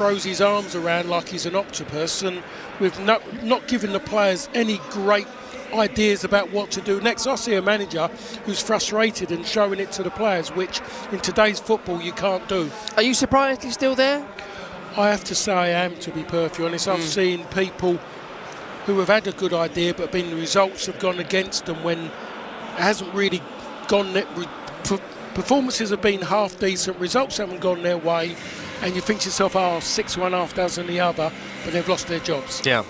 throws his arms around like he's an octopus, and with not giving the players any great ideas about what to do next. I see a manager who's frustrated and showing it to the players, which in today's football you can't do. Are you surprised he's still there? I have to say I am, to be perfectly honest. I've seen people who have had a good idea, but the results have gone against them when it hasn't really gone. Performances have been half decent, results haven't gone their way, and you think to yourself, oh, 6 one half dozen the other, but they've lost their jobs. Yeah.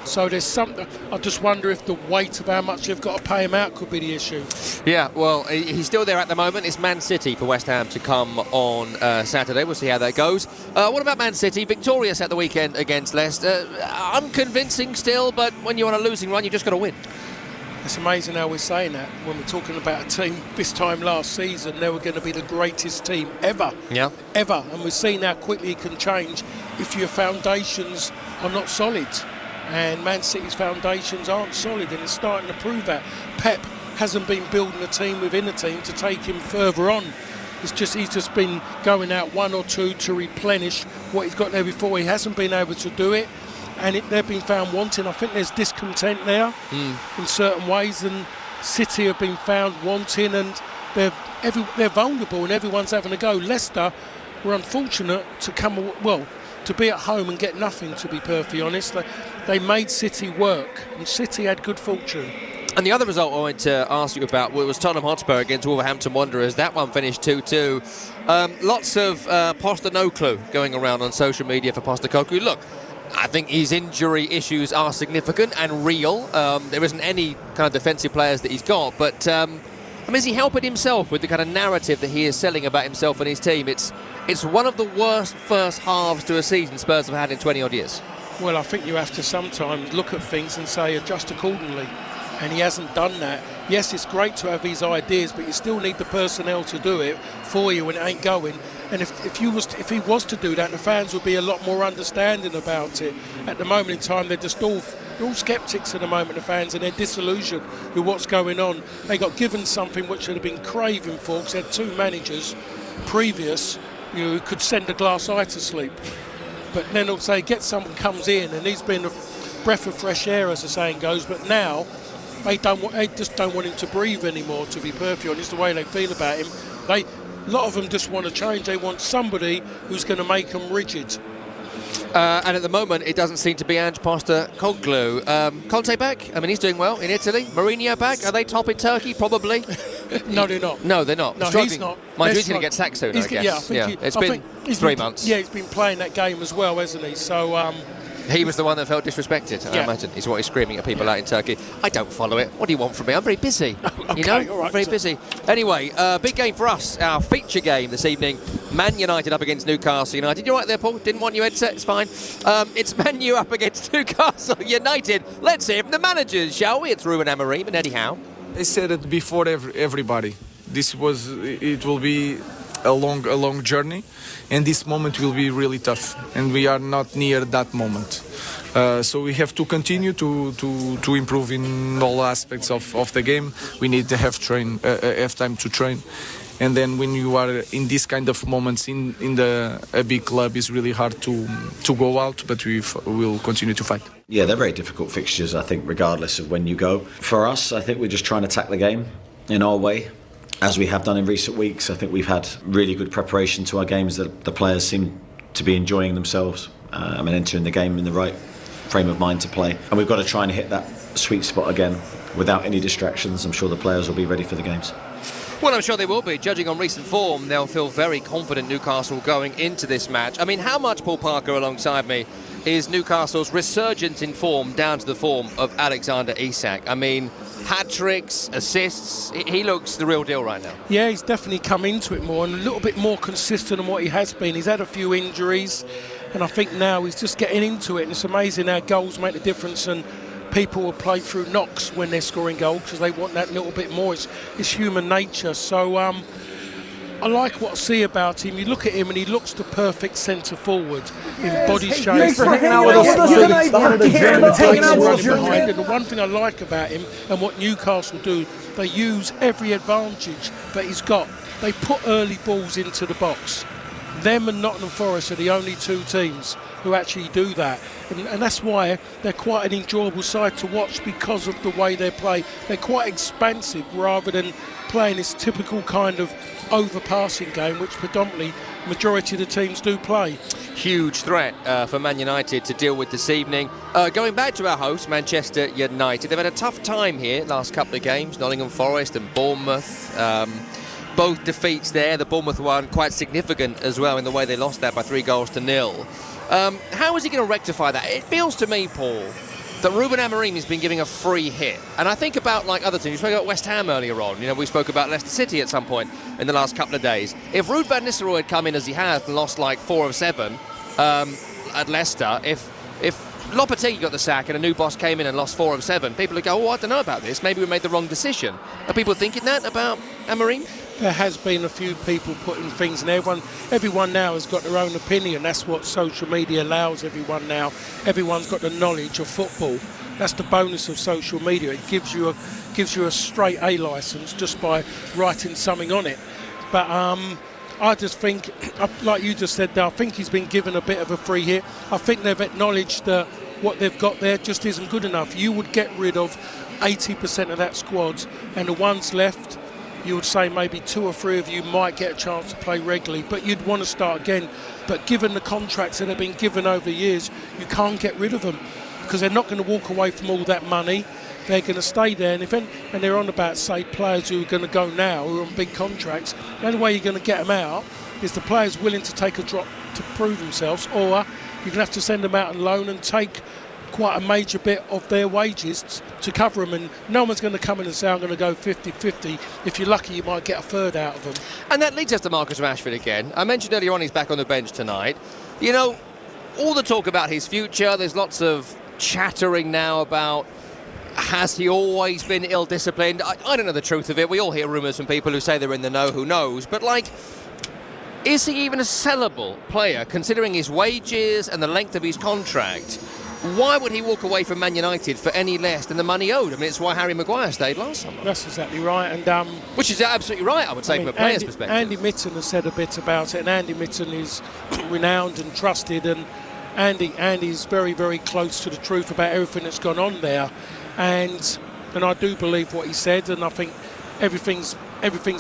So there's something. I just wonder if the weight of how much they've got to pay him out could be the issue. Yeah, well, he's still there at the moment. It's Man City for West Ham to come on Saturday. We'll see how that goes. What about Man City? Victorious at the weekend against Leicester. Unconvincing still, but when you're on a losing run, you just got to win. It's amazing how we're saying that when we're talking about a team this time last season. They were going to be the greatest team ever. Yeah. Ever. And we've seen how quickly it can change if your foundations are not solid. And Man City's foundations aren't solid, and it's starting to prove that. Pep hasn't been building a team within a team to take him further on. He's just been going out one or two to replenish what he's got there before. He hasn't been able to do it, and they've been found wanting. I think there's discontent there in certain ways, and City have been found wanting, and they're vulnerable, and everyone's having a go. Leicester were unfortunate to be at home and get nothing, to be perfectly honest. They made City work, and City had good fortune. And the other result I wanted to ask you about was Tottenham Hotspur against Wolverhampton Wanderers. That one finished 2-2. Lots of Posta no clue going around on social media for Postecoglou. Look, I think his injury issues are significant and real. There isn't any kind of defensive players that he's got, but is he helping himself with the kind of narrative that he is selling about himself and his team? It's one of the worst first halves to a season Spurs have had in 20-odd years. Well, I think you have to sometimes look at things and say adjust accordingly, and he hasn't done that. Yes, it's great to have these ideas, but you still need the personnel to do it for you when it ain't going. And if he was to do that, the fans would be a lot more understanding about it. At the moment in time, they're all sceptics at the moment, the fans, and they're disillusioned with what's going on. They got given something which should have been craving for, because they had two managers previous who could send a glass eye to sleep. But then also get someone comes in, and he's been a breath of fresh air, as the saying goes. But now they just don't want him to breathe anymore, to be perfectly honest, the way they feel about him. A lot of them just want to change. They want somebody who's going to make them rigid. And at the moment, it doesn't seem to be Ange Postecoglou. Conte back? I mean, he's doing well in Italy. Mourinho back? Are they top in Turkey? Probably. No, they're not. No, they're not. No, Struggling. He's not. Mind you, he's going to get sacked soon, I guess. It's been 3 months. Yeah, he's been playing that game as well, hasn't he? So he was the one that felt disrespected, I imagine, is what he's screaming at people out in Turkey. I don't follow it. What do you want from me? I'm very busy. Okay, all right, very busy. Anyway, big game for us. Our feature game this evening. Man United up against Newcastle United. You're right there, Paul. Didn't want your headset. It's fine. It's Man U up against Newcastle United. Let's hear from the managers, shall we? It's Ruben Amorim and Eddie Howe. I said it before everybody. It will be a long journey, and this moment will be really tough, and we are not near that moment. So we have to continue to improve in all aspects of the game. We need to have time to train, and then when you are in this kind of moments in a big club, it's really hard to go out, but we will continue to fight. Yeah, they're very difficult fixtures, I think, regardless of when you go. For us, I think we're just trying to attack the game in our way, as we have done in recent weeks. I think we've had really good preparation to our games, that the players seem to be enjoying themselves and entering the game in the right frame of mind to play. And we've got to try and hit that sweet spot again without any distractions. I'm sure the players will be ready for the games. Well, I'm sure they will be. Judging on recent form, they'll feel very confident, Newcastle, going into this match. I mean, how much, Paul Parker, alongside me, is Newcastle's resurgence in form down to the form of Alexander Isak? I mean, hat-tricks, assists, he looks the real deal right now. Yeah, he's definitely come into it more and a little bit more consistent than what he has been. He's had a few injuries, and I think now he's just getting into it, and it's amazing how goals make the difference, and people will play through knocks when they're scoring goals because they want that little bit more. It's human nature. So I like what I see about him. You look at him and he looks the perfect centre forward in body shape. Thanks for hanging out with us. And the one thing I like about him and what Newcastle do, they use every advantage that he's got. They put early balls into the box. Them and Nottingham Forest are the only two teams who actually do that. And that's why they're quite an enjoyable side to watch, because of the way they play. They're quite expansive rather than playing this typical kind of overpassing game, which predominantly majority of the teams do play. Huge threat for Man United to deal with this evening. Going back to our host, Manchester United, they've had a tough time here last couple of games, Nottingham Forest and Bournemouth. Both defeats there, the Bournemouth one quite significant as well in the way they lost that by 3-0. How is he going to rectify that? It feels to me, Paul, that Ruben Amorim has been giving a free hit. And I think about like other teams. We spoke about West Ham earlier on. You know, we spoke about Leicester City at some point in the last couple of days. If Ruud van Nistelrooy had come in as he has and lost like 4 of 7 at Leicester, if Lopetegui got the sack and a new boss came in and lost 4 of 7, people would go, oh, I don't know about this. Maybe we made the wrong decision. Are people thinking that about Amorim? There has been a few people putting things, and everyone now has got their own opinion. That's what social media allows everyone now. Everyone's got the knowledge of football. That's the bonus of social media. It gives you a straight A license just by writing something on it. But I just think, like you just said there, I think he's been given a bit of a free hit. I think they've acknowledged that what they've got there just isn't good enough. You would get rid of 80% of that squad, and the ones left, you would say maybe 2 or 3 of you might get a chance to play regularly, but you'd want to start again. But given the contracts that have been given over years, you can't get rid of them, because they're not going to walk away from all that money. They're going to stay there, and they're on about, say, players who are going to go now, who are on big contracts. The only way you're going to get them out is the players willing to take a drop to prove themselves, or you're going to have to send them out on loan and take quite a major bit of their wages to cover them, and no one's going to come in and say I'm going to go 50-50. If you're lucky, you might get a third out of them. And that leads us to Marcus Rashford again. I mentioned earlier on he's back on the bench tonight. You know, all the talk about his future, there's lots of chattering now about, has he always been ill-disciplined? I don't know the truth of it. We all hear rumours from people who say they're in the know, who knows. But, like, is he even a sellable player, considering his wages and the length of his contract? Why would he walk away from Man United for any less than the money owed? I mean, it's why Harry Maguire stayed last summer. That's exactly right. And which is absolutely right, I would say, from a player's perspective. Andy Mitten has said a bit about it, and Andy Mitten is renowned and trusted, and Andy's very, very close to the truth about everything that's gone on there. And I do believe what he said, and I think everything's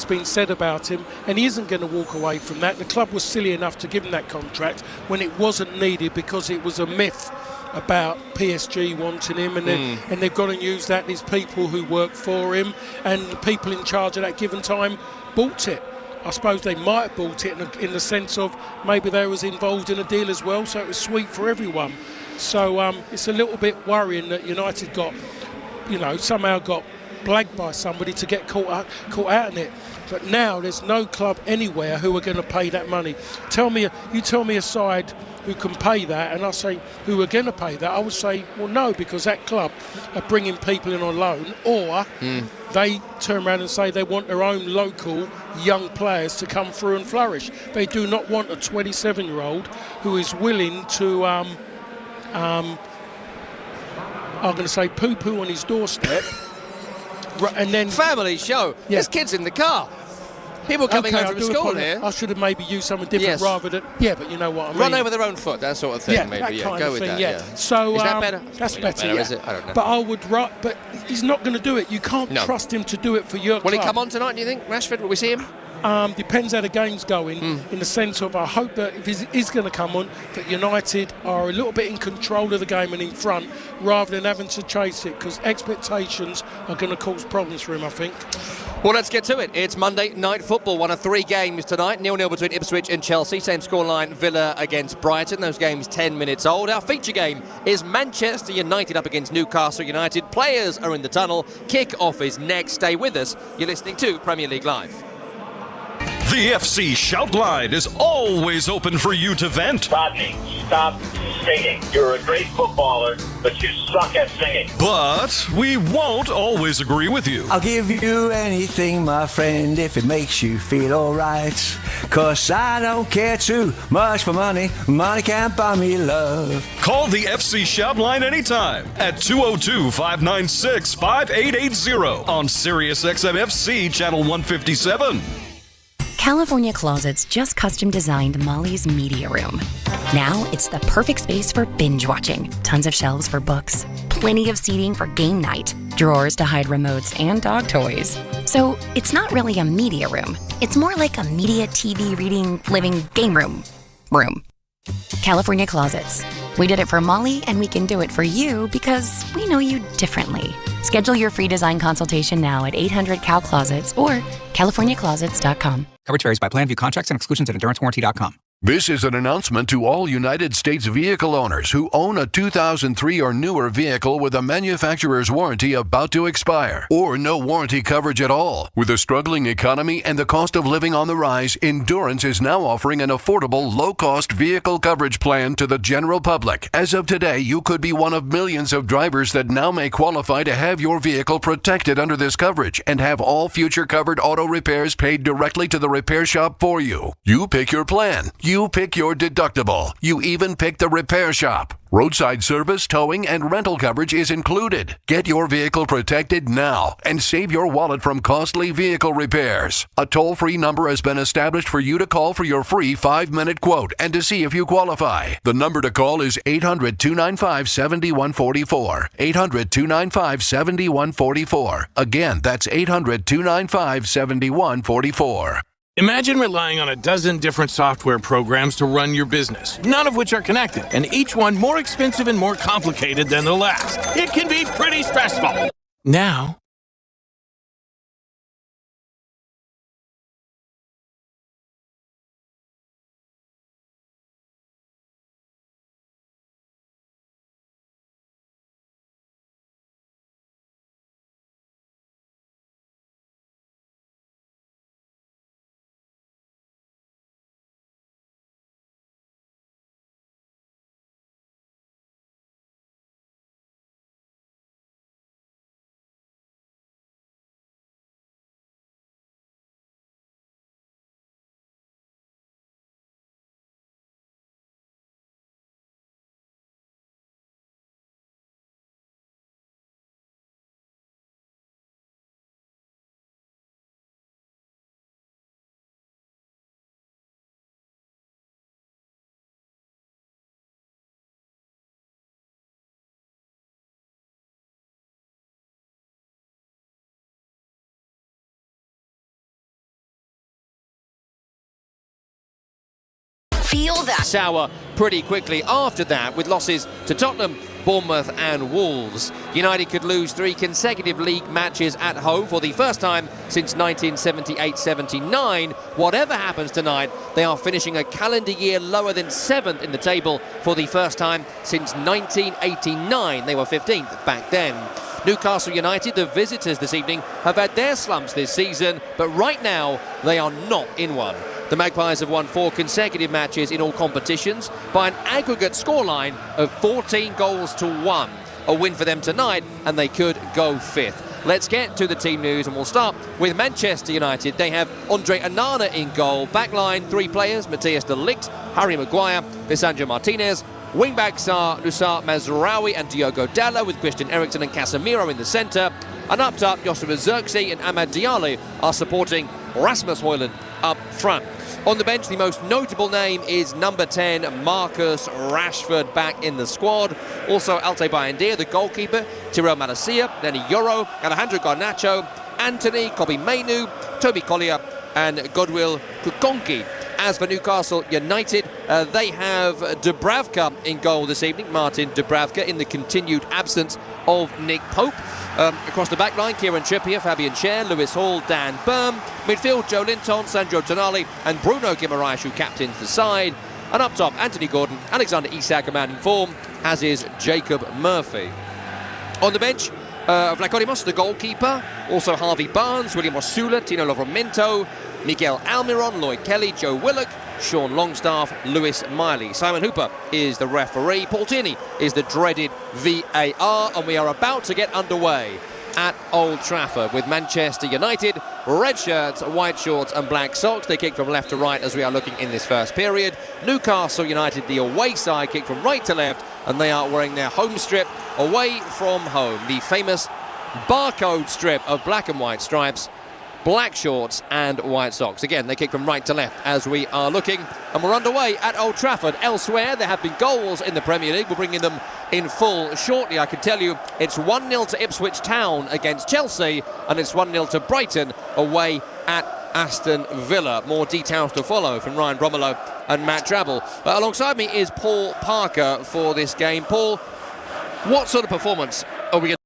been said about him, and he isn't going to walk away from that. The club was silly enough to give him that contract when it wasn't needed, because it was a myth about PSG wanting him, and they've got to use that. These people who work for him and the people in charge at that given time bought it. I suppose they might have bought it in the sense of maybe they was involved in a deal as well, so it was sweet for everyone. So it's a little bit worrying that United somehow got blagged by somebody to get caught out in it. But now there's no club anywhere who are going to pay that money. Tell me a side who can pay that, and I say who are going to pay that. I would say, well, no, because that club are bringing people in on loan, or they turn around and say they want their own local young players to come through and flourish. They do not want a 27-year-old who is willing to I'm going to say poo-poo on his doorstep. And then family show. Yeah. There's kids in the car. People coming home from school here. I should have maybe used something different rather than... Yeah, but you know what I mean. Run over their own foot, that sort of thing, yeah, maybe. That kind go of with thing, that, yeah. So, is that better? That's better, yeah. Is it? I don't know. But he's not going to do it. You can't trust him to do it for your club. Will he come on tonight, do you think, Rashford? Will we see him? Depends how the game's going, in the sense of I hope that if he's going to come on, that United are a little bit in control of the game and in front, rather than having to chase it, because expectations are going to cause problems for him, I think. Well, let's get to it. It's Monday Night Football, one of 3 games tonight. 0-0 between Ipswich and Chelsea. Same scoreline, Villa against Brighton. Those games 10 minutes old. Our feature game is Manchester United up against Newcastle United. Players are in the tunnel. Kick-off is next. Stay with us. You're listening to Premier League Live. The FC Shout Line is always open for you to vent. Rodney, stop singing. You're a great footballer, but you suck at singing. But we won't always agree with you. I'll give you anything, my friend, if it makes you feel alright. 'Cause I don't care too much for money. Money can't buy me love. Call the FC Shout Line anytime at 202-596-5880 on Sirius XM FC Channel 157. California Closets just custom designed Molly's media room. Now it's the perfect space for binge watching. Tons of shelves for books, plenty of seating for game night, drawers to hide remotes and dog toys. So it's not really a media room. It's more like a media, TV, reading, living, game room. California Closets. We did it for Molly, and we can do it for you because we know you differently. Schedule your free design consultation now at 800-CAL-CLOSETS or CaliforniaClosets.com. Coverage varies by plan. View contracts and exclusions at endurancewarranty.com. This is an announcement to all United States vehicle owners who own a 2003 or newer vehicle with a manufacturer's warranty about to expire or no warranty coverage at all. With a struggling economy and the cost of living on the rise, Endurance is now offering an affordable, low-cost vehicle coverage plan to the general public. As of today, you could be one of millions of drivers that now may qualify to have your vehicle protected under this coverage and have all future covered auto repairs paid directly to the repair shop for you. You pick your plan. You pick your deductible. You even pick the repair shop. Roadside service, towing, and rental coverage is included. Get your vehicle protected now and save your wallet from costly vehicle repairs. A toll-free number has been established for you to call for your free 5-minute quote and to see if you qualify. The number to call is 800-295-7144. 800-295-7144. Again, that's 800-295-7144. Imagine relying on a dozen different software programs to run your business, none of which are connected, and each one more expensive and more complicated than the last. It can be pretty stressful. Now, Feel that. Sour pretty quickly after that with losses to Tottenham, Bournemouth and Wolves. United could lose 3 consecutive league matches at home for the first time since 1978-79. Whatever happens tonight, they are finishing a calendar year lower than 7th in the table for the first time since 1989. They were 15th back then. Newcastle United, the visitors this evening, have had their slumps this season, but right now they are not in one. The Magpies have won 4 consecutive matches in all competitions by an aggregate scoreline of 14 goals to 1. A win for them tonight, and they could go 5th. Let's get to the team news, and we'll start with Manchester United. They have Andre Onana in goal. Backline, 3 players, Matthias de Ligt, Harry Maguire, Lisandro Martinez. Wingbacks are Nusa Mazraoui and Diogo Dalot, with Christian Eriksen and Casemiro in the centre. And up top, Joseph Zirkzee and Amad Diallo are supporting Rasmus Højlund up front. On the bench, the most notable name is number 10, Marcus Rashford, back in the squad. Also, Altay Bayindir, the goalkeeper, Tyrell Malacia, Lenny Yoro, Alejandro Garnacho, Anthony Kobe Mainu, Toby Collier, and Godwill Kukonki. As for Newcastle United, they have Dubravka in goal this evening, Martin Dubravka, in the continued absence of Nick Pope. Across the back line, Kieran Trippier, Fabian Schär, Lewis Hall, Dan Burn. Midfield, Joe Linton, Sandro Tonali and Bruno Guimaraes, who captains the side. And up top, Anthony Gordon, Alexander Isak, a man in form, as is Jacob Murphy. On the bench, Vlachodimos, the goalkeeper. Also Harvey Barnes, William Osula, Tino Livramento, Miguel Almiron, Lloyd Kelly, Joe Willock, Sean Longstaff, Lewis Miley. Simon Hooper is the referee. Paul Tierney is the dreaded VAR. And we are about to get underway at Old Trafford with Manchester United. Red shirts, white shorts and black socks. They kick from left to right as we are looking in this first period. Newcastle United, the away side, kick from right to left. And they are wearing their home strip away from home. The famous barcode strip of black and white stripes black shorts and white socks. Again, they kick from right to left as we are looking, and we're underway at Old Trafford. Elsewhere, there have been goals in the Premier League. We're bringing them in full shortly. I can tell you it's 1-0 to Ipswich Town against Chelsea, and it's 1-0 to Brighton away at Aston Villa. More details to follow from Ryan Bromelo and Matt Drabble. Alongside me is Paul Parker for this game. Paul, what sort of performance are we going to...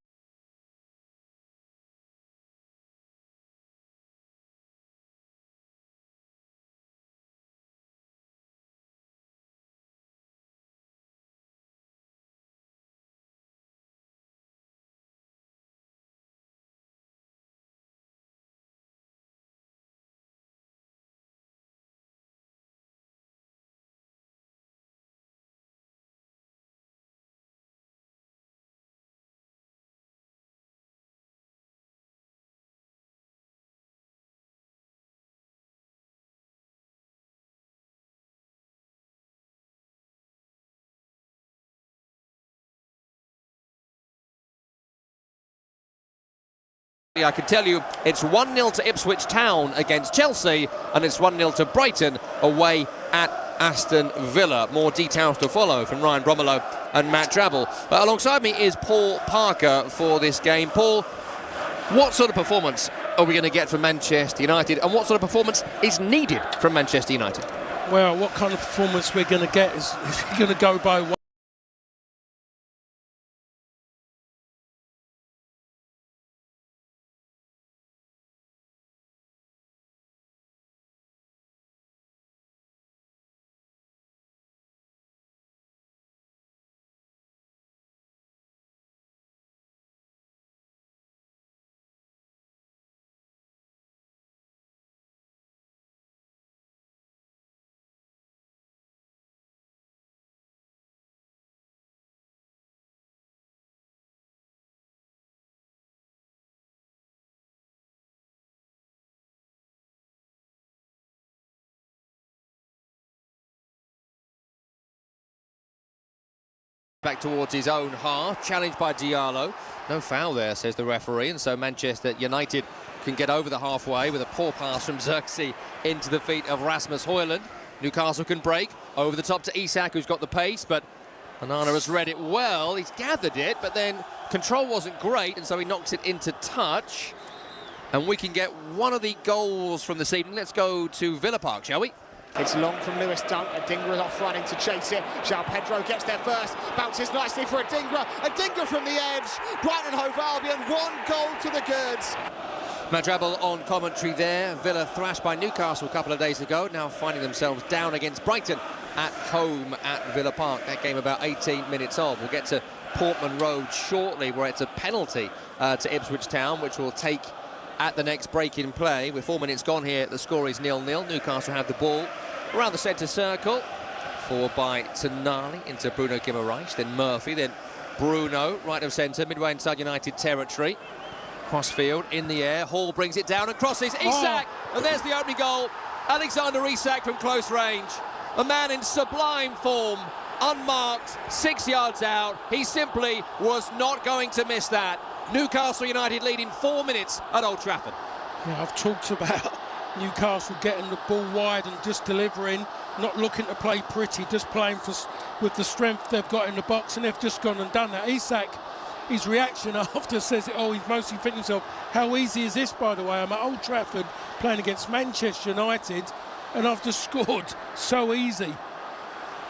I can tell you it's 1-0 to Ipswich Town against Chelsea, and it's 1-0 to Brighton away at Aston Villa. More details to follow from Ryan Bromelo and Matt Drabble. Alongside me is Paul Parker for this game. Paul, what sort of performance are we going to get from Manchester United, and what sort of performance is needed from Manchester United? Well, what kind of performance we're going to get is if you're going to go by one. Back towards his own half, challenged by Diallo. No foul there, says the referee, and so Manchester United can get over the halfway with a poor pass from Xerxes into the feet of Rasmus Højlund. Newcastle can break over the top to Isak, who's got the pace, but Onana has read it well. He's gathered it, but then control wasn't great, and so he knocks it into touch. And we can get one of the goals from this evening. Let's go to Villa Park, shall we? It's long from Lewis Dunk. Adingra off running to chase it. João Pedro gets there first. Bounces nicely for Adingra. Adingra from the edge. Brighton and Hove Albion, 1 goal to the goods. Matt Drabble on commentary there. Villa thrashed by Newcastle a couple of days ago, now finding themselves down against Brighton at home at Villa Park. That game about 18 minutes old. We'll get to Portman Road shortly, where it's a penalty to Ipswich Town, which will take at the next break in play. With 4 minutes gone here, the score is 0-0. Newcastle have the ball around the centre circle. Forward by Tonali into Bruno Guimaraes, then Murphy, then Bruno, right of centre, midway inside United territory. Crossfield in the air, Hall brings it down and crosses, Isak! And there's the opening goal. Alexander Isak from close range. A man in sublime form, unmarked, 6 yards out. He simply was not going to miss that. Newcastle United lead in 4 minutes at Old Trafford. Yeah, I've talked about Newcastle getting the ball wide and just delivering, not looking to play pretty, just playing with the strength they've got in the box, and they've just gone and done that. Isak, his reaction after says, oh, he's mostly thinking himself, how easy is this, by the way? I'm at Old Trafford playing against Manchester United, and I've just scored so easy.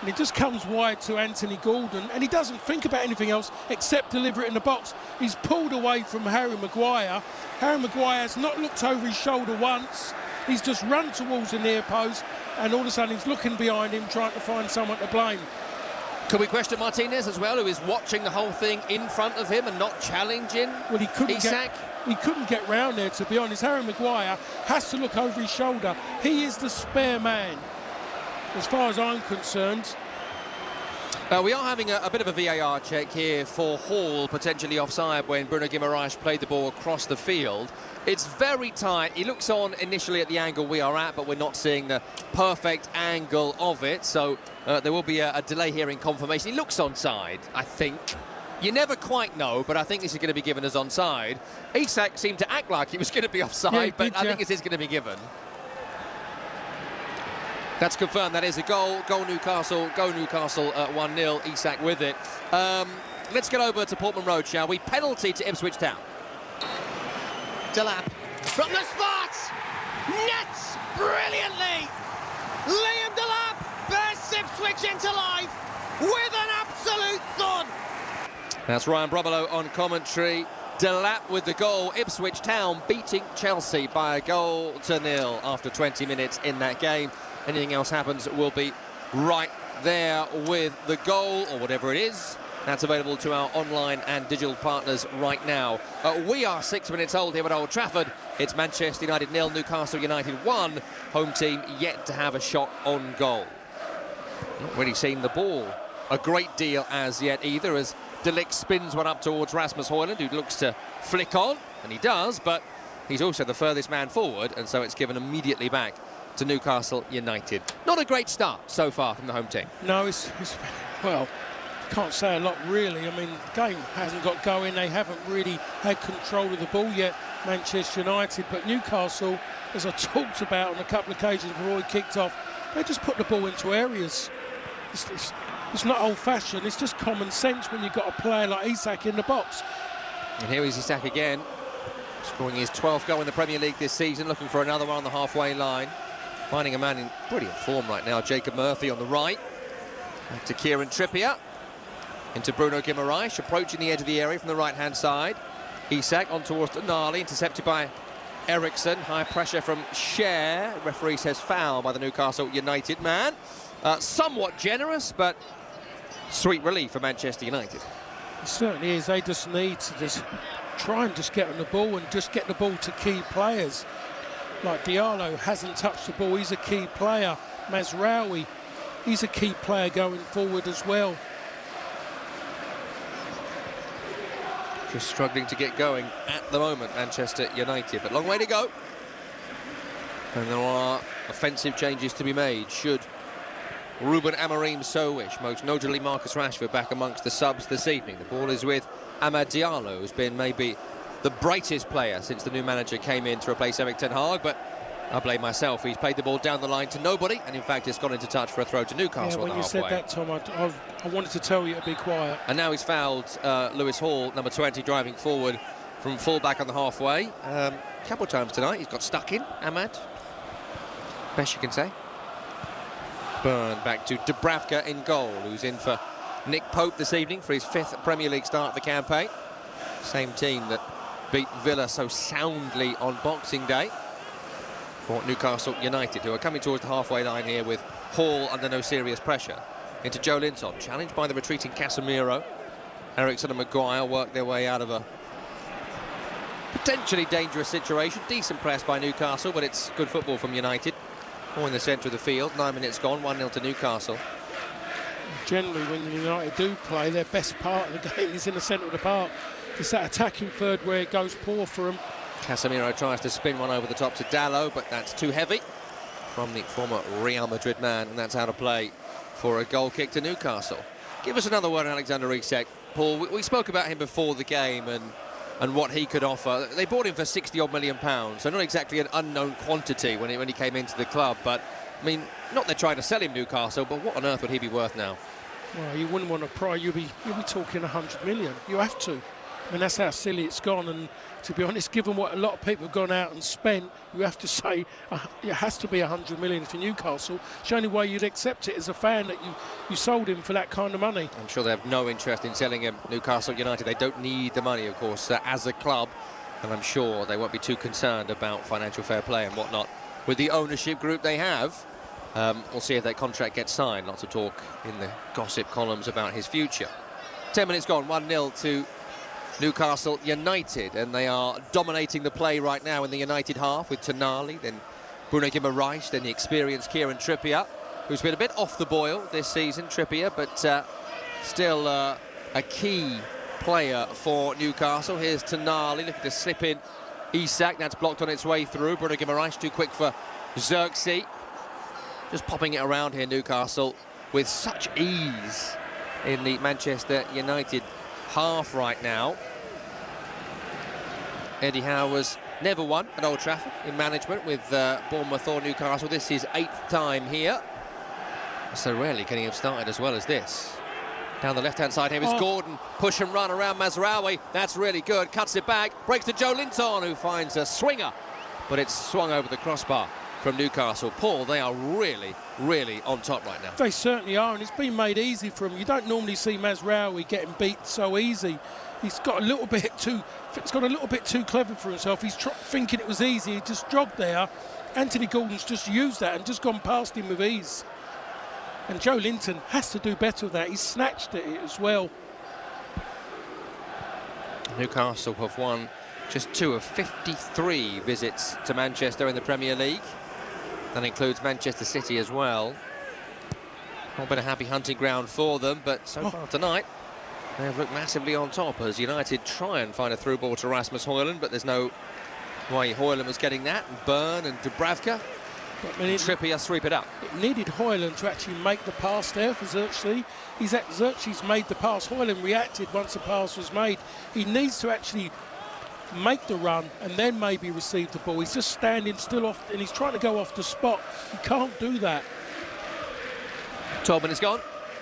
And it just comes wide to Anthony Gordon, and he doesn't think about anything else except deliver it in the box. He's pulled away from Harry Maguire. Harry Maguire has not looked over his shoulder once. He's just run towards the near post, and all of a sudden he's looking behind him, trying to find someone to blame. Could we question Martinez as well, who is watching the whole thing in front of him and not challenging Well, he couldn't Isak? He couldn't get round there, to be honest. Harry Maguire has to look over his shoulder. He is the spare man, as far as I'm concerned. We are having a bit of a VAR check here for Hall, potentially offside when Bruno Guimaraes played the ball across the field. It's very tight. He looks on initially at the angle we are at, but we're not seeing the perfect angle of it. So there will be a delay here in confirmation. He looks onside, I think. You never quite know, but I think this is going to be given as onside. Isak seemed to act like he was going to be offside, but I think this is going to be given. That's confirmed. That is a goal. Goal Newcastle. Go Newcastle 1-0. Isak with it. Let's get over to Portman Road, shall we? Penalty to Ipswich Town. Delap from the spot. Nets brilliantly. Liam Delap bursts Ipswich into life with an absolute thud. That's Ryan Bromelo on commentary. Delap with the goal. Ipswich Town beating Chelsea by 1-0 after 20 minutes in that game. Anything else happens, we'll be right there with the goal, or whatever it is. That's available to our online and digital partners right now. We are 6 minutes old here at Old Trafford. It's Manchester United 0, Newcastle United 1. Home team yet to have a shot on goal. Not really seen the ball a great deal as yet either, as De Ligt spins one up towards Rasmus Højlund, who looks to flick on, and he does, but he's also the furthest man forward, and so it's given immediately back to Newcastle United. Not a great start so far from the home team. No, it's well, can't say a lot really. I mean, the game hasn't got going. They haven't really had control of the ball yet, Manchester United, but Newcastle, as I talked about on a couple of occasions before we kicked off, they just put the ball into areas. It's not old-fashioned, it's just common sense when you've got a player like Isak in the box. And here is Isak again, scoring his 12th goal in the Premier League this season, looking for another one on the halfway line. Finding a man in brilliant form right now, Jacob Murphy on the right. Back to Kieran Trippier. Into Bruno Guimaraes, approaching the edge of the area from the right-hand side. Isak on towards Tonali, intercepted by Eriksson. High pressure from Cher. Referee says foul by the Newcastle United man. Somewhat generous, but sweet relief for Manchester United. It certainly is. They just need to just try and just get on the ball and just get the ball to key players. Like Diallo hasn't touched the ball. He's a key player. Mazraoui, he's a key player going forward as well. Just struggling to get going at the moment, Manchester United, but long way to go. And there are offensive changes to be made should Ruben Amorim so wish, most notably Marcus Rashford back amongst the subs this evening. The ball is with Amad Diallo, who's been maybe the brightest player since the new manager came in to replace Erik ten Hag, but I blame myself. He's played the ball down the line to nobody, and in fact it's gone into touch for a throw to Newcastle. Yeah, when you said that, Tom, I wanted to tell you to be quiet. And now he's fouled Lewis Hall, number 20, driving forward from full-back on the halfway. A couple of times tonight he's got stuck in, Amad. Best you can say. Burn back to Dubravka in goal, who's in for Nick Pope this evening for his 5th Premier League start of the campaign. Same team that beat Villa so soundly on Boxing Day. For Newcastle United, who are coming towards the halfway line here with Hall under no serious pressure. Into Joe Linton, challenged by the retreating Casemiro. Eriksson and Maguire work their way out of a potentially dangerous situation. Decent press by Newcastle, but it's good football from United. All in the centre of the field. 9 minutes gone, 1-0 to Newcastle. Generally, when United do play, their best part of the game is in the centre of the park. It's that attacking third where it goes poor for them. Casemiro tries to spin one over the top to Dalot, but that's too heavy from the former Real Madrid man, and that's out of play for a goal kick to Newcastle. Give us another word on Alexander Isak. Paul, we spoke about him before the game and what he could offer. They bought him for £60-odd million, so not exactly an unknown quantity when he came into the club, but I mean, not they're trying to sell him Newcastle, but what on earth would he be worth now? Well, you wouldn't want to pry. You'll be talking 100 million. You have to. I mean, that's how silly it's gone, and to be honest, given what a lot of people have gone out and spent, you have to say it has to be 100 million for Newcastle. It's the only way you'd accept it as a fan, that you sold him for that kind of money. I'm sure they have no interest in selling him. Newcastle United, they don't need the money, of course, as a club, and I'm sure they won't be too concerned about financial fair play and whatnot with the ownership group they have. We'll see if that contract gets signed. Lots of talk in the gossip columns about his future. 10 minutes gone, 1-0 to Newcastle United, and they are dominating the play right now in the United half with Tonali, then Bruno Guimaraes, then the experienced Kieran Trippier, who's been a bit off the boil this season, Trippier, but still a key player for Newcastle. Here's Tonali looking to slip in Isak, that's blocked on its way through. Bruno Guimaraes too quick for Xerxes. Just popping it around here, Newcastle, with such ease in the Manchester United half right now. Eddie Howe was never won at Old Trafford in management with Bournemouth or Newcastle. This is 8th time here. So rarely can he have started as well as this. Down the left-hand side here is Gordon. Push and run around Mazraoui. That's really good. Cuts it back. Breaks to Joe Linton, who finds a swinger. But it's swung over the crossbar from Newcastle. Paul, they are really, really on top right now. They certainly are, and it's been made easy for him. You don't normally see Mazraoui getting beat so easy. He's got a little bit too clever for himself. He's thinking it was easy. He just jogged there. Anthony Gordon's just used that and just gone past him with ease. And Joe Linton has to do better with that. He's snatched at it as well. Newcastle have won just 2 of 53 visits to Manchester in the Premier League. That includes Manchester City as well. Not been a happy hunting ground for them, but so far tonight they have looked massively on top as United try and find a through ball to Rasmus Højlund, but there's no way Højlund was getting that. And Byrne and Dubravka. Trippier sweep it up. It needed Højlund to actually make the pass there for Xerxes. Xerxes made the pass. Højlund reacted once the pass was made. He needs to actually make the run and then maybe receive the ball. He's just standing still off and he's trying to go off the spot. He can't do that. 12 minutes gone.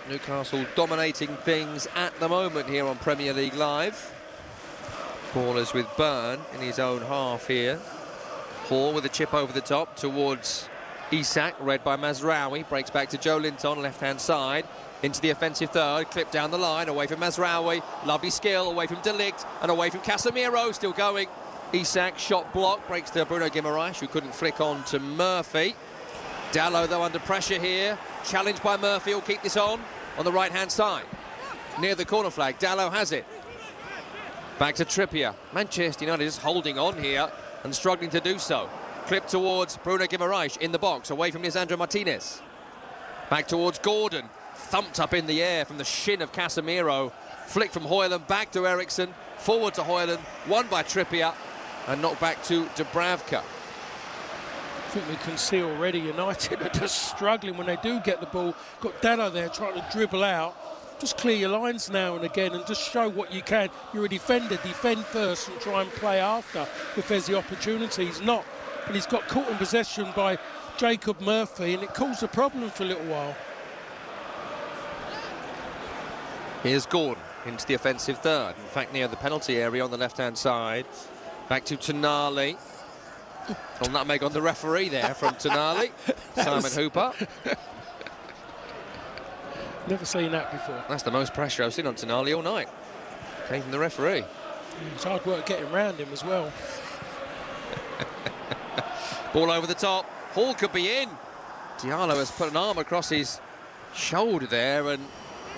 Newcastle dominating things at the moment here on Premier League Live. Ball is with Byrne in his own half here. Hall with a chip over the top towards Isak, read by Mazraoui. Breaks back to Joe Linton, left-hand side. Into the offensive third, clip down the line, away from Mazraoui. Lovely skill, away from De Ligt, and away from Casemiro, still going. Isak, shot block, breaks to Bruno Guimaraes, who couldn't flick on to Murphy. Dalot, though, under pressure here. Challenged by Murphy, will keep this on the right-hand side. Near the corner flag, Dalot has it. Back to Trippier. Manchester United is holding on here and struggling to do so. Clip towards Bruno Guimaraes in the box, away from Lisandro Martinez. Back towards Gordon. Thumped up in the air from the shin of Casemiro. Flick from Højlund back to Eriksen. Forward to Højlund. Won by Trippier. And knocked back to Dubravka. I think we can see already United are just struggling when they do get the ball. Got Dalot there trying to dribble out. Just clear your lines now and again and just show what you can. You're a defender. Defend first and try and play after if there's the opportunity. He's not. And he's got caught in possession by Jacob Murphy and it caused a problem for a little while. Here's Gordon into the offensive third. In fact, near the penalty area on the left-hand side. Back to Tonali. Well, nutmeg on the referee there from Tonali. Simon Hooper. Never seen that before. That's the most pressure I've seen on Tonali all night. Came from the referee. It's hard work getting around him as well. Ball over the top. Hall could be in. Diallo has put an arm across his shoulder there and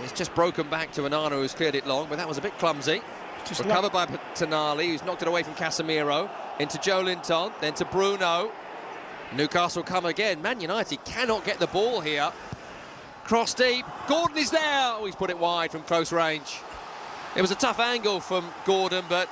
it's just broken back to Onana, who's cleared it long, but that was a bit clumsy. Just recovered by Tonali, who's knocked it away from Casemiro. Into Joe Linton, then to Bruno. Newcastle come again. Man United cannot get the ball here. Cross deep. Gordon is there. Oh, he's put it wide from close range. It was a tough angle from Gordon, but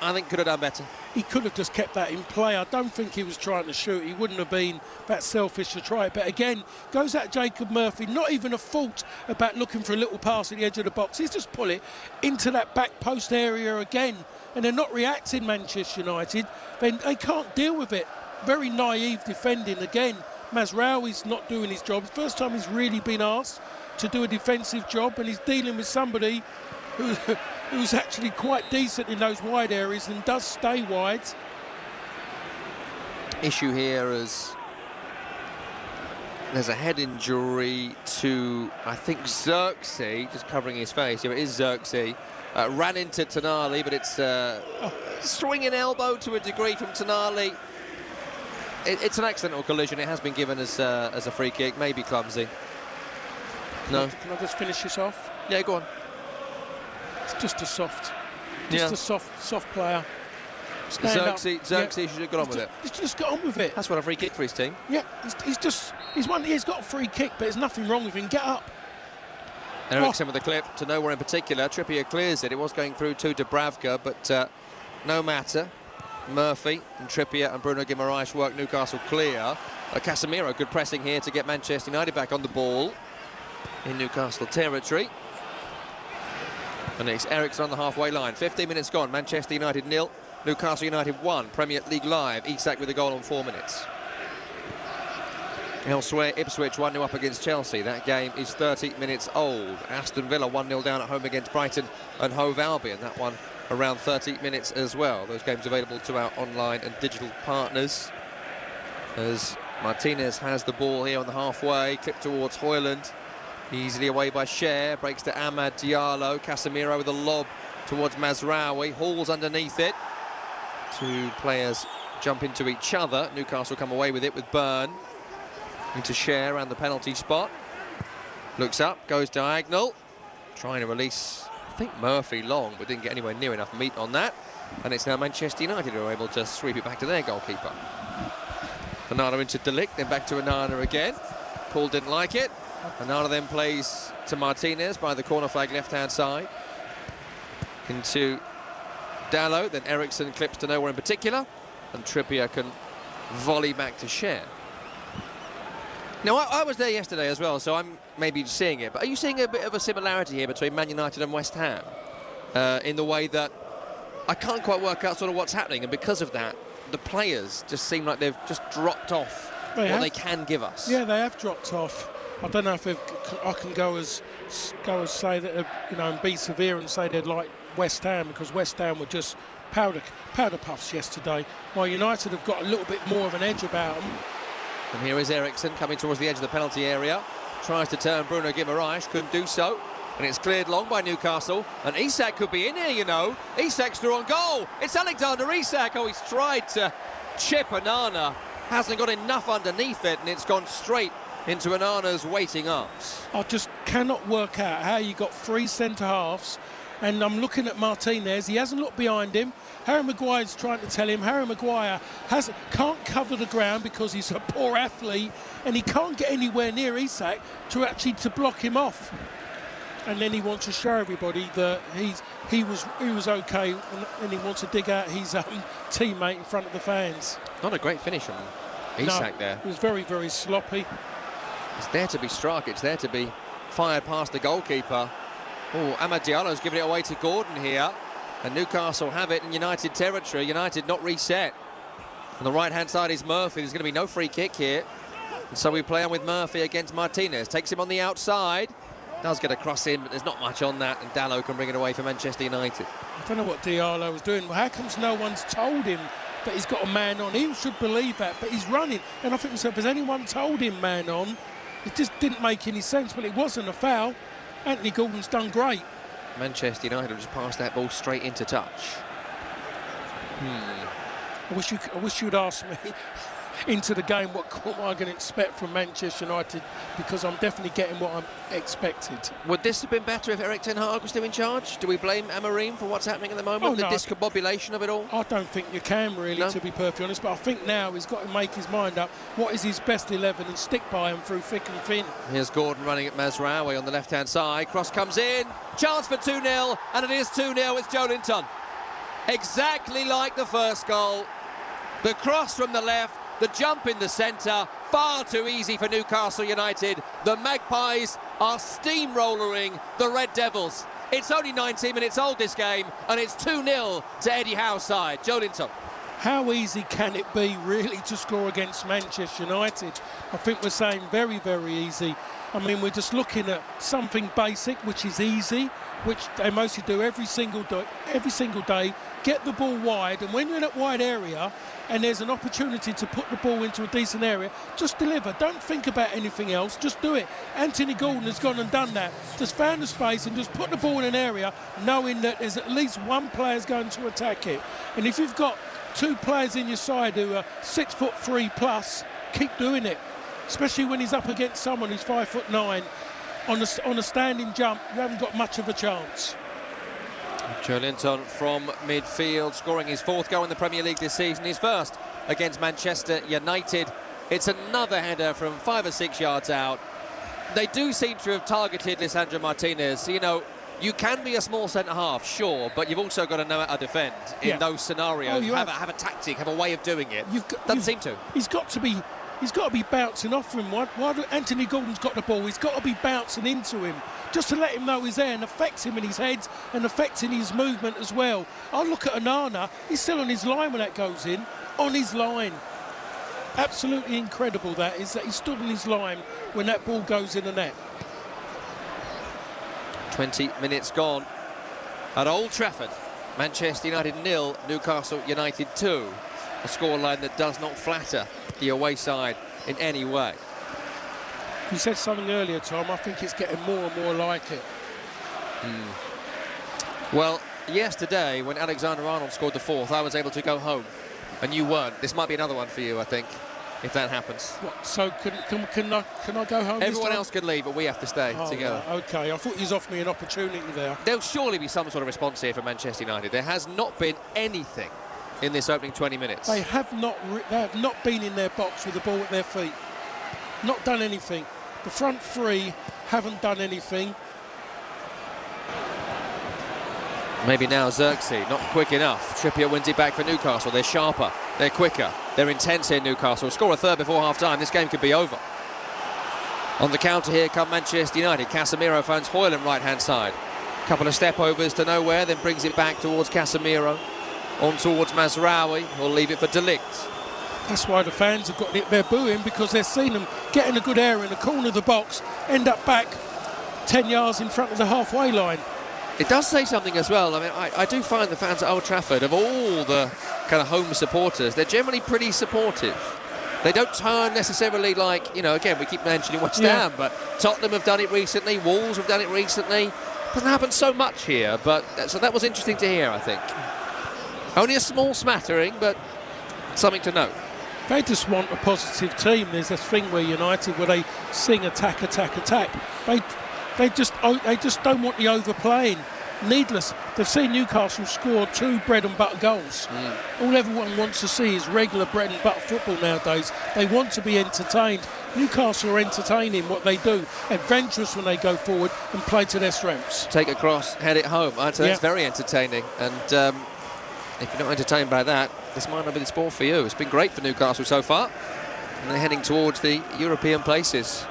I think could have done better. He could have just kept that in play. I don't think he was trying to shoot. He wouldn't have been that selfish to try it. But again, goes at Jacob Murphy. Not even a fault about looking for a little pass at the edge of the box. He's just put it into that back post area again. And they're not reacting, Manchester United. They can't deal with it. Very naive defending again. Mazraoui's not doing his job. First time he's really been asked to do a defensive job, and he's dealing with somebody who's actually quite decent in those wide areas and does stay wide. Issue here is there's a head injury to, I think, Xerxes, just covering his face. Yeah, it is Xerxes. Ran into Tonali, but it's swinging elbow to a degree from Tonali. It's an accidental collision. It has been given as a free kick, maybe clumsy. No. Can I just finish this off? Yeah, go on. It's just a soft player. Xerxes should have got on with it. He's just got on with it. That's what a free kick for his team. Yeah, he's got a free kick, but there's nothing wrong with him. Get up. Eriksen with the clip to nowhere in particular. Trippier clears it. It was going through to Dubravka, but no matter. Murphy and Trippier and Bruno Guimaraes work Newcastle clear. Casemiro, good pressing here to get Manchester United back on the ball in Newcastle territory. And it's Ericsson on the halfway line. 15 minutes gone. Manchester United 0, Newcastle United 1. Premier League Live. Isak with a goal on 4 minutes. Elsewhere, Ipswich 1-0 up against Chelsea. That game is 30 minutes old. Aston Villa 1-0 down at home against Brighton and Hove Albion. That one around 30 minutes as well. Those games available to our online and digital partners. As Martinez has the ball here on the halfway, clipped towards Højlund. Easily away by Cher, breaks to Amad Diallo. Casemiro with a lob towards Mazraoui. Hall's underneath it. Two players jump into each other. Newcastle come away with it with Byrne. Into Cher around the penalty spot. Looks up, goes diagonal. Trying to release, I think, Murphy long, but didn't get anywhere near enough meat on that. And it's now Manchester United who are able to sweep it back to their goalkeeper. Onana into De Ligt, then back to Onana again. Paul didn't like it. Onana then plays to Martinez by the corner flag left-hand side. Into Dalot, then Ericsson clips to nowhere in particular. And Trippier can volley back to Cher. Now, I was there yesterday as well, so I'm maybe seeing it. But are you seeing a bit of a similarity here between Man United and West Ham? In the way that I can't quite work out sort of what's happening. And because of that, the players just seem like they've just dropped off they can give us. Yeah, they have dropped off. I don't know if I can go as say that, and be severe and say they're like West Ham, because West Ham were just powder puffs yesterday. While United have got a little bit more of an edge about them. And here is Ericsson coming towards the edge of the penalty area. Tries to turn Bruno Guimaraes, couldn't do so. And it's cleared long by Newcastle. And Isak could be in here, you know. Isak's through on goal. It's Alexander Isak. Oh, he's tried to chip Onana. Hasn't got enough underneath it, and it's gone straight into Onana's waiting arms. I just cannot work out how you got three centre-halves. And I'm looking at Martinez. He hasn't looked behind him. Harry Maguire's trying to tell him. Harry Maguire can't cover the ground because he's a poor athlete, and he can't get anywhere near Isak to block him off. And then he wants to show everybody that he was okay, and he wants to dig out his teammate in front of the fans. Not a great finish on Isak there. It was very, very sloppy. It's there to be struck. It's there to be fired past the goalkeeper. Oh, Amad Diallo's giving it away to Gordon here. And Newcastle have it in United territory. United not reset. On the right-hand side is Murphy. There's going to be no free kick here. And so we play on with Murphy against Martinez. Takes him on the outside. Does get a cross in, but there's not much on that. And Dalot can bring it away for Manchester United. I don't know what Diallo was doing. Well, how comes no one's told him that he's got a man on? He should believe that, but he's running. And I think myself, has anyone told him man on? It just didn't make any sense, but it wasn't a foul. Anthony Gordon's done great. Manchester United have just passed that ball straight into touch. I wish you'd asked me into the game what am I going to expect from Manchester United, because I'm definitely getting what I'm expected. Would this have been better if Erik ten Hag was still in charge? Do we blame Amorim for what's happening at the moment? The discombobulation of it all? I don't think you can really, to be perfectly honest, but I think now he's got to make his mind up what is his best 11 and stick by him through thick and thin. Here's Gordon running at Mazraoui on the left-hand side. Cross comes in, chance for 2-0, and it is 2-0 with Joelinton. Exactly like the first goal. The cross from the left, the jump in the centre, far too easy for Newcastle United. The Magpies are steamrollering the Red Devils. It's only 19 minutes old, this game, and it's 2-0 to Eddie Howe's side. Joelinton. How easy can it be, really, to score against Manchester United? I think we're saying very, very easy. I mean, we're just looking at something basic, which is easy, which they mostly do every single day. Get the ball wide, and when you're in that wide area and there's an opportunity to put the ball into a decent area, just deliver. Don't think about anything else, just do it. Anthony Gordon has gone and done that. Just found the space and just put the ball in an area knowing that there's at least one player's going to attack it. And if you've got two players in your side who are 6'3" plus, keep doing it. Especially when he's up against someone who's 5'9". On a standing jump, you haven't got much of a chance. Joelinton from midfield, scoring his fourth goal in the Premier League this season, his first against Manchester United. It's another header from 5 or 6 yards out. They do seem to have targeted Lisandro Martinez. You know, you can be a small centre-half, sure, but you've also got to know how to defend in those scenarios. Have a tactic, have a way of doing it. Doesn't seem to. He's got to be bouncing off him. Why Anthony Gordon's got the ball, he's got to be bouncing into him. just to let him know he's there and affects him in his head and affecting his movement as well. I look at Onana, he's still on his line when that goes in, on his line. Absolutely incredible that is, that he stood on his line when that ball goes in the net. 20 minutes gone at Old Trafford. Manchester United 0, Newcastle United 2. A scoreline that does not flatter the away side in any way. You said something earlier, Tom. I think it's getting more and more like it. Well, yesterday when Alexander-Arnold scored the 4th, I was able to go home, and you weren't. This might be another one for you, I think, if that happens. What, so can I go home? Everyone else can leave, but we have to stay together. Right, okay, I thought you offered me an opportunity there. There'll surely be some sort of response here from Manchester United. There has not been anything in this opening 20 minutes. They have not been in their box with the ball at their feet. Not done anything. The front three haven't done anything. Maybe now Xerxes, not quick enough. Trippier wins it back for Newcastle. They're sharper, they're quicker, they're intense in Newcastle. Score a third before half-time, this game could be over. On the counter here come Manchester United. Casemiro finds Højlund right-hand side. Couple of step-overs to nowhere, then brings it back towards Casemiro. On towards Mazraoui, who'll leave it for De Ligt. That's why the fans have got they're booing, because they've seen them getting a good area in the corner of the box, end up back 10 yards in front of the halfway line. It does say something as well. I mean, I do find the fans at Old Trafford, of all the kind of home supporters, they're generally pretty supportive. They don't turn necessarily like, you know, again, we keep mentioning West Ham, but Tottenham have done it recently, Wolves have done it recently. Doesn't happen so much here, but so that was interesting to hear, I think. Only a small smattering, but something to note. They just want a positive team. There's this thing where United, where they sing attack, attack, attack. They just don't want the overplaying. Needless. They've seen Newcastle score 2 bread and butter goals. All everyone wants to see is regular bread and butter football nowadays. They want to be entertained. Newcastle are entertaining what they do, adventurous when they go forward and play to their strengths. Take a cross, head it home. That's very entertaining. And if you're not entertained by that, this might not be the sport for you. It's been great for Newcastle so far, and they're heading towards the European places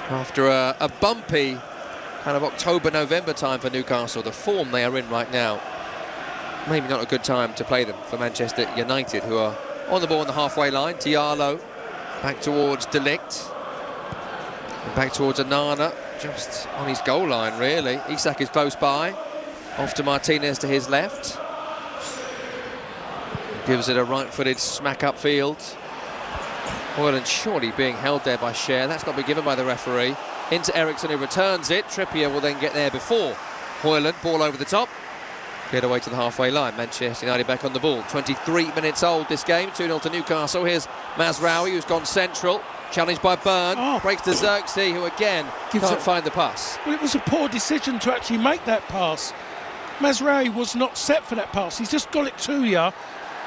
after a bumpy kind of October-November time for Newcastle. The form they are in right now, maybe not a good time to play them for Manchester United, who are on the ball on the halfway line. Diallo back towards De Ligt, and back towards Onana, just on his goal line really. Isak is close by, off to Martinez to his left. Gives it a right-footed smack upfield. Højlund surely being held there by Cher. That's not been given by the referee. Into Eriksen, who returns it. Trippier will then get there before Højlund. Ball over the top. Get away to the halfway line. Manchester United back on the ball. 23 minutes old this game. 2-0 to Newcastle. Here's Mazraoui, who's gone central. Challenged by Byrne. Breaks to Xerxes, who again can't find the pass. Well, it was a poor decision to actually make that pass. Mazraoui was not set for that pass. He's just got it to you,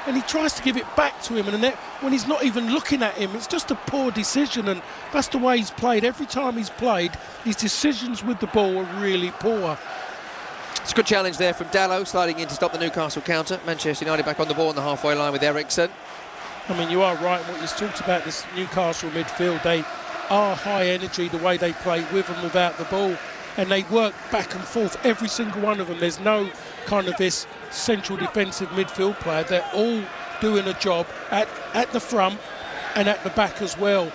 and he tries to give it back to him in the net when he's not even looking at him. It's just a poor decision, and that's the way he's played. Every time he's played, his decisions with the ball are really poor. It's a good challenge there from Dalot, sliding in to stop the Newcastle counter. Manchester United back on the ball on the halfway line with Eriksen. I mean, you are right in what you talked about, this Newcastle midfield. They are high energy, the way they play with and without the ball, and they work back and forth, every single one of them. There's no kind of this central defensive midfield player. They're all doing a job at the front and at the back as well.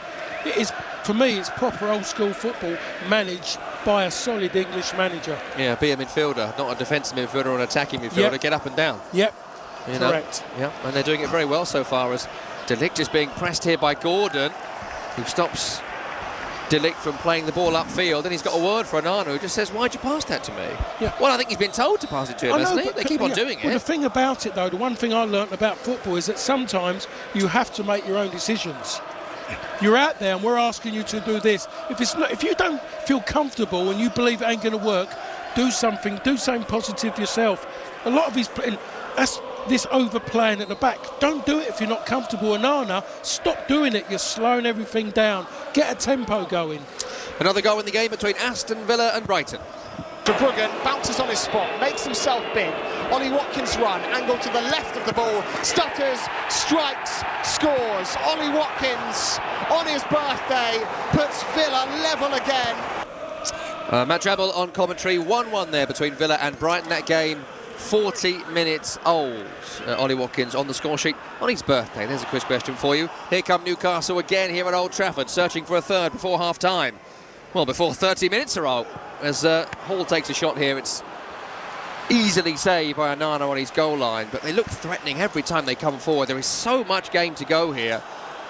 It is, for me, it's proper old school football managed by a solid English manager. Yeah, be a midfielder, not a defensive midfielder or an attacking midfielder. Get up and down. Yep, correct. Yeah, and they're doing it very well so far, as De Ligt is being pressed here by Gordon, who stops De Ligt from playing the ball upfield, and he's got a word for Onana, who just says, "Why'd you pass that to me?" Yeah. Well, I think he's been told to pass it to him, hasn't he? They keep on doing it. Well, the thing about it, though, the one thing I learnt about football is that sometimes you have to make your own decisions. You're out there and we're asking you to do this. If you don't feel comfortable and you believe it ain't going to work, do something positive yourself. A lot of his playing, that's this overplaying at the back. Don't do it if you're not comfortable. Onana, stop doing it. You're slowing everything down. Get a tempo going. Another goal in the game between Aston Villa and Brighton. Verbruggen bounces on his spot, makes himself big. Ollie Watkins run, angle to the left of the ball, stutters, strikes, scores. Ollie Watkins, on his birthday, puts Villa level again. Matt Drabble on commentary. 1-1 there between Villa and Brighton. That game 40 minutes old. Ollie Watkins on the score sheet on his birthday. There's a quiz question for you. Here come Newcastle again here at Old Trafford, searching for a third before half-time. Well, before 30 minutes are out. As Hall takes a shot here, it's easily saved by Onana on his goal line, but they look threatening every time they come forward. There is so much game to go here.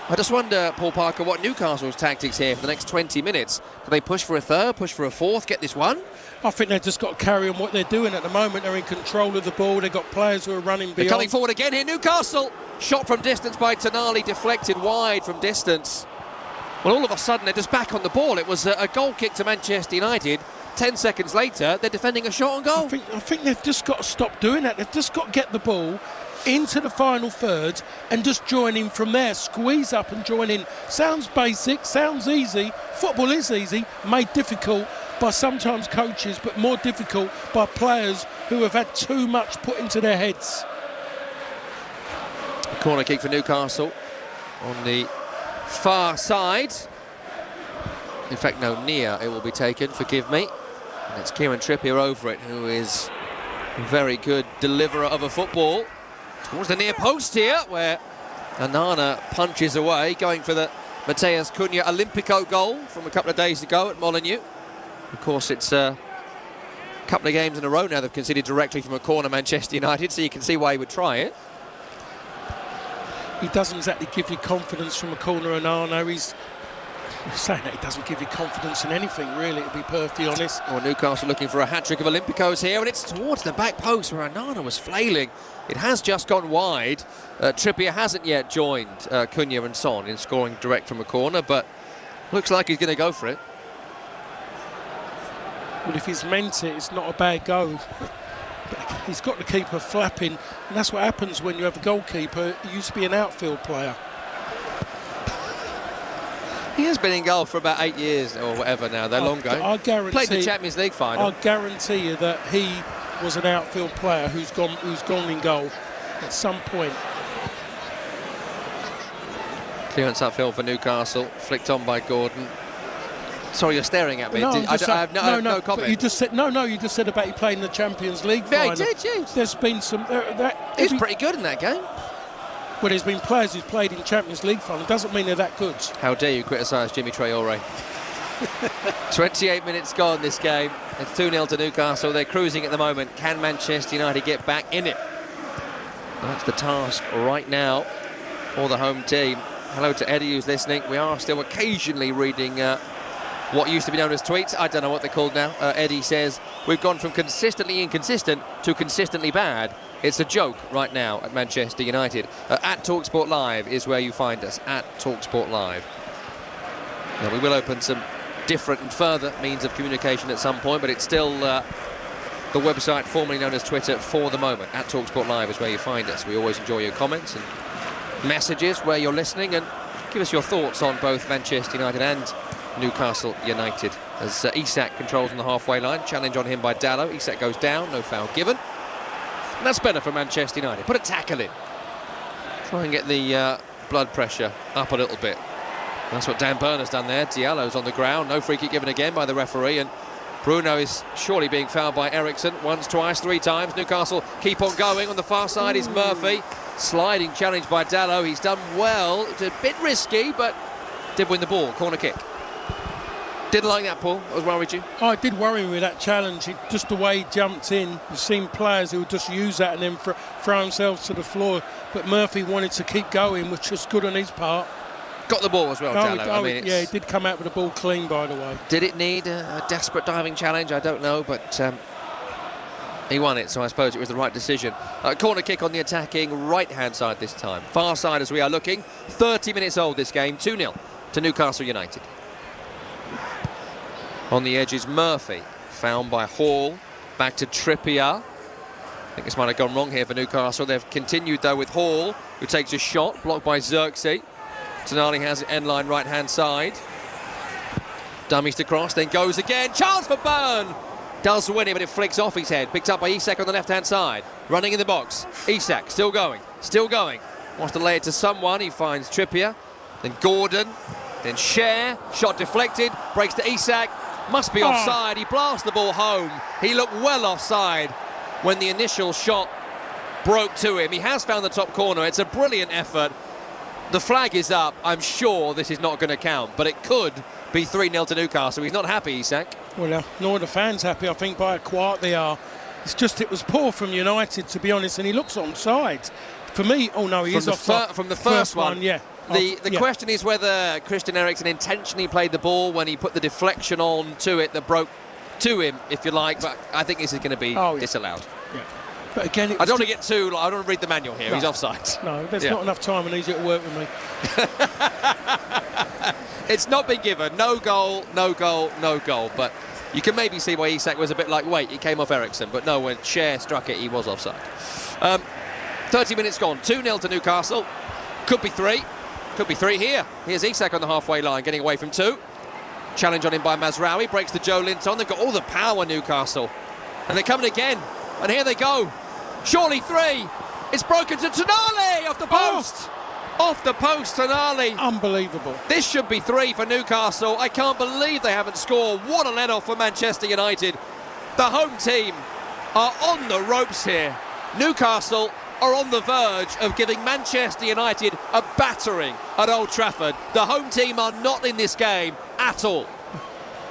I just wonder, Paul Parker, what Newcastle's tactics here for the next 20 minutes. Do they push for a third, push for a fourth, get this one? I think they've just got to carry on what they're doing at the moment. They're in control of the ball. They've got players who are running beyond. They're coming forward again here, Newcastle. Shot from distance by Tonali, deflected wide from distance. Well, all of a sudden, they're just back on the ball. It was a goal kick to Manchester United. 10 seconds later, they're defending a shot on goal. I think they've just got to stop doing that. They've just got to get the ball into the final third and just join in from there. Squeeze up and join in. Sounds basic, sounds easy. Football is easy, made difficult by sometimes coaches, but more difficult by players who have had too much put into their heads. Corner kick for Newcastle on the far side. In fact, no, near it will be taken, forgive me. And it's Kieran Trippier over it, who is a very good deliverer of a football. Towards the near post here, where Onana punches away, going for the Mateus Cunha Olympico goal from a couple of days ago at Molineux. Of course, it's a couple of games in a row now they've conceded directly from a corner, Manchester United, so you can see why he would try it. He doesn't exactly give you confidence from a corner, Onana. He's saying that he doesn't give you confidence in anything, really, to be perfectly honest. Well, Newcastle looking for a hat-trick of Olympicos here, and it's towards the back post where Onana was flailing. It has just gone wide. Trippier hasn't yet joined Cunha and Son in scoring direct from a corner, but looks like he's going to go for it. Well, if he's meant it, it's not a bad goal. But he's got the keeper flapping, and that's what happens when you have a goalkeeper. He used to be an outfield player. He has been in goal for about 8 years or whatever now. They're long ago. I guarantee. Played the Champions League final. I guarantee you that he was an outfield player who's gone in goal at some point. Clearance upfield for Newcastle, flicked on by Gordon. Sorry, you're staring at me. No, I have no comment. You just said you just said about you playing in the Champions League final. Yeah, he did. Yeah. There's been some. He was pretty good in that game. Well, there's been players who've played in Champions League final. Doesn't mean they're that good. How dare you criticise Jimmy Traore? 28 minutes gone this game. It's 2-0 to Newcastle. They're cruising at the moment. Can Manchester United get back in it? That's the task right now for the home team. Hello to Eddie who's listening. We are still occasionally reading what used to be known as tweets. I don't know what they're called now. Eddie says, we've gone from consistently inconsistent to consistently bad. It's a joke right now at Manchester United. At TalkSport Live is where you find us, at TalkSport Live. Now, we will open some different and further means of communication at some point, but it's still the website formerly known as Twitter for the moment. At TalkSport Live is where you find us. We always enjoy your comments and messages where you're listening, and give us your thoughts on both Manchester United and Newcastle United. As Isak controls on the halfway line, challenge on him by Dalot. Isak goes down, no foul given. And that's better for Manchester United. Put a tackle in. Try and get the blood pressure up a little bit. That's what Dan Burn has done there. Diallo's on the ground. No free kick given again by the referee. And Bruno is surely being fouled by Eriksson. Once, twice, 3 times. Newcastle keep on going. On the far side is Murphy. Sliding challenge by Dalot. He's done well. It's a bit risky, but did win the ball. Corner kick. Didn't like that, Paul. That was worried you? Oh, it did worry me with that challenge. Just the way he jumped in. You've seen players who would just use that and then throw themselves to the floor. But Murphy wanted to keep going, which was good on his part. Got the ball as well, Dalot. Yeah, he did come out with the ball clean, by the way. Did it need a desperate diving challenge? I don't know, but he won it, so I suppose it was the right decision. Corner kick on the attacking right-hand side this time. Far side as we are looking. 30 minutes old this game. 2-0 to Newcastle United. On the edge is Murphy, found by Hall, back to Trippier. I think this might have gone wrong here for Newcastle. They've continued though with Hall, who takes a shot, blocked by Xerxes. Tonali has it end line right-hand side. Dummies to cross, then goes again. Chance for Byrne! Does win it, but it flicks off his head. Picked up by Isak on the left-hand side. Running in the box. Isak, still going. Wants to lay it to someone. He finds Trippier. Then Gordon. Then Cher. Shot deflected. Breaks to Isak. Must be offside. He blasts the ball home. He looked well offside when the initial shot broke to him. He has found the top corner. It's a brilliant effort. The flag is up. I'm sure this is not going to count, but it could be 3-0 to Newcastle. He's not happy, Isak. Well, nor are the fans happy. I think by how quiet they are. It's just it was poor from United, to be honest, and he looks onside. For me, oh no, he is offside. From the first one, yeah. The question is whether Christian Eriksen intentionally played the ball when he put the deflection on to it that broke to him, if you like, but I think this is going to be disallowed. Yeah. But again, I don't want to get too... I don't want to read the manual here. No. He's offside. No, there's not enough time. I need you to work with me. It's not been given. No goal, no goal, no goal. But you can maybe see why Isak was a bit like, wait, it came off Eriksen. But no, when Cher struck it, he was offside. 30 minutes gone. 2-0 to Newcastle. Could be 3. Could be 3 here. Here's Isak on the halfway line, getting away from 2. Challenge on him by Mazraoui. Breaks to Joe Linton. They've got all the power, Newcastle. And they're coming again. And here they go. Surely 3. It's broken to Tonali off the post. Off the post, Tonali. Unbelievable. This should be 3 for Newcastle. I can't believe they haven't scored. What a let-off for Manchester United. The home team are on the ropes here. Newcastle are on the verge of giving Manchester United a battering at Old Trafford. The home team are not in this game at all.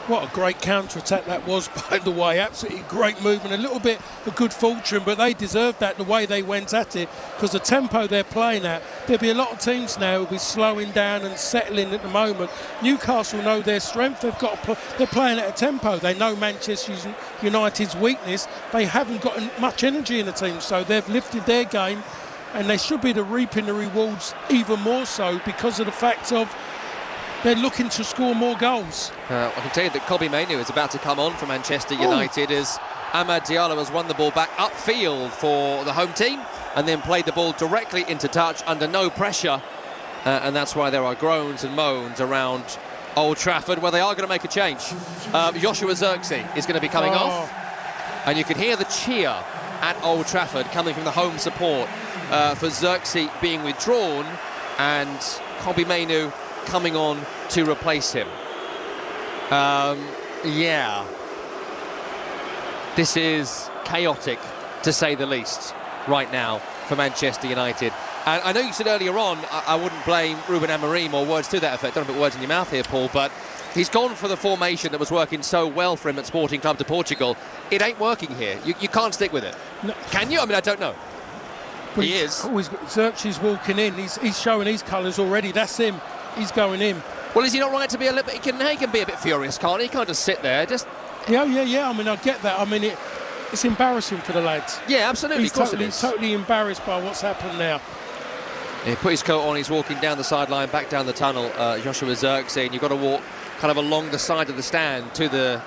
What a great counter-attack that was, by the way. Absolutely great movement. A little bit of good fortune, but they deserved that, the way they went at it, because the tempo they're playing at, there'll be a lot of teams now who'll be slowing down and settling at the moment. Newcastle know their strength. They're playing at a tempo. They know Manchester United's weakness. They haven't got much energy in the team, so they've lifted their game, and they should be reaping the rewards even more so because of the fact of they're looking to score more goals. I can tell you that Kobbie Mainoo is about to come on for Manchester United as Amad Diallo has won the ball back upfield for the home team and then played the ball directly into touch under no pressure. And that's why there are groans and moans around Old Trafford, where they are going to make a change. Joshua Zirkzee is going to be coming off. And you can hear the cheer at Old Trafford coming from the home support for Zirkzee being withdrawn and Kobbie Mainoo coming on to replace him. This is chaotic, to say the least, right now for Manchester United. And I know you said earlier on I wouldn't blame Ruben Amorim or words to that effect. Don't put words in your mouth here, Paul, but he's gone for the formation that was working so well for him at Sporting Club de Portugal. It ain't working here. You can't stick with it. No. Can you? I mean, I don't know. But he is. Zirkzee's walking in. He's showing his colours already. That's him. He's going in. Well, is he not right to be a little bit... He can be a bit furious, can't he? He can't just sit there. Yeah. I mean, I get that. I mean, it's embarrassing for the lads. Yeah, absolutely. He's totally embarrassed by what's happened now. He put his coat on. He's walking down the sideline, back down the tunnel. Joshua Zirkzee, and you've got to walk kind of along the side of the stand to the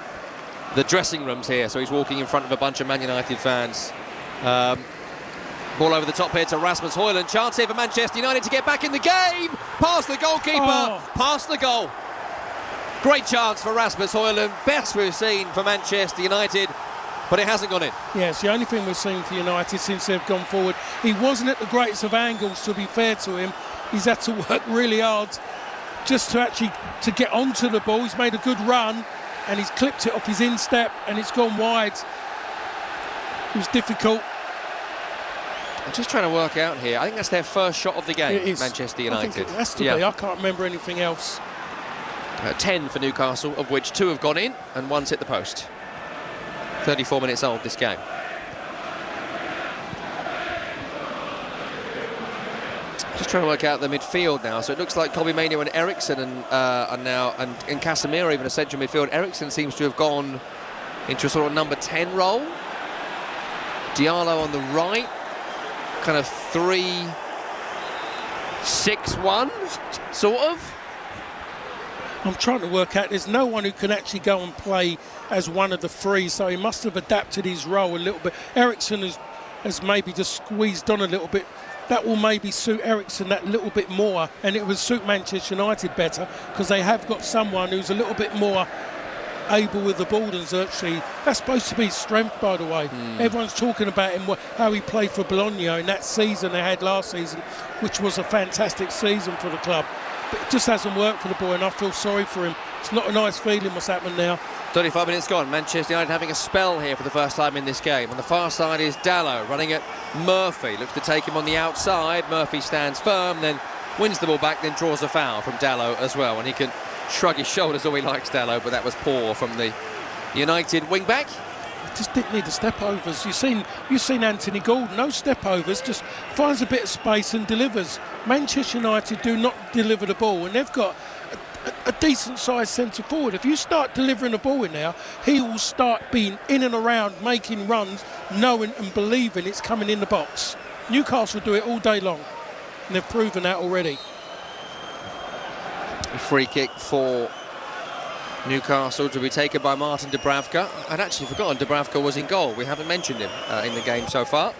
dressing rooms here. So he's walking in front of a bunch of Man United fans. Ball over the top here to Rasmus Højlund. Chance here for Manchester United to get back in the game. Past the goalkeeper. Past the goal. Great chance for Rasmus Højlund. Best we've seen for Manchester United, but it hasn't gone in. Yeah, it's the only thing we've seen for United since they've gone forward. He wasn't at the greatest of angles, to be fair to him. He's had to work really hard just to get onto the ball. He's made a good run and he's clipped it off his instep and it's gone wide. It was difficult. I'm just trying to work out here. I think that's their first shot of the game, Manchester United. I think it has to be. I can't remember anything else. 10 for Newcastle, of which 2 have gone in and 1's hit the post. 34 minutes old, this game. Just trying to work out the midfield now. So it looks like Kobbie Mainoo and Eriksen are now, and Casemiro even a central midfield. Eriksen seems to have gone into a sort of number 10 role. Diallo on the right. Kind of 3-6-1, sort of. I'm trying to work out, there's no one who can actually go and play as one of the 3, so he must have adapted his role a little bit. Eriksen has maybe just squeezed on a little bit. That will maybe suit Eriksen that little bit more, and it will suit Manchester United better, because they have got someone who's a little bit more able with the ball than Zirkzee. That's supposed to be his strength, by the way. Everyone's talking about him, how he played for Bologna in that season they had last season, which was a fantastic season for the club. but it just hasn't worked for the boy, and I feel sorry for him. It's not a nice feeling what's happened now. 35 minutes gone. Manchester United having a spell here for the first time in this game. On the far side is Dalot running at Murphy. Looks to take him on the outside. Murphy stands firm, then wins the ball back, then draws a foul from Dalot as well. And he can shrug his shoulders all he likes, Dalot, but that was poor from the United wing-back. Just didn't need the step-overs. You've seen Anthony Gordon, no step-overs, just finds a bit of space and delivers. Manchester United do not deliver the ball, and they've got a decent-sized centre-forward. If you start delivering the ball in there, he will start being in and around, making runs, knowing and believing it's coming in the box. Newcastle do it all day long, and they've proven that already. A free kick for Newcastle to be taken by Martin Dubravka. I'd actually forgotten Dubravka was in goal. We haven't mentioned him in the game so far.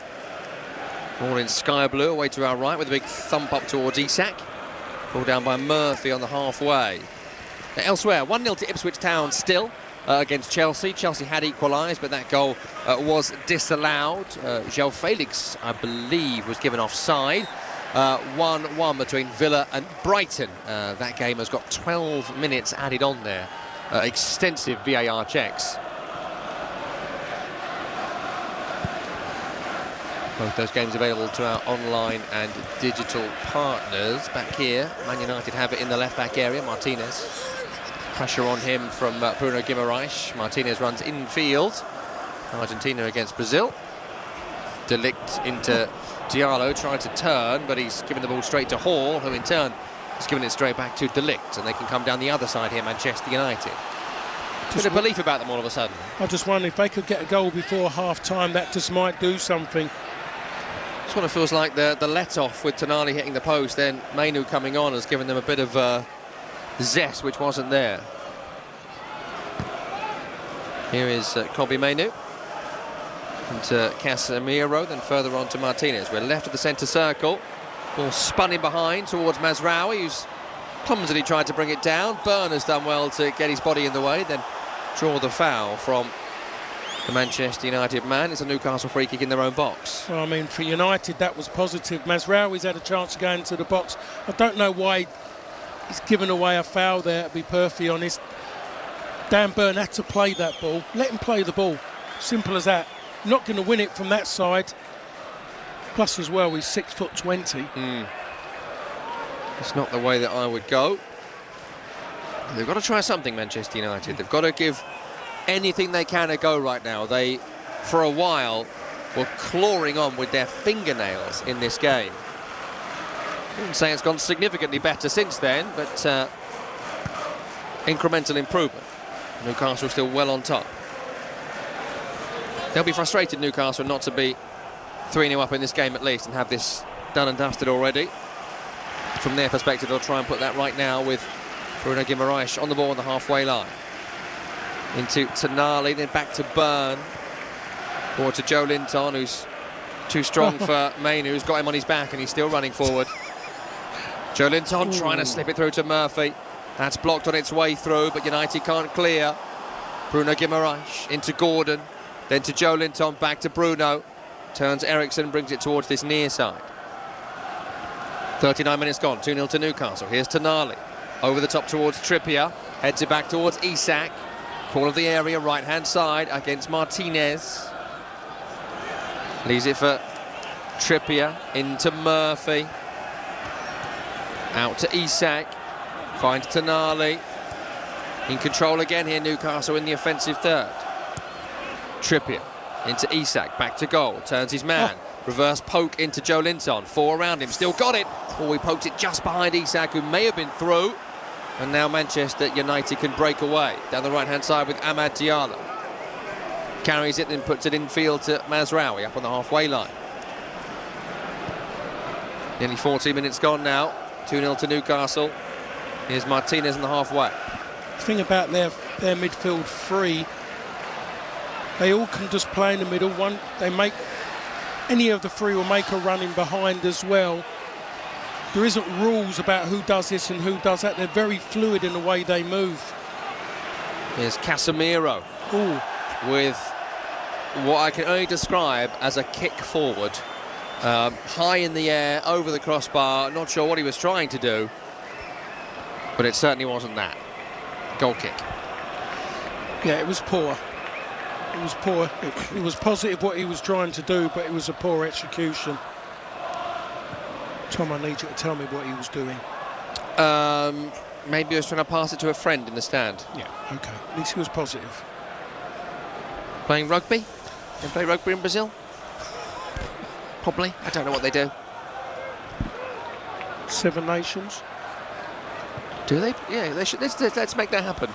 All in sky blue, away to our right with a big thump up towards Isak. Pulled down by Murphy on the halfway. Elsewhere, 1-0 to Ipswich Town still against Chelsea. Chelsea had equalised, but that goal was disallowed. João Felix, I believe, was given offside. 1-1 between Villa and Brighton. That game has got 12 minutes added on there. Extensive VAR checks. Both those games available to our online and digital partners. Back here, Man United have it in the left-back area. Martinez. Pressure on him from Bruno Guimaraes. Martinez runs infield. Argentina against Brazil. De Ligt into Diallo, trying to turn, but he's given the ball straight to Hall, who in turn has given it straight back to De Ligt, and they can come down the other side here, Manchester United. Bit of belief about them all of a sudden. I just wonder if they could get a goal before half-time, that just might do something. Sort of feels like the let-off with Tonali hitting the post, then Mainu coming on has given them a bit of zest, which wasn't there. Here is Kobe Mainu. To Casemiro, then further on to Martinez. We're left of the centre circle. Ball spun in behind towards Mazraoui, who's clumsily tried to bring it down. Byrne has done well to get his body in the way, then draw the foul from the Manchester United man. It's a Newcastle free kick in their own box. Well, I mean, for United, that was positive. Mazraoui's had a chance to go into the box. I don't know why he's given away a foul there, to be perfectly honest. Dan Byrne had to play that ball. Let him play the ball. Simple as that. Not going to win it from that side. Plus, as well, he's 6'20". It's not the way that I would go. They've got to try something, Manchester United. They've got to give anything they can a go right now. They, for a while, were clawing on with their fingernails in this game. I wouldn't say it's gone significantly better since then, but incremental improvement. Newcastle still well on top. They'll be frustrated, Newcastle, not to be 3-0 up in this game at least and have this done and dusted already. From their perspective, they'll try and put that right now with Bruno Guimaraes on the ball on the halfway line. Into Tonali, then back to Byrne. Forward to Joe Linton, who's too strong for Mainu, who's got him on his back and he's still running forward. Joe Linton trying to slip it through to Murphy. That's blocked on its way through, but United can't clear. Bruno Guimaraes into Gordon. Then to Joe Linton, back to Bruno. Turns Eriksson, brings it towards this near side. 39 minutes gone, 2-0 to Newcastle. Here's Tonali. Over the top towards Trippier. Heads it back towards Isak. Corner of the area, right-hand side against Martinez. Leaves it for Trippier. Into Murphy. Out to Isak. Finds Tonali. In control again here, Newcastle in the offensive third. Trippier into Isak, back to goal, turns his man, reverse poke into Joe Linton, 4 around him, still got it. He poked it just behind Isak, who may have been through, and now Manchester United can break away down the right-hand side with Amad Diallo. Carries it, then puts it in field to Mazraoui up on the halfway line. Nearly 40 minutes gone now, 2-0 to Newcastle. Here's Martinez in the halfway. The thing about their midfield three, they all can just play in the middle. Any of the three will make a run in behind as well. There isn't rules about who does this and who does that. They're very fluid in the way they move. Here's Casemiro with what I can only describe as a kick forward. High in the air, over the crossbar. Not sure what he was trying to do. But it certainly wasn't that. Goal kick. Yeah, it was poor. It was poor. It was positive what he was trying to do, but it was a poor execution. Tom, I need you to tell me what he was doing. Maybe he was trying to pass it to a friend in the stand. Yeah, okay. At least he was positive. Playing rugby? They play rugby in Brazil? Probably. I don't know what they do. 7 Nations? Do they? Yeah, they should. Let's make that happen.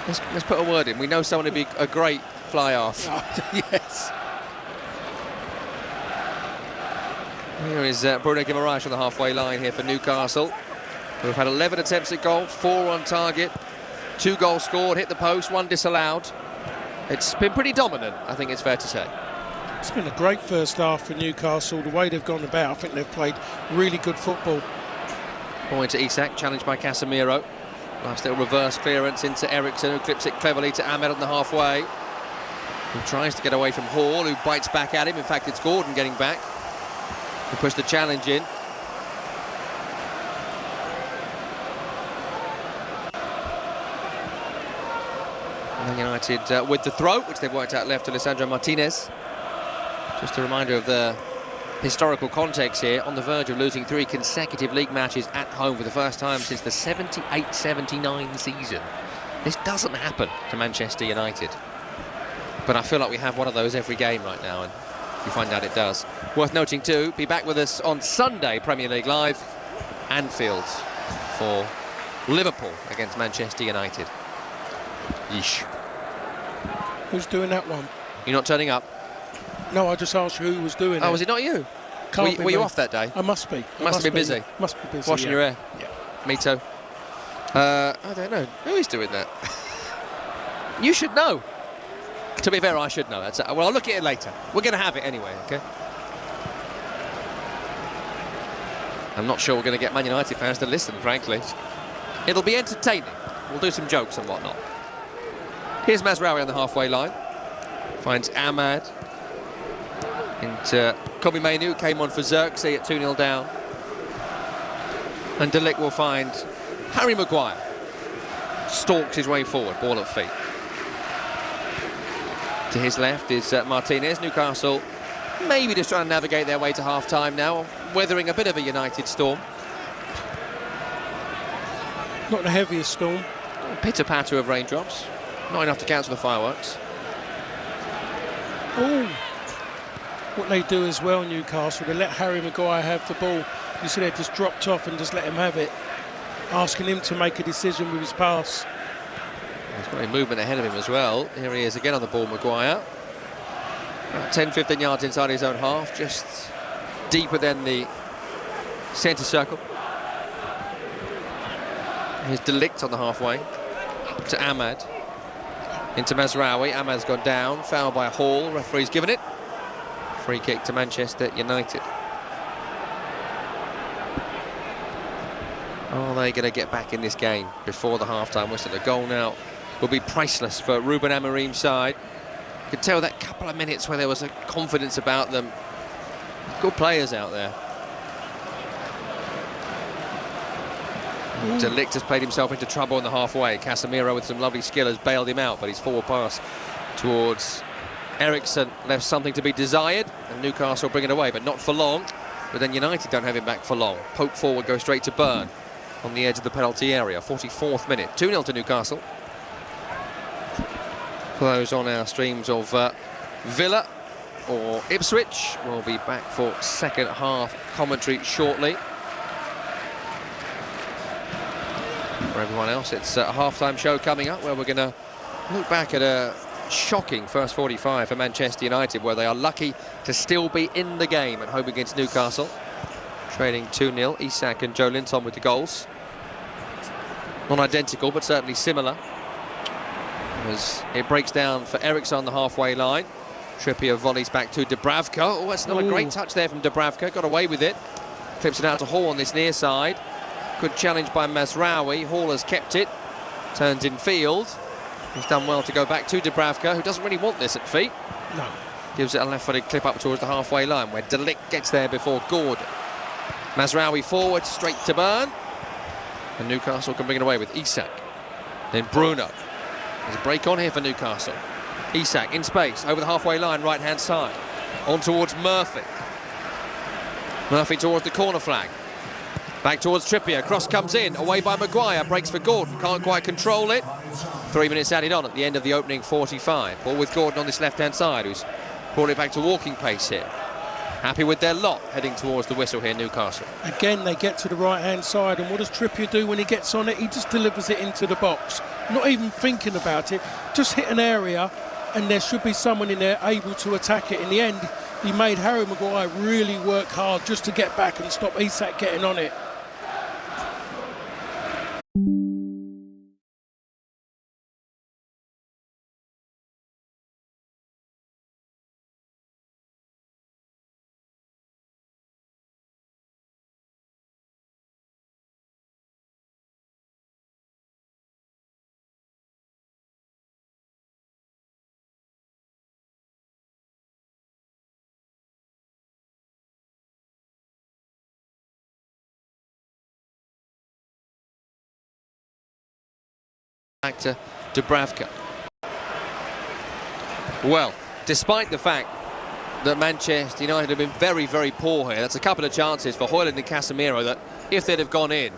let's put a word in. We know someone who'd be a great fly-half. Yes. Here is Bruno Guimaraes on the halfway line here for Newcastle. We've had 11 attempts at goal, 4 on target, 2 goals scored, hit the post, 1 disallowed. It's been pretty dominant, I think it's fair to say. It's been a great first half for Newcastle. The way they've gone about, I think they've played really good football. Point to Isak, challenged by Casemiro. Nice little reverse clearance into Ericsson, who clips it cleverly to Ahmed on the halfway. Who tries to get away from Hall, who bites back at him. In fact, it's Gordon getting back. Who pushed the challenge in. And United with the throw, which they've worked out left to Lisandro Martinez. Just a reminder of the historical context here, on the verge of losing 3 consecutive league matches at home for the first time since the 78-79 season. This doesn't happen to Manchester United. But I feel like we have one of those every game right now, and you find out it does. Worth noting too, be back with us on Sunday, Premier League Live, Anfield, for Liverpool against Manchester United. Yeesh. Who's doing that one? You're not turning up? No, I just asked you who was doing it. Oh, was it not you? Were you off that day? I must be. Must be busy. Must be busy. Washing your hair? Yeah. Me too. I don't know. Who is doing that? You should know. To be fair, I should know. Well, I'll look at it later. We're going to have it anyway, okay? I'm not sure we're going to get Man United fans to listen, frankly. It'll be entertaining. We'll do some jokes and whatnot. Here's Mazraoui on the halfway line. Finds Ahmad. And Kobe Mainoo came on for Xerxes at 2-0 down. And De Ligt will find Harry Maguire. Stalks his way forward, ball at feet. To his left is Martinez. Newcastle maybe just trying to navigate their way to half-time now, weathering a bit of a United storm. Not the heaviest storm. Pitter-patter of raindrops. Not enough to cancel the fireworks. Oh, what they do as well, Newcastle, they let Harry Maguire have the ball. You see they just dropped off and just let him have it, asking him to make a decision with his pass. He's got a movement ahead of him as well. Here he is again on the ball, Maguire. About 10-15 yards inside his own half, just deeper than the centre circle. Here's De Ligt on the halfway to Ahmad. Into Mazraoui. Ahmad's gone down. Foul by Hall. Referee's given it. Free kick to Manchester United. Are they going to get back in this game before the half-time whistle? The goal now will be priceless for Ruben Amorim's side. You could tell that couple of minutes where there was a confidence about them. Good players out there. De Ligt has played himself into trouble in the halfway. Casemiro with some lovely skill has bailed him out, but his forward pass towards Ericsson left something to be desired, and Newcastle bring it away, but not for long. But then United don't have him back for long. Poke forward, goes straight to Byrne on the edge of the penalty area. 44th minute, 2-0 to Newcastle. For those on our streams of Villa or Ipswich, we'll be back for second half commentary shortly. For everyone else, it's a half-time show coming up where we're going to look back at a shocking first 45 for Manchester United, where they are lucky to still be in the game at home against Newcastle. Trailing 2-0, Isak and Joe Linton with the goals. Not identical, but certainly similar. As it breaks down for Ericsson on the halfway line. Trippier volleys back to Dubravka. Oh, that's not a great touch there from Dubravka. Got away with it. Clips it out to Hall on this near side. Good challenge by Mazraoui. Hall has kept it. Turns in field. He's done well to go back to Dubravka, who doesn't really want this at feet. No. Gives it a left-footed clip up towards the halfway line, where De Ligt gets there before Gordon. Mazraoui forward, straight to Byrne. And Newcastle can bring it away with Isak. Then Bruno. There's a break on here for Newcastle. Isak in space, over the halfway line, right-hand side. On towards Murphy. Murphy towards the corner flag. Back towards Trippier. Cross comes in, away by Maguire. Breaks for Gordon, can't quite control it. 3 minutes added on at the end of the opening 45. Ball with Gordon on this left-hand side, who's brought it back to walking pace here. Happy with their lot, heading towards the whistle here, Newcastle. Again, they get to the right-hand side, and what does Trippier do when he gets on it? He just delivers it into the box. Not even thinking about it, just hit an area, and there should be someone in there able to attack it. In the end, he made Harry Maguire really work hard just to get back and stop Isak getting on it. Back to Dubravka. Well, despite the fact that Manchester United have been very, very poor here, that's a couple of chances for Højlund and Casemiro that, if they'd have gone in,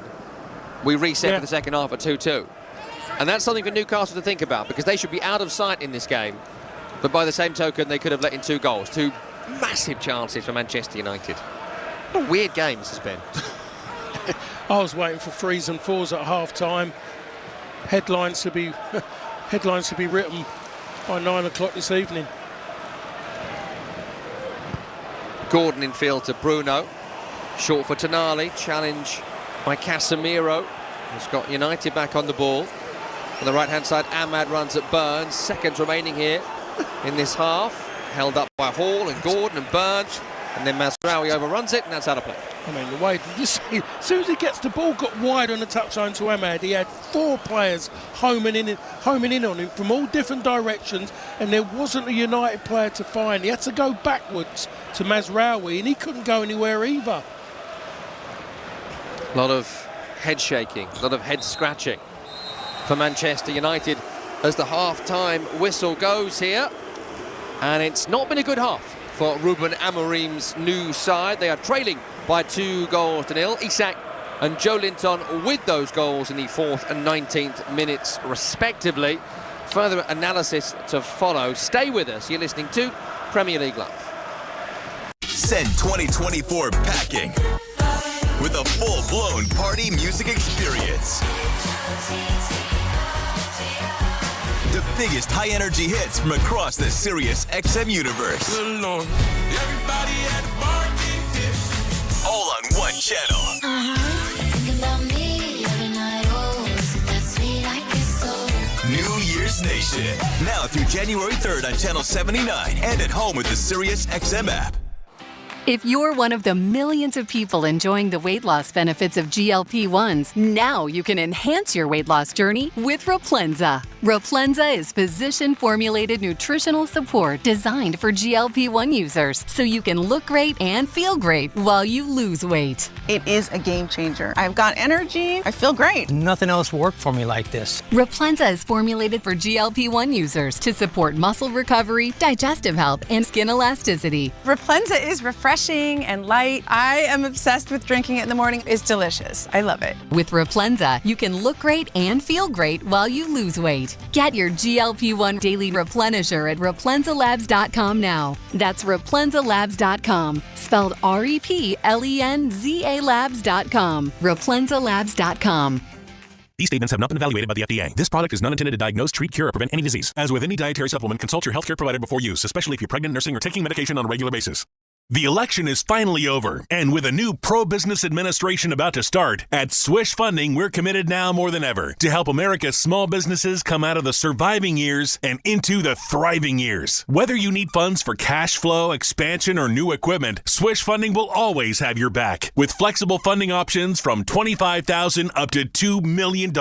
we reset for the second half at 2-2. And that's something for Newcastle to think about, because they should be out of sight in this game. But by the same token, they could have let in 2 goals. 2 massive chances for Manchester United. What a weird game this has been. I was waiting for 3s and 4s at half-time. Headlines to be written by 9 o'clock this evening. Gordon in field to Bruno. Short for Tonali. Challenge by Casemiro, who's got United back on the ball. On the right-hand side, Ahmad runs at Burns. Seconds remaining here in this half. Held up by Hall and Gordon and Burns. And then Mazraoui overruns it, and that's out of play. I mean, the way, did you see, as soon as he gets the ball, got wide on the touchline to Ahmad, he had 4 players homing in on him from all different directions, and there wasn't a United player to find. He had to go backwards to Mazraoui, and he couldn't go anywhere either. A lot of head shaking, a lot of head scratching for Manchester United as the half-time whistle goes here. And it's not been a good half for Ruben Amorim's new side. They are trailing by 2-0. Isak and Joe Linton with those goals in the 4th and 19th minutes respectively. Further analysis to follow. Stay with us. You're listening to Premier League Live. Send 2024 packing with a full-blown party music experience. The biggest high-energy hits from across the Sirius XM universe. All on one channel. New Year's Nation. Now through January 3rd on Channel 79 and at home with the Sirius XM app. If you're one of the millions of people enjoying the weight loss benefits of GLP-1s, now you can enhance your weight loss journey with Replenza. Replenza is physician-formulated nutritional support designed for GLP-1 users, so you can look great and feel great while you lose weight. It is a game changer. I've got energy. I feel great. Nothing else worked for me like this. Replenza is formulated for GLP-1 users to support muscle recovery, digestive health, and skin elasticity. Replenza is refreshing and light. I am obsessed with drinking it in the morning. It's delicious. I love it. With Replenza, you can look great and feel great while you lose weight. Get your GLP-1 daily replenisher at ReplenzaLabs.com now. That's ReplenzaLabs.com, spelled REPLENZA Labs.com. ReplenzaLabs.com. These statements have not been evaluated by the FDA. This product is not intended to diagnose, treat, cure, or prevent any disease. As with any dietary supplement, consult your healthcare provider before use, especially if you're pregnant, nursing, or taking medication on a regular basis. The election is finally over, and with a new pro-business administration about to start, at Swish Funding, we're committed now more than ever to help America's small businesses come out of the surviving years and into the thriving years. Whether you need funds for cash flow, expansion, or new equipment, Swish Funding will always have your back, with flexible funding options from $25,000 up to $2 million.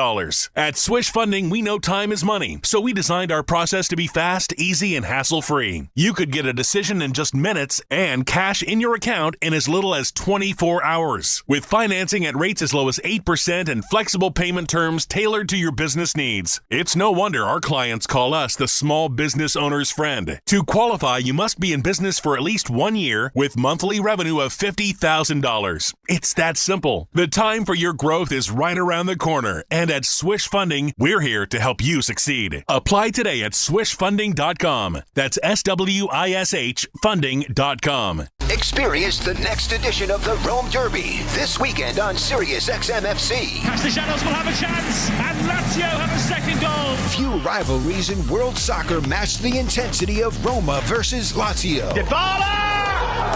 At Swish Funding, we know time is money, so we designed our process to be fast, easy, and hassle-free. You could get a decision in just minutes and cash cash in your account in as little as 24 hours. With financing at rates as low as 8% and flexible payment terms tailored to your business needs. It's no wonder our clients call us the small business owner's friend. To qualify, you must be in business for at least 1 year with monthly revenue of $50,000. It's that simple. The time for your growth is right around the corner, and at Swish Funding, we're here to help you succeed. Apply today at swishfunding.com. That's SWISH funding.com. Experience the next edition of the Rome Derby this weekend on Sirius XM-FC. Castellanos will have a chance, and Lazio have a second goal. Few rivalries in world soccer match the intensity of Roma versus Lazio. Dybala!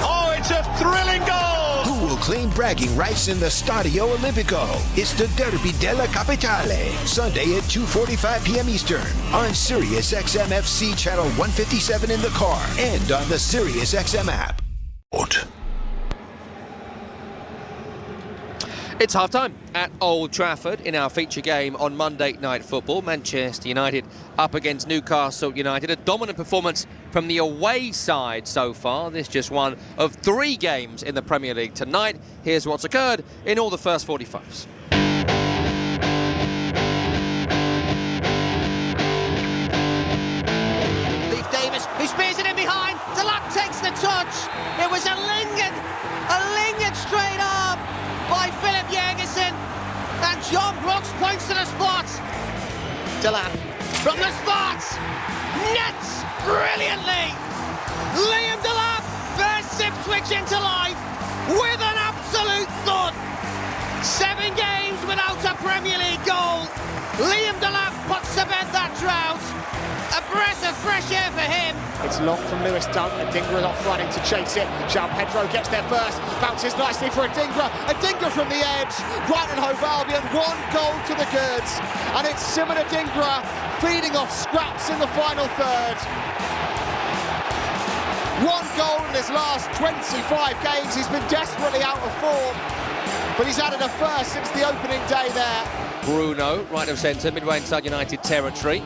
Oh, it's a thrilling goal! Who will claim bragging rights in the Stadio Olimpico? It's the Derby della Capitale, Sunday at 2:45 p.m. Eastern on Sirius XM-FC channel 157 in the car and on the Sirius XM app. It's half-time at Old Trafford in our feature game on Monday Night Football. Manchester United up against Newcastle United. A dominant performance from the away side so far. This just one of 3 games in the Premier League tonight. Here's what's occurred in all the first 45s. Leif Davis, who spears it in behind. Delap takes the touch. It was a lingered straight arm by Philip Jørgensen, and John Brooks points to the spot. Delap from the spot, nets brilliantly. Liam Delap bursts Ipswich into life with an absolute thud. 7 games without a Premier League goal. Liam Delap puts to bed that drought. A breath of fresh air for him. It's long from Lewis Dunk. Adingra is off running to chase it. João Pedro gets there first. Bounces nicely for Adingra. Adingra from the edge. Brighton Hove Albion, 1 goal to the goods. And it's Simon Adingra feeding off scraps in the final third. 1 goal in his last 25 games. He's been desperately out of form, but he's added a first since the opening day there. Bruno, right of centre, midway inside United territory.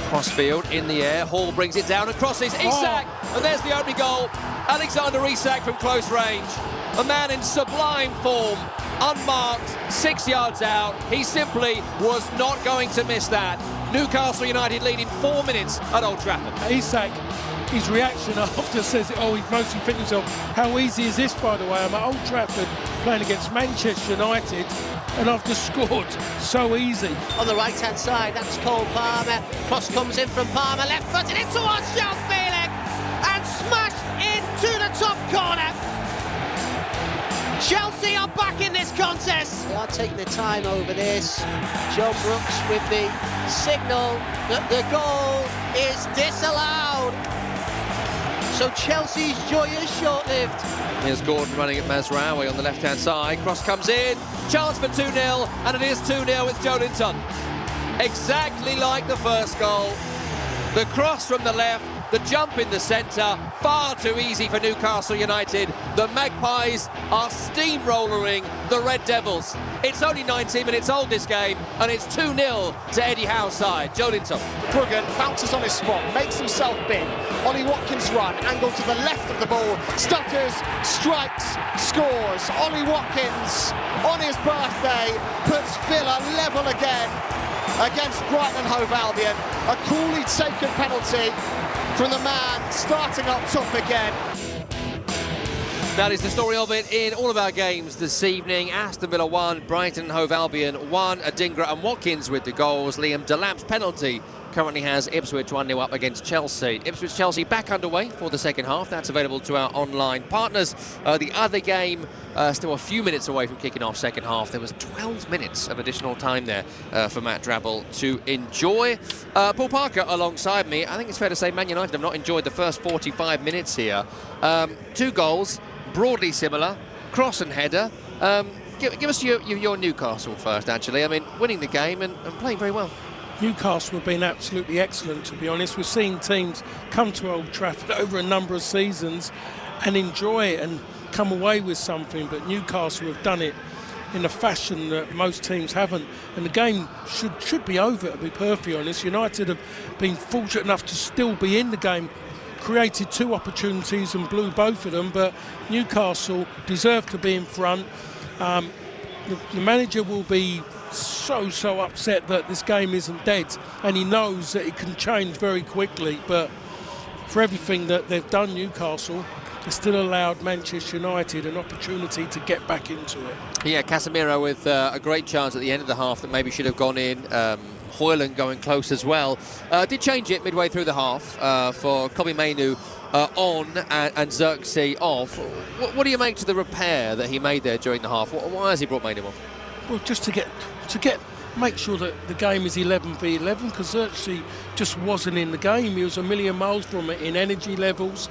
Crossfield in the air. Hall brings it down and crosses. Isak! And there's the opening goal. Alexander Isak from close range. A man in sublime form. Unmarked, 6 yards out. He simply was not going to miss that. Newcastle United lead in 4 minutes at Old Trafford. Isak, his reaction after says, oh, he's mostly thinking himself, how easy is this, by the way? I'm at Old Trafford playing against Manchester United, and I've just scored. So easy. On the right-hand side, that's Cole Palmer. Cross comes in from Palmer, left-footed in towards João Felix, and smashed into the top corner. Chelsea are back in this contest. They are taking the time over this. John Brooks with the signal that the goal is disallowed. So Chelsea's joy is short-lived. Here's Gordon running at Mazraoui on the left-hand side. Cross comes in. Chance for 2-0, and it is 2-0 with Joelinton. Exactly like the first goal. The cross from the left, the jump in the centre, far too easy for Newcastle United. The Magpies are steamrollering the Red Devils. It's only 19 minutes old, this game, and it's 2-0 to Eddie Howe's side. Joelinton. Bruggen bounces on his spot, makes himself big. Ollie Watkins run, angle to the left of the ball, stutters, strikes, scores. Ollie Watkins, on his birthday, puts Villa level again against Brighton Hove Albion. A coolly taken penalty from the man starting up top again. That is the story of it in all of our games this evening. Aston Villa 1, Brighton Hove Albion 1. Adingra and Watkins with the goals. Liam Delap's penalty currently has Ipswich 1-0 up against Chelsea. Ipswich-Chelsea back underway for the second half. That's available to our online partners. The other game still a few minutes away from kicking off second half. There was 12 minutes of additional time there for Matt Drabble to enjoy. Paul Parker alongside me. I think it's fair to say Man United have not enjoyed the first 45 minutes here. 2 goals, broadly similar, cross and header. Give us your Newcastle first, actually. I mean, winning the game and playing very well. Newcastle have been absolutely excellent, to be honest. We've seen teams come to Old Trafford over a number of seasons and enjoy it and come away with something, but Newcastle have done it in a fashion that most teams haven't, and the game should be over, to be perfectly honest. United have been fortunate enough to still be in the game created 2 opportunities and blew both of them, but Newcastle deserved to be in front. The manager will be so upset that this game isn't dead, and he knows that it can change very quickly, but for everything that they've done, Newcastle, they still allowed Manchester United an opportunity to get back into it. Yeah, Casemiro with a great chance at the end of the half that maybe should have gone in. Højlund going close as well. Did change it midway through the half for Kobbie Mainoo on and Xerxes off. What do you make to the repair that he made there during the half? Why has he brought Mainoo on? Well, just to make sure that the game is 11v11, because Xerxes just wasn't in the game. He was a million miles from it in energy levels,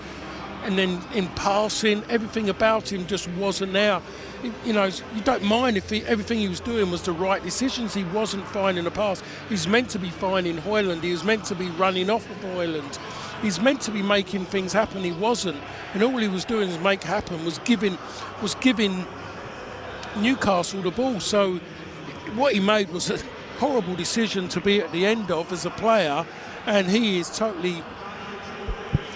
and then in passing, everything about him just wasn't there. You know, you don't mind if everything he was doing was the right decisions. He wasn't finding a pass. He's meant to be finding Højlund. He was meant to be running off of Højlund. He's meant to be making things happen. He wasn't, and all he was doing to make happen was giving Newcastle the ball. So what he made was a horrible decision to be at the end of as a player, and he is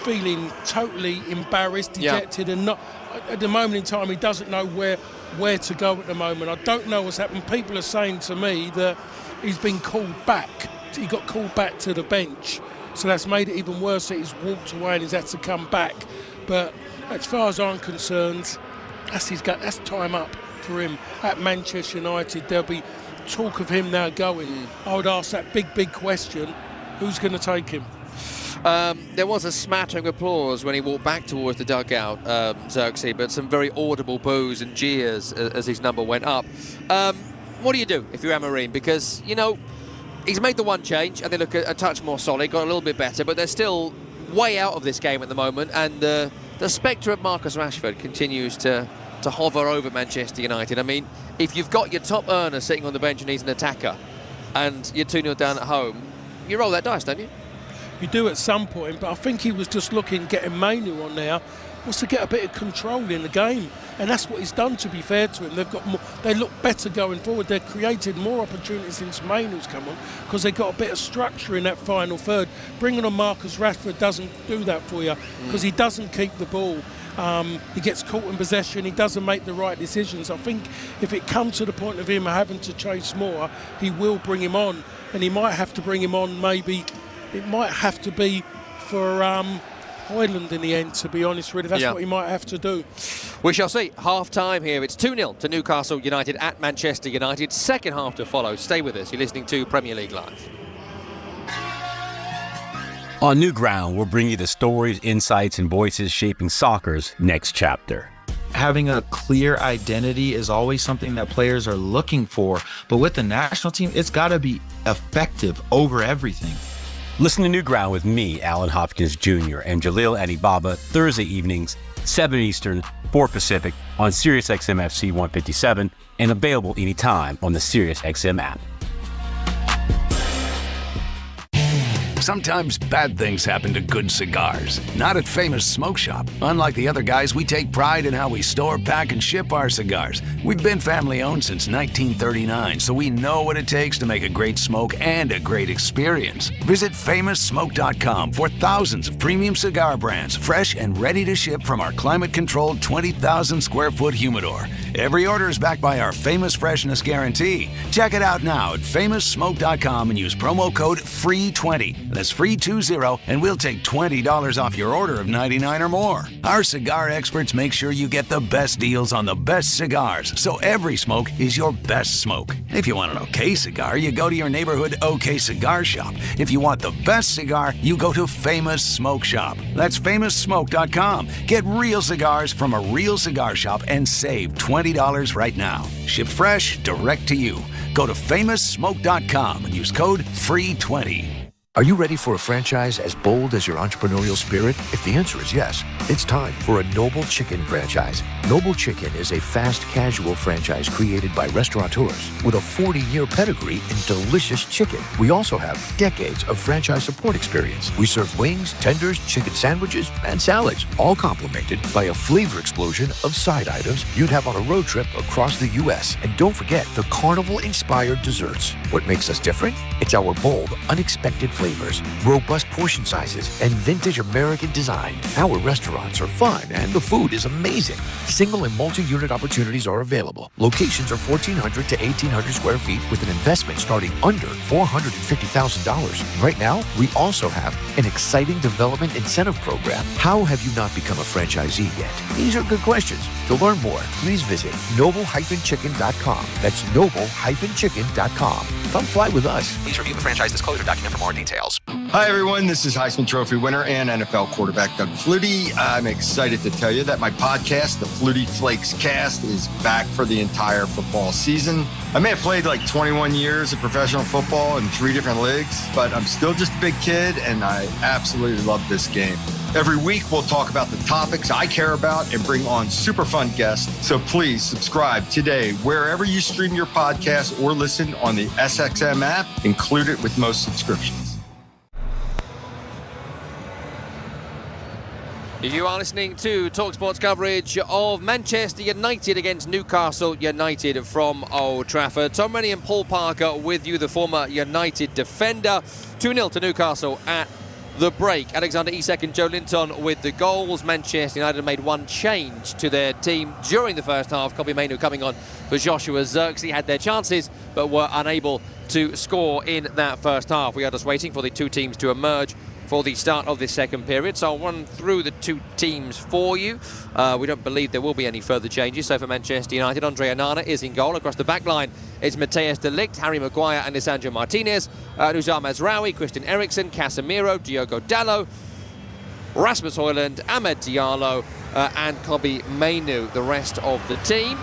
feeling totally embarrassed, dejected, and not at the moment in time he doesn't know where to go at the moment. I don't know what's happened. People are saying to me that he's been called back. He got called back to the bench, so that's made it even worse that he's walked away and he's had to come back. But as far as I'm concerned, that's time up for him at Manchester United. There'll be talk of him now going. I would ask that big question: who's going to take him? There was a smattering of applause when he walked back towards the dugout, Xerxes, but some very audible boos and jeers as his number went up. What do you do if you're Amorim? Because, you know, he's made the one change and they look a touch more solid, got a little bit better, but they're still way out of this game at the moment, and the spectre of Marcus Rashford continues to hover over Manchester United. I mean, if you've got your top earner sitting on the bench and he's an attacker, and you're 2-0 down at home, you roll that dice, don't you? You do at some point, but I think he was just looking, getting Mainoo on there, was to get a bit of control in the game, and that's what he's done, to be fair to him. They've got more, they look better going forward. They've created more opportunities since Mainoo's come on, because they've got a bit of structure in that final third. Bringing on Marcus Rashford doesn't do that for you, because he doesn't keep the ball. He gets caught in possession, he doesn't make the right decisions. I think if it comes to the point of him having to chase more, he will bring him on, and he might have to bring him on maybe. It might have to be for Højlund in the end, to be honest, really. That's what he might have to do. We shall see. Half-time here. It's 2-0 to Newcastle United at Manchester United. Second half to follow. Stay with us. You're listening to Premier League Live. On New Ground, we'll bring you the stories, insights, and voices shaping soccer's next chapter. Having a clear identity is always something that players are looking for. But with the national team, it's got to be effective over everything. Listen to New Ground with me, Alan Hopkins Jr., and Jalil Adibaba, Thursday evenings, 7 Eastern, 4 Pacific, on SiriusXM FC 157, and available anytime on the SiriusXM app. Sometimes bad things happen to good cigars. Not at Famous Smoke Shop. Unlike the other guys, we take pride in how we store, pack, and ship our cigars. We've been family-owned since 1939, so we know what it takes to make a great smoke and a great experience. Visit FamousSmoke.com for thousands of premium cigar brands, fresh and ready to ship from our climate-controlled 20,000-square-foot humidor. Every order is backed by our Famous Freshness Guarantee. Check it out now at FamousSmoke.com and use promo code FREE20. That's FREE20, and we'll take $20 off your order of $99 or more. Our cigar experts make sure you get the best deals on the best cigars, so every smoke is your best smoke. If you want an okay cigar, you go to your neighborhood OK Cigar Shop. If you want the best cigar, you go to Famous Smoke Shop. That's FamousSmoke.com. Get real cigars from a real cigar shop and save $20 right now. Shipped fresh, direct to you. Go to FamousSmoke.com and use code FREE20. Are you ready for a franchise as bold as your entrepreneurial spirit? If the answer is yes, it's time for a Noble Chicken franchise. Noble Chicken is a fast casual franchise created by restaurateurs with a 40-year pedigree in delicious chicken. We also have decades of franchise support experience. We serve wings, tenders, chicken sandwiches, and salads, all complemented by a flavor explosion of side items you'd have on a road trip across the U.S. And don't forget the carnival-inspired desserts. What makes us different? It's our bold, unexpected flavors, robust portion sizes, and vintage American design. Our restaurants are fun and the food is amazing. Single and multi-unit opportunities are available. Locations are 1,400 to 1,800 square feet with an investment starting under $450,000. Right now, we also have an exciting development incentive program. How have you not become a franchisee yet? These are good questions. To learn more, please visit noble-chicken.com. That's noble-chicken.com. Come fly with us. Please review the franchise disclosure document for more details. Hi, everyone. This is Heisman Trophy winner and NFL quarterback Doug Flutie. I'm excited to tell you that my podcast, the Flutie Flakes Cast, is back for the entire football season. I may have played like 21 years of professional football in 3 different leagues, but I'm still just a big kid, and I absolutely love this game. Every week, we'll talk about the topics I care about and bring on super fun guests. So please subscribe today wherever you stream your podcast or listen on the SXM app, included with most subscriptions. You are listening to TalkSport's coverage of Manchester United against Newcastle United from Old Trafford. Tom Rennie and Paul Parker with you, the former United defender. 2-0 to Newcastle at the break. Alexander Isak and Joe Linton with the goals. Manchester United made one change to their team during the first half. Kobbie Mainoo coming on for Joshua Zirkzee. Had their chances but were unable to score in that first half. We are just waiting for the two teams to emerge for the start of this second period. So I'll run through the two teams for you. We don't believe there will be any further changes. So for Manchester United, Andre Onana is in goal. Across the back line, it's Matthias de Ligt, Harry Maguire and Lisandro Martinez, Nuzar Mazraoui, Christian Eriksen, Casemiro, Diogo Dalot, Rasmus Højlund, Ahmed Diallo and Kobbie Mainoo, the rest of the team.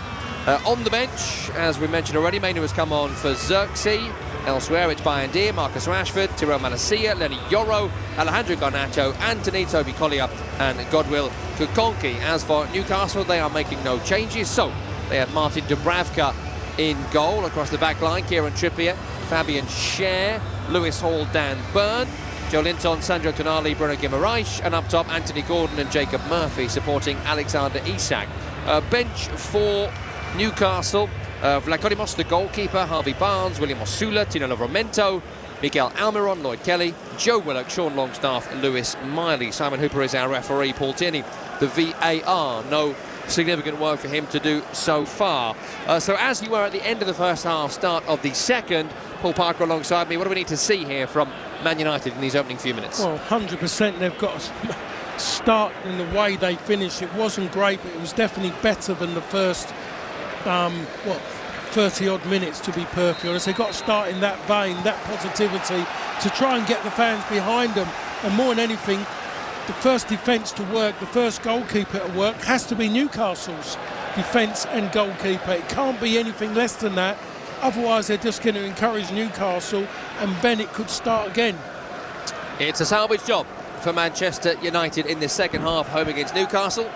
On the bench, as we mentioned already, Mainoo has come on for Zirkzee. Elsewhere, it's Bayern, Marcus Rashford, Tyrell Malacia, Lenny Yoro, Alejandro Garnacho, Anthony, Toby Collier and Godwill Kukonki. As for Newcastle, they are making no changes. So they have Martin Dubravka in goal. Across the back line, Kieran Trippier, Fabian Schär, Lewis Hall, Dan Burn, Joe Linton, Sandro Tonali, Bruno Guimaraes, and up top, Anthony Gordon and Jacob Murphy supporting Alexander Isak. Bench for Newcastle. Vlachodimos, the goalkeeper, Harvey Barnes, William Osula, Tino Livramento, Miguel Almiron, Lloyd Kelly, Joe Willock, Sean Longstaff, Lewis Miley. Simon Hooper is our referee. Paul Tierney, the VAR. No significant work for him to do so far. So as you were at the end of the first half, start of the second, Paul Parker alongside me, what do we need to see here from Man United in these opening few minutes? Well, 100% they've got to start in the way they finished. It wasn't great, but it was definitely better than the first 30-odd minutes, to be perfectly honest. They've got to start in that vein, that positivity, to try and get the fans behind them. And more than anything, the first defence to work, the first goalkeeper to work has to be Newcastle's defence and goalkeeper. It can't be anything less than that. Otherwise, they're just going to encourage Newcastle and Bennett could start again. It's a salvage job for Manchester United in this second half, home against Newcastle.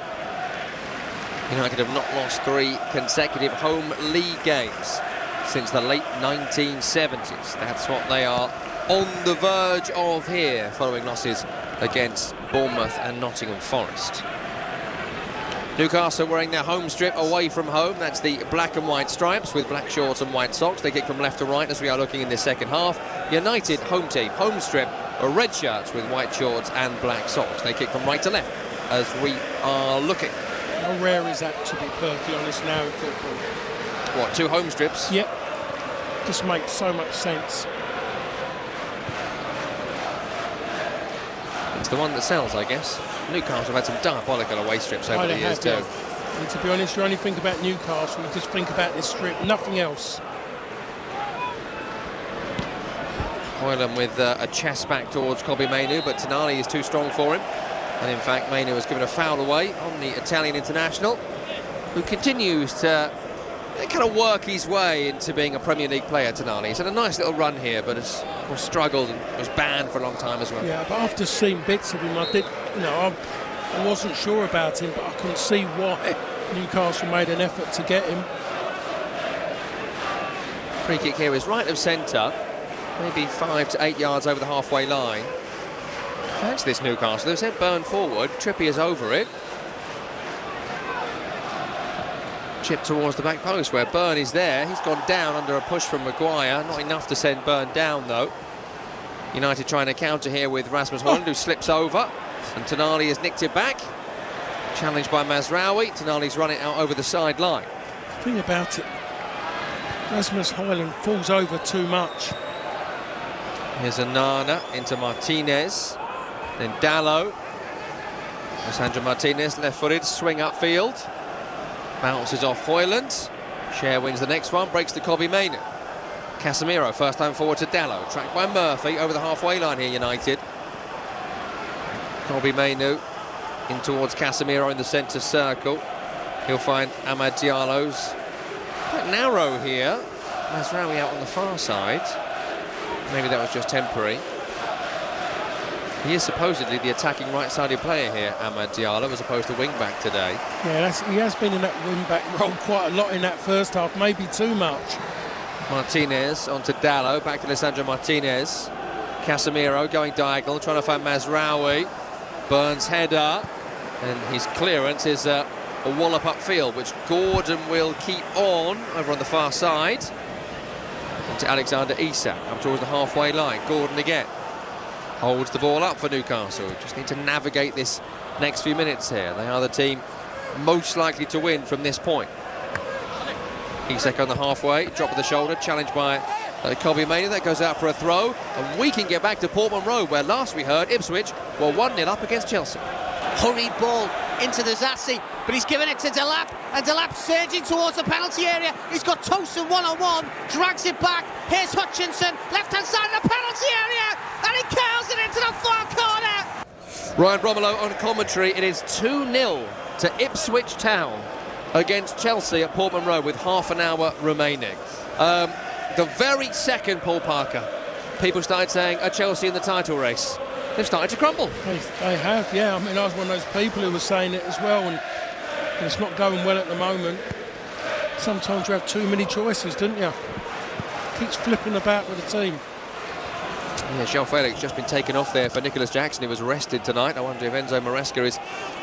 United have not lost 3 consecutive home league games since the late 1970s. That's what they are on the verge of here, following losses against Bournemouth and Nottingham Forest. Newcastle wearing their home strip away from home. That's the black and white stripes with black shorts and white socks. They kick from left to right as we are looking in this second half. United home team, home strip, red shirts with white shorts and black socks. They kick from right to left as we are looking. How rare is that, to be perfectly honest, now in football? What, 2 home strips? Yep. Just makes so much sense. It's the one that sells, I guess. Newcastle have had some diabolical away strips over the years too. Yeah. And to be honest, you only think about Newcastle, you just think about this strip, nothing else. Højlund with a chest back towards Kobbie Mainoo, but Tonali is too strong for him. And in fact, Mainoo has given a foul away on the Italian international, who continues to kind of work his way into being a Premier League player, Tonali. He's had a nice little run here, but has struggled and was banned for a long time as well. Yeah, but after seeing bits of him, I wasn't sure about him, but I couldn't see why Newcastle made an effort to get him. Free kick here is right of centre, maybe 5 to 8 yards over the halfway line. Fancy this Newcastle. They've sent Burn forward. Trippier's over it. Chip towards the back post where Burn is there. He's gone down under a push from Maguire. Not enough to send Burn down though. United trying to counter here with Rasmus Højlund, who slips over, and Tonali has nicked it back. Challenged by Mazraoui. Tonali's run it out over the sideline. The thing about it, Rasmus Højlund falls over too much. Here's Onana into Martinez, then Dalot. Sandro Martinez, left-footed, swing upfield. Bounces off Højlund. Cher wins the next one, breaks the Kobbie Mainoo. Casemiro, first time forward to Dalot, tracked by Murphy over the halfway line here, United. Kobbie Mainoo in towards Casemiro in the centre circle. He'll find Amad Diallo's quite narrow here. Mazraoui out on the far side. Maybe that was just temporary. He is supposedly the attacking right-sided player here, Amad Diallo, as opposed to wing-back today. Yeah, he has been in that wing-back role quite a lot in that first half, maybe too much. Martinez onto Dalot, back to Lisandro Martinez. Casemiro going diagonal, trying to find Mazraoui. Burns header, and his clearance is a wallop upfield, which Gordon will keep on over on the far side. Onto Alexander Isak, up towards the halfway line. Gordon again. Holds the ball up for Newcastle. Just need to navigate this next few minutes here. They are the team most likely to win from this point. Isak on the halfway, drop of the shoulder, challenged by Kobbie Mainoo. That goes out for a throw, and we can get back to Portman Road, where last we heard Ipswich were 1-0 up against Chelsea. Hurried ball into the Zassi, but he's given it to Delap, and Delap surging towards the penalty area. He's got Tosin one-on-one, drags it back. Here's Hutchinson, left-hand side of the penalty area, and he curls it into the far corner. Ryan Bromelo on commentary. It is 2-0 to Ipswich Town against Chelsea at Portman Road with half an hour remaining. The very second, Paul Parker, people started saying, are Chelsea in the title race? They've started to crumble. They have, yeah. I mean, I was one of those people who was saying it as well, and it's not going well at the moment. Sometimes you have too many choices, don't you? Keeps flipping about with the team. Yeah, João Felix just been taken off there for Nicholas Jackson, who was rested tonight. I wonder if Enzo Maresca is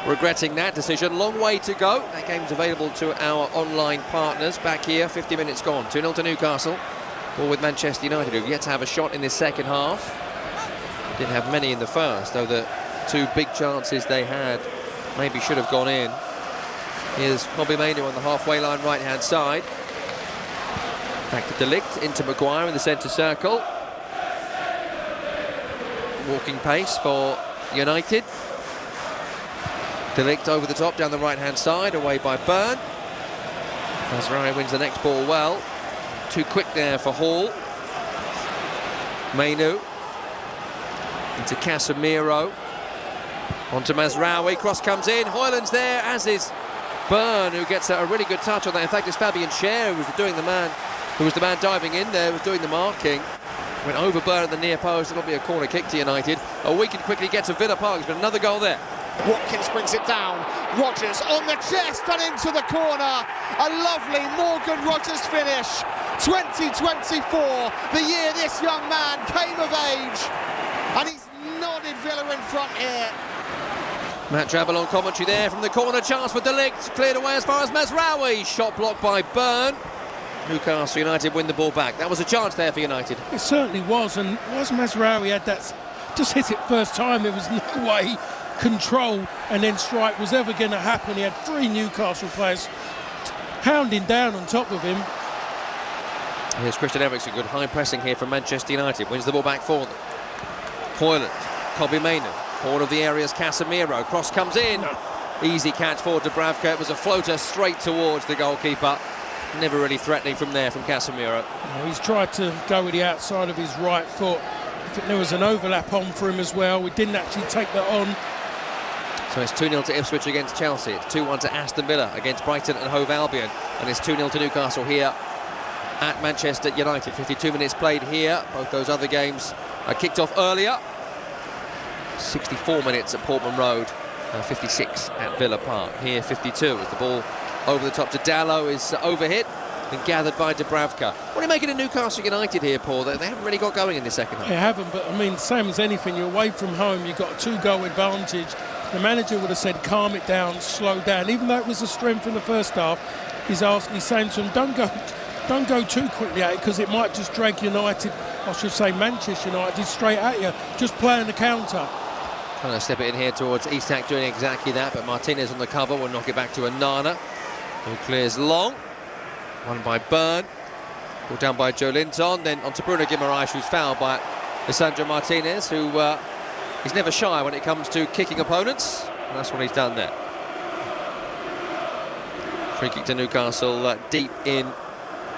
regretting that decision. Long way to go. That game's available to our online partners back here. 50 minutes gone. 2-0 to Newcastle. Ball with Manchester United, who've yet to have a shot in this second half. Didn't have many in the first, though the two big chances they had maybe should have gone in. Here's Kobbie Mainoo on the halfway line, right-hand side. Back to De Ligt, into Maguire in the centre circle. Walking pace for United. De Ligt over the top, down the right-hand side, away by Byrne. Mazraoui wins the next ball well. Too quick there for Hall. Mainoo. Into Casemiro. Onto Mazraoui, cross comes in. Højlund's there, as is Byrne, who gets a really good touch on that. In fact, it's Fabian Cher who was the man diving in there, was doing the marking. Went over Byrne at the near post. It'll be a corner kick to United. We can quickly get to Villa Park. There's been another goal there. Watkins brings it down. Rodgers on the chest and into the corner. A lovely Morgan Rodgers finish. 2024, the year this young man came of age. And he's nodded Villa in front here. Matt Drabble on commentary there from the corner. Chance for De Ligt. Cleared away as far as Mazraoui. Shot blocked by Byrne. Newcastle United win the ball back. That was a chance there for United. It certainly was, and once Mazraoui had that, just hit it first time, there was no way control and then strike was ever going to happen. He had three Newcastle players hounding down on top of him. Here's Christian Eriksen, good high pressing here from Manchester United. Wins the ball back for them. Højlund, Kobbie Mainoo, corner of the area's Casemiro. Cross comes in. Easy catch for Dubravka. It was a floater straight towards the goalkeeper. Never really threatening from there from Casemiro. No, he's tried to go with the outside of his right foot. I think there was an overlap on for him as well. We didn't actually take that on. So it's 2-0 to Ipswich against Chelsea. It's 2-1 to Aston Villa against Brighton and Hove Albion. And it's 2-0 to Newcastle here at Manchester United. 52 minutes played here. Both those other games are kicked off earlier. 64 minutes at Portman Road. 56 at Villa Park. Here 52 as the ball over the top to Dalot is overhit and gathered by Dubravka. What are you making of Newcastle United here, Paul? They haven't really got going in this second half. They haven't, but I mean, same as anything, you're away from home, you've got a 2-goal advantage. The manager would have said, calm it down, slow down. Even though it was a strength in the first half, he's saying to him, don't go too quickly at it, because it might just drag United, I should say Manchester United, straight at you. Just playing the counter. Trying to step it in here towards Isak, doing exactly that, but Martinez on the cover will knock it back to Onana, who clears long. Won by Byrne. Ball down by Joe Linton, then onto Bruno Guimaraes, who's fouled by Lisandro Martinez, who he's never shy when it comes to kicking opponents, and that's what he's done there. Free kick to Newcastle, deep in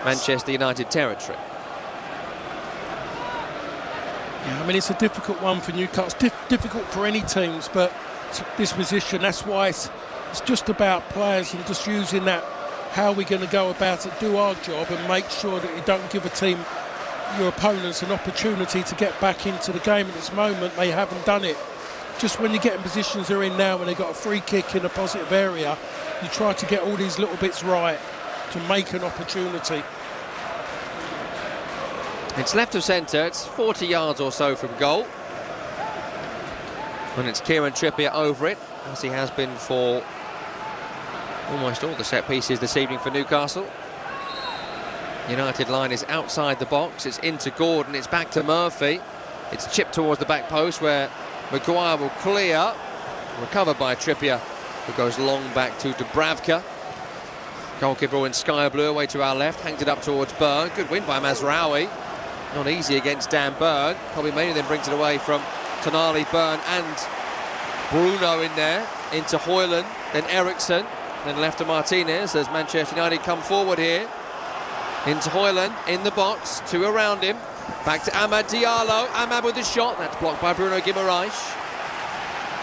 Manchester United territory. Yeah, I mean, it's a difficult one for Newcastle, difficult for any teams, but this position, that's why it's just about players and just using that, how we're going to go about it, do our job and make sure that you don't give a team, your opponents, an opportunity to get back into the game. At this moment, they haven't done it. Just when you get in positions they're in now, when they've got a free kick in a positive area, you try to get all these little bits right to make an opportunity. It's left of centre, it's 40 yards or so from goal. And it's Kieran Trippier over it, as he has been for almost all the set pieces this evening for Newcastle. United line is outside the box, it's into Gordon, it's back to Murphy. It's chipped towards the back post where Maguire will clear. Recovered by Trippier, who goes long back to Dubravka. Goalkeeper in sky blue away to our left, hanged it up towards Byrne. Good win by Mazraoui. Not easy against Dan Byrne. Kobe Mainoo then brings it away from Tonali, Byrne and Bruno in there. Into Højlund, then Eriksson, then left to Martinez as Manchester United come forward here. Into Højlund, in the box, two around him. Back to Amad Diallo. Amad with the shot. That's blocked by Bruno Guimaraes.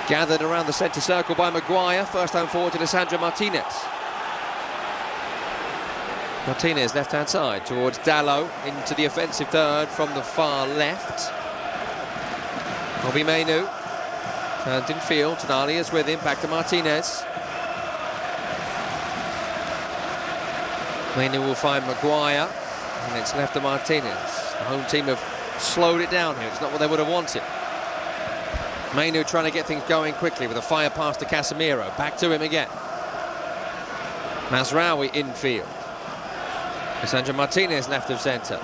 Gathered around the centre circle by Maguire. First time forward to Lisandro Martinez. Martinez left-hand side towards Dalot into the offensive third from the far left. Kobe Mainoo turned in field. Tonali is with him. Back to Martinez. Mainoo will find Maguire, and it's left to Martinez. The home team have slowed it down here. It's not what they would have wanted. Mainoo trying to get things going quickly with a fire pass to Casemiro. Back to him again. Mazraoui infield. Lisandro Martinez left of centre.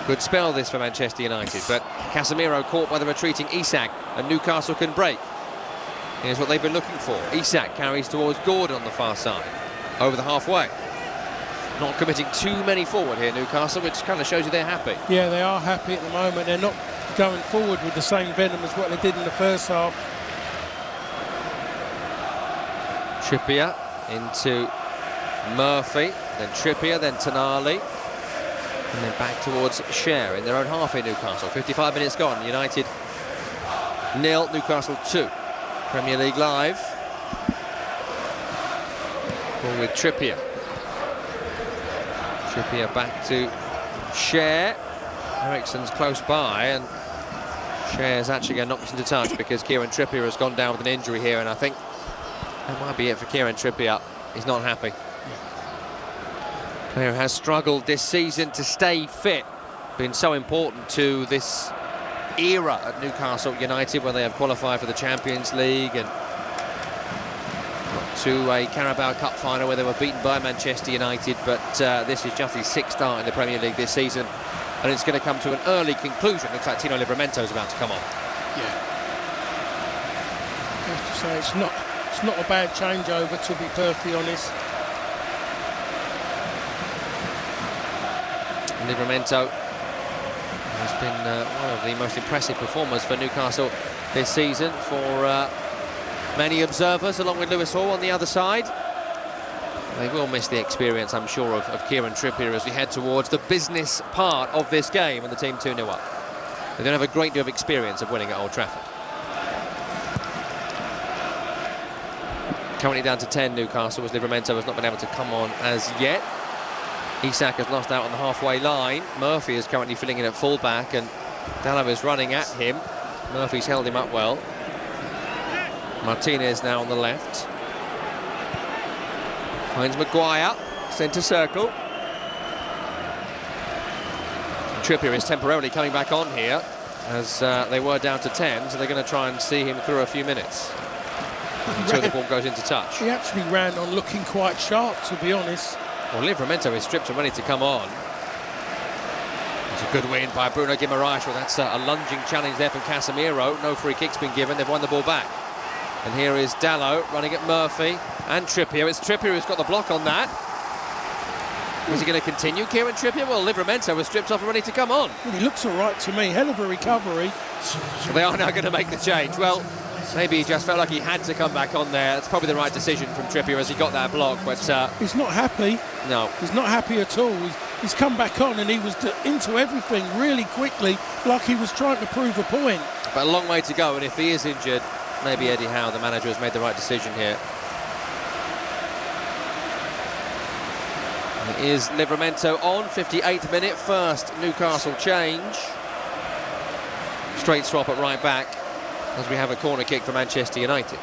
Good spell this for Manchester United, but Casemiro caught by the retreating Isak, and Newcastle can break. Here's what they've been looking for. Isak carries towards Gordon on the far side, over the halfway. Not committing too many forward here, Newcastle, which kind of shows you they're happy. Yeah, they are happy at the moment. They're not going forward with the same venom as what they did in the first half. Trippier into Murphy, then Trippier, then Tonali, and then back towards Cher in their own half here, Newcastle. 55 minutes gone. United 0, Newcastle 2. Premier League Live. Ball with Trippier. Trippier back to Cher. Eriksson's close by, and Cher's actually going to knock this into touch because Kieran Trippier has gone down with an injury here, and I think that might be it for Kieran Trippier. He's not happy. Player has struggled this season to stay fit. Been so important to this era at Newcastle United, where they have qualified for the Champions League and got to a Carabao Cup final where they were beaten by Manchester United. But this is just his 6th start in the Premier League this season, and it's going to come to an early conclusion. Looks like Tino Livramento's about to come on. Yeah. I have to say it's not a bad changeover, to be perfectly honest. Livramento has been one of the most impressive performers for Newcastle this season for many observers, along with Lewis Hall on the other side. They will miss the experience, I'm sure, of Kieran Trippier as we head towards the business part of this game and the team 2-0 up. They don't have a great deal of experience of winning at Old Trafford. Currently down to 10, Newcastle, as Livramento has not been able to come on as yet. Isak has lost out on the halfway line. Murphy is currently filling in at full-back, and Dalot is running at him. Murphy's held him up well. Martinez now on the left. Finds Maguire, centre circle. Trippier is temporarily coming back on here, as they were down to 10, so they're going to try and see him through a few minutes until the ball goes into touch. He actually ran on looking quite sharp, to be honest. Well, Livramento is stripped and ready to come on. It's a good win by Bruno Guimaraes. Well, that's a lunging challenge there from Casemiro. No free kick's been given. They've won the ball back. And here is Dalot running at Murphy and Trippier. It's Trippier who's got the block on that. Is he going to continue, Kieran Trippier? Well, Livramento was stripped off and ready to come on. Well, he looks all right to me. Hell of a recovery. They are now going to make the change. Well, maybe he just felt like he had to come back on there. It's probably the right decision from Trippier as he got that block. But he's not happy. No. He's not happy at all. He's come back on and he was into everything really quickly, like he was trying to prove a point. But a long way to go, and if he is injured, maybe Eddie Howe, the manager, has made the right decision here. And it is Livramento on, 58th minute, first Newcastle change. Straight swap at right back as we have a corner kick for Manchester United.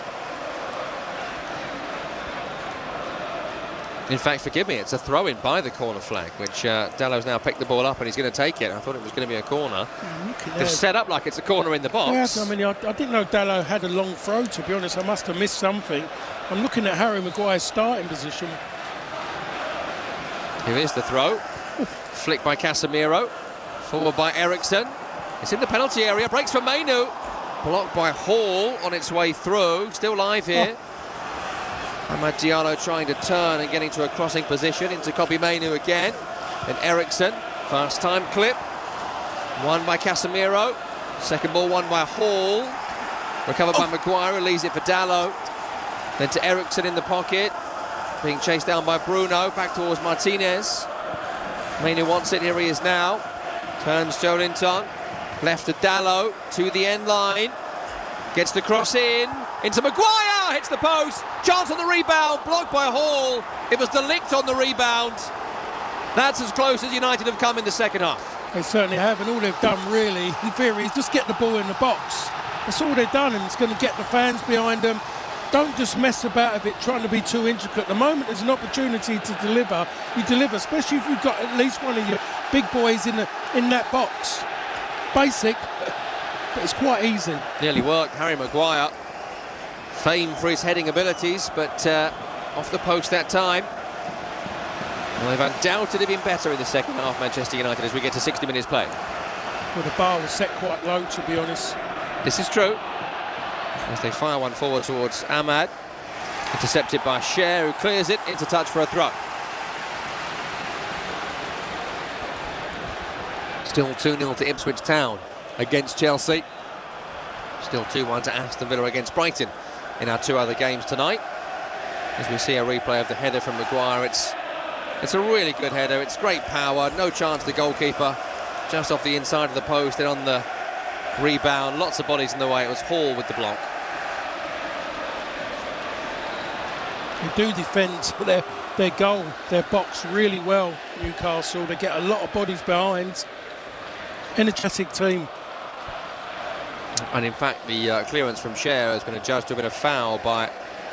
In fact, forgive me, it's a throw-in by the corner flag, which Dalot's now picked the ball up and he's going to take it. I thought it was going to be a corner. They've set up like it's a corner in the box. Yeah, I mean, I didn't know Dalot had a long throw, to be honest. I must have missed something. I'm looking at Harry Maguire's starting position. Here is the throw. Flick by Casemiro. Forward by Eriksen. It's in the penalty area. Breaks for Mainu. Blocked by Hall on its way through. Still live here. Amad Diallo trying to turn and getting to a crossing position into Kobbie Mainoo again. Then Eriksen. First time clip. Won by Casemiro. Second ball won by Hall. Recovered by Maguire. Leaves it for Dalot. Then to Eriksen in the pocket. Being chased down by Bruno, back towards Martinez. Mainoo wants it, here he is now. Turns Joelinton, left to Dalot, to the end line. Gets the cross in, into Maguire, hits the post. Chance on the rebound, blocked by Hall. It was De Ligt on the rebound. That's as close as United have come in the second half. They certainly have, and all they've done really, in theory, is just get the ball in the box. That's all they've done, and it's going to get the fans behind them. Don't just mess about with it, trying to be too intricate. The moment there's an opportunity to deliver, you deliver, especially if you've got at least one of your big boys in that box. Basic, but it's quite easy. Nearly worked, Harry Maguire. Famed for his heading abilities, but off the post that time. Well, they've undoubtedly been better in the second half, Manchester United, as we get to 60 minutes play. Well, the bar was set quite low, to be honest. This is true. As they fire one forward towards Ahmad. Intercepted by Cher, who clears it into touch for a throw. Still 2-0 to Ipswich Town against Chelsea. Still 2-1 to Aston Villa against Brighton in our two other games tonight. As we see a replay of the header from Maguire, it's a really good header. It's great power, no chance the goalkeeper. Just off the inside of the post and on the rebound, lots of bodies in the way. It was Hall with the block. They do defend their goal, their box really well, Newcastle. They get a lot of bodies behind. Energetic team. And in fact, the clearance from Cher has been adjudged to a bit of foul by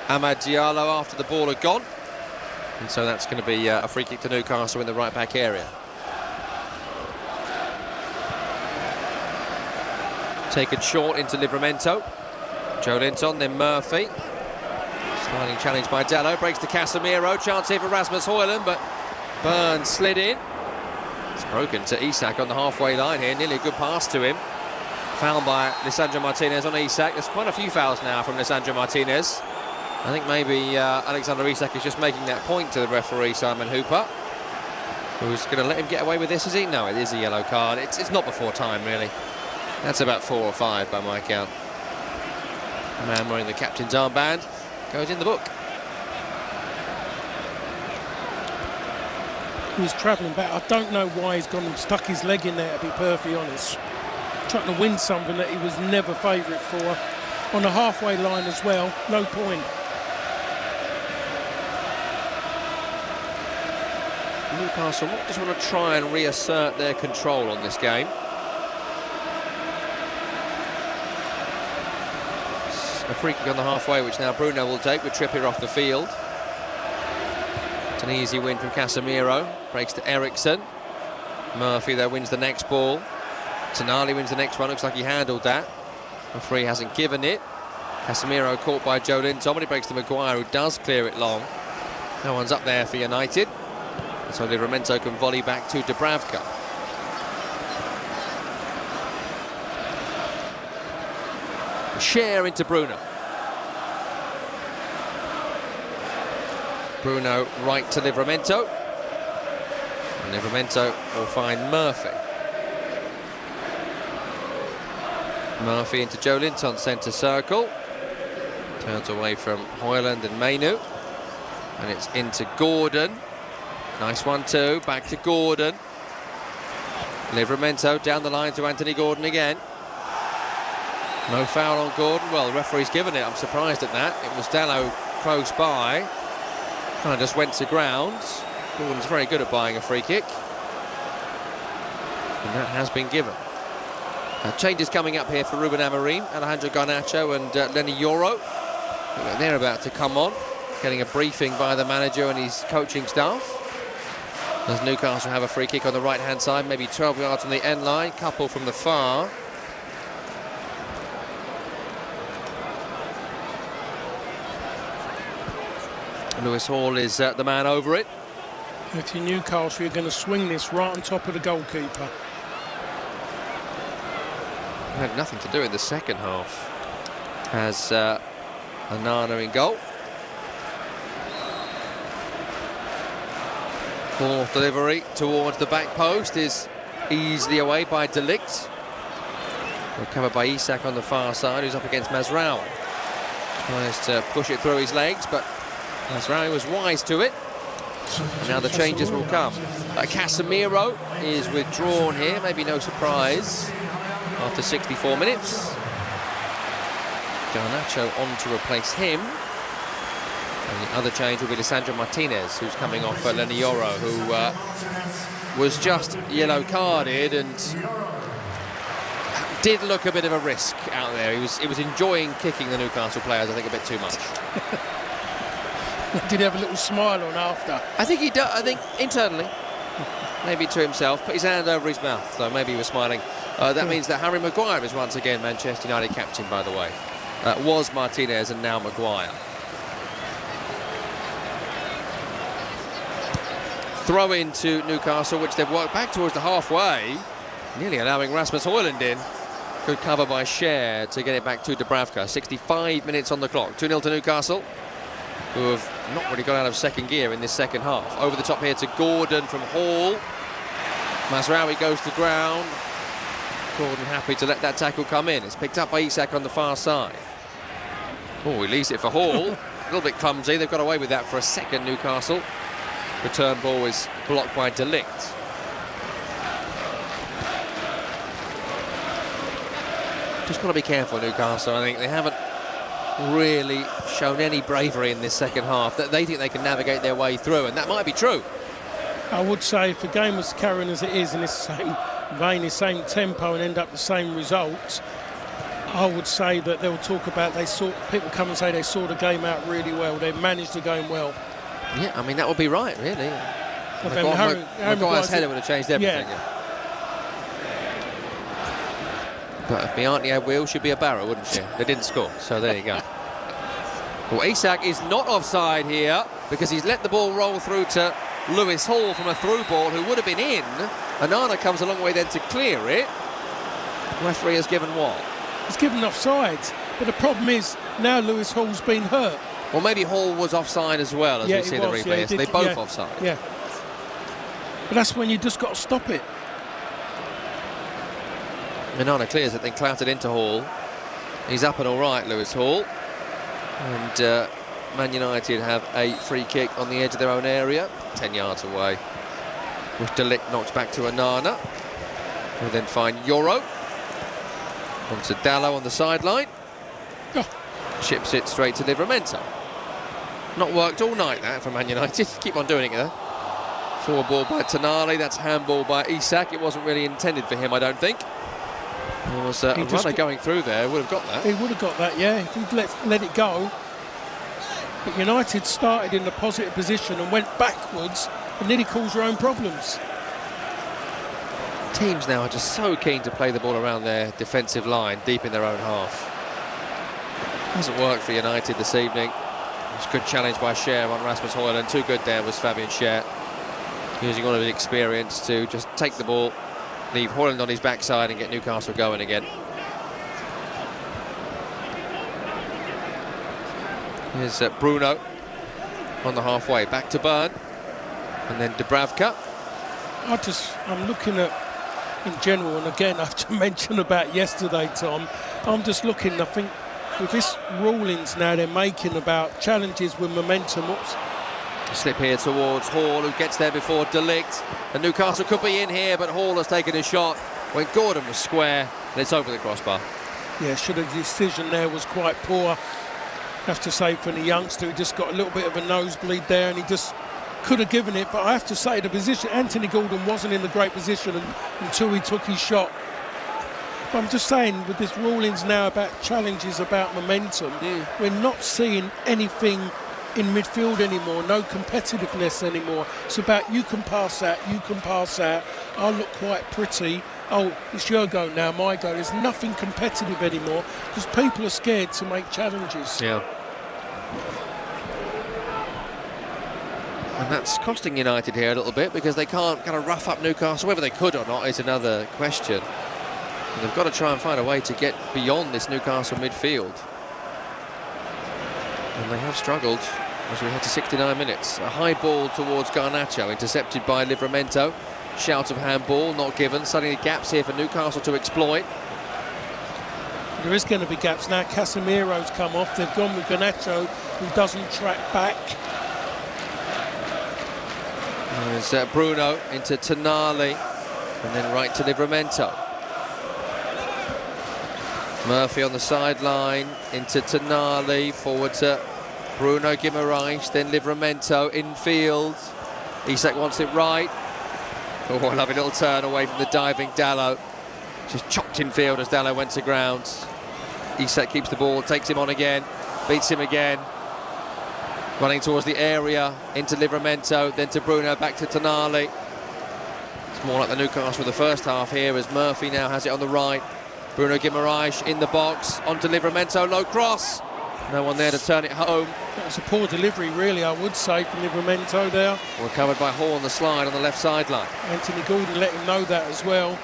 Amad Diallo after the ball had gone. And so that's going to be a free kick to Newcastle in the right back area. Taken short into Livramento. Joelinton, then Murphy. Sliding challenge by Dalot, breaks to Casemiro. Chance here for Rasmus Højlund, but Burns slid in. It's broken to Isak on the halfway line here. Nearly a good pass to him. Foul by Lisandro Martinez on Isak. There's quite a few fouls now from Lisandro Martinez. I think maybe Alexander Isak is just making that point to the referee, Simon Hooper, who's going to let him get away with this, is he? No, it is a yellow card. It's not before time, really. That's about 4 or 5 by my count. The man wearing the captain's armband goes in the book. He was travelling back. I don't know why he's gone and stuck his leg in there, to be perfectly honest. Trying to win something that he was never favourite for. On the halfway line as well, no point. Newcastle just want to try and reassert their control on this game. A free kick on the halfway, which now Bruno will take with Trippier off the field. It's an easy win from Casemiro. Breaks to Eriksen. Murphy there wins the next ball. Tonali wins the next one. Looks like he handled that. Referee hasn't given it. Casemiro caught by Joelinton, but he breaks to Maguire, who does clear it long. No one's up there for United. So Livramento can volley back to Dubravka. Share into Bruno. Bruno right to Livramento. And Livramento will find Murphy. Murphy into Joe Linton, centre circle. Turns away from Hoyland and Mainu. And it's into Gordon. Nice 1-2, back to Gordon. Livramento down the line to Anthony Gordon again. No foul on Gordon. Well, the referee's given it. I'm surprised at that. It was Dallo close by. Kind of just went to ground. Gordon's very good at buying a free kick. And that has been given. Changes coming up here for Ruben Amorim, Alejandro Garnacho and Lenny Yoro. They're about to come on, getting a briefing by the manager and his coaching staff. As Newcastle have a free kick on the right-hand side, maybe 12 yards on the end line, couple from the far. Lewis Hall is the man over it. If you're Newcastle, you're going to swing this right on top of the goalkeeper. Had nothing to do in the second half. Has Onana in goal. Ball delivery towards the back post is easily away by De Ligt. Recovered by Isak on the far side, who's up against Mazraoui. Tries to push it through his legs, but Mazraoui was wise to it. And now the changes will come. Casemiro is withdrawn here, maybe no surprise. After 64 minutes. Garnacho on to replace him. And the other change will be Lisandro Martinez, who's coming off Lenny Yoro, who was just yellow carded and did look a bit of a risk out there. He was enjoying kicking the Newcastle players, I think, a bit too much. Did he have a little smile on after? I think he does. I think internally, maybe to himself, put his hand over his mouth, so maybe he was smiling. That means that Harry Maguire is once again Manchester United captain, by the way. Was Martinez and now Maguire. Throw into Newcastle, which they've worked back towards the halfway, nearly allowing Rasmus Højlund in. Good cover by Cher to get it back to Dubravka. 65 minutes on the clock. 2-0 to Newcastle, who have not really got out of second gear in this second half. Over the top here to Gordon from Hall. Mazraoui goes to ground. Gordon happy to let that tackle come in. It's picked up by Isak on the far side. Oh, he leaves it for Hall. A little bit clumsy. They've got away with that for a second, Newcastle. Return ball is blocked by De Ligt. Just got to be careful, Newcastle. I think they haven't really shown any bravery in this second half. That they think they can navigate their way through, and that might be true. I would say if the game was carrying as it is in this same vein, the same tempo, and end up the same results, I would say that they'll talk about people come and say they saw the game out really well. They managed the game well. Yeah, I mean, that would be right, really. Okay, Maguire's header would have changed everything. Yeah. But if my auntie had wheels, she'd be a barrow, wouldn't she? They didn't score, so there you go. Well, Isak is not offside here because he's let the ball roll through to Lewis Hall from a through ball who would have been in. Onana comes a long way then to clear it. The referee has given what? He's given offsides, but the problem is now Lewis Hall's been hurt. Well, maybe Hall was offside as well, as we see the replay. Yeah, they both offside. Yeah. But that's when you just got to stop it. Onana clears it, then clouted into Hall. He's up and all right, Lewis Hall. And Man United have a free kick on the edge of their own area, 10 yards away. Which De Ligt knocks back to Onana. We'll then find Yoro. On to Dallo on the sideline. Oh. Chips it straight to Livramento. Not worked all night, that, from Man United. Keep on doing it there. Forward ball by Tonali. That's handball by Isak. It wasn't really intended for him, I don't think. There was a runner going through there. Would have got that. He would have got that, yeah, if he'd let it go. But United started in the positive position and went backwards and nearly caused their own problems. Teams now are just so keen to play the ball around their defensive line, deep in their own half. Hasn't worked for United this evening. It's a good challenge by Cher on Rasmus Højlund. Too good there was Fabian Cher. using all of his experience to just take the ball, leave Hoyland on his backside and get Newcastle going again. Here's Bruno on the halfway, back to Byrne, and then Dubravka. I'm looking at, in general, and again I have to mention about yesterday, Tom, I'm just looking, I think, with this rulings now they're making about challenges with momentum. Oops. Slip here towards Hall, who gets there before De Ligt. And Newcastle could be in here, but Hall has taken a shot when Gordon was square, and it's over the crossbar. Yeah, the decision there was quite poor. I have to say, for the youngster, he just got a little bit of a nosebleed there, and he just could have given it. But I have to say, the position, Anthony Gordon wasn't in the great position until he took his shot. But I'm just saying, with this rulings now about challenges, about momentum, we're not seeing anything in midfield anymore, no competitiveness anymore. It's about you can pass that, I'll look quite pretty, oh, it's your go now, my go. There's nothing competitive anymore because people are scared to make challenges. Yeah. And that's costing United here a little bit because they can't kind of rough up Newcastle. Whether they could or not is another question. And they've got to try and find a way to get beyond this Newcastle midfield. And they have struggled as we head to 69 minutes. A high ball towards Garnacho, intercepted by Livramento. Shout of handball, not given. Suddenly gaps here for Newcastle to exploit. There is going to be gaps now. Casemiro's come off. They've gone with Garnacho, who doesn't track back. There's Bruno into Tonali, and then right to Livramento. Murphy on the sideline, into Tonali, forward to Bruno Guimaraes, then Livramento infield. Isak wants it right. Oh, a lovely little turn away from the diving Dalot. Just chopped in field as Dalot went to ground. Isak keeps the ball, takes him on again, beats him again. Running towards the area, into Livramento, then to Bruno, back to Tonali. It's more like the Newcastle of the first half here as Murphy now has it on the right. Bruno Guimaraes in the box, onto Livramento, low cross. No one there to turn it home. That was a poor delivery, really, I would say, from Livramento there. Recovered by Hall on the slide on the left sideline. Anthony Gordon let him know that as well.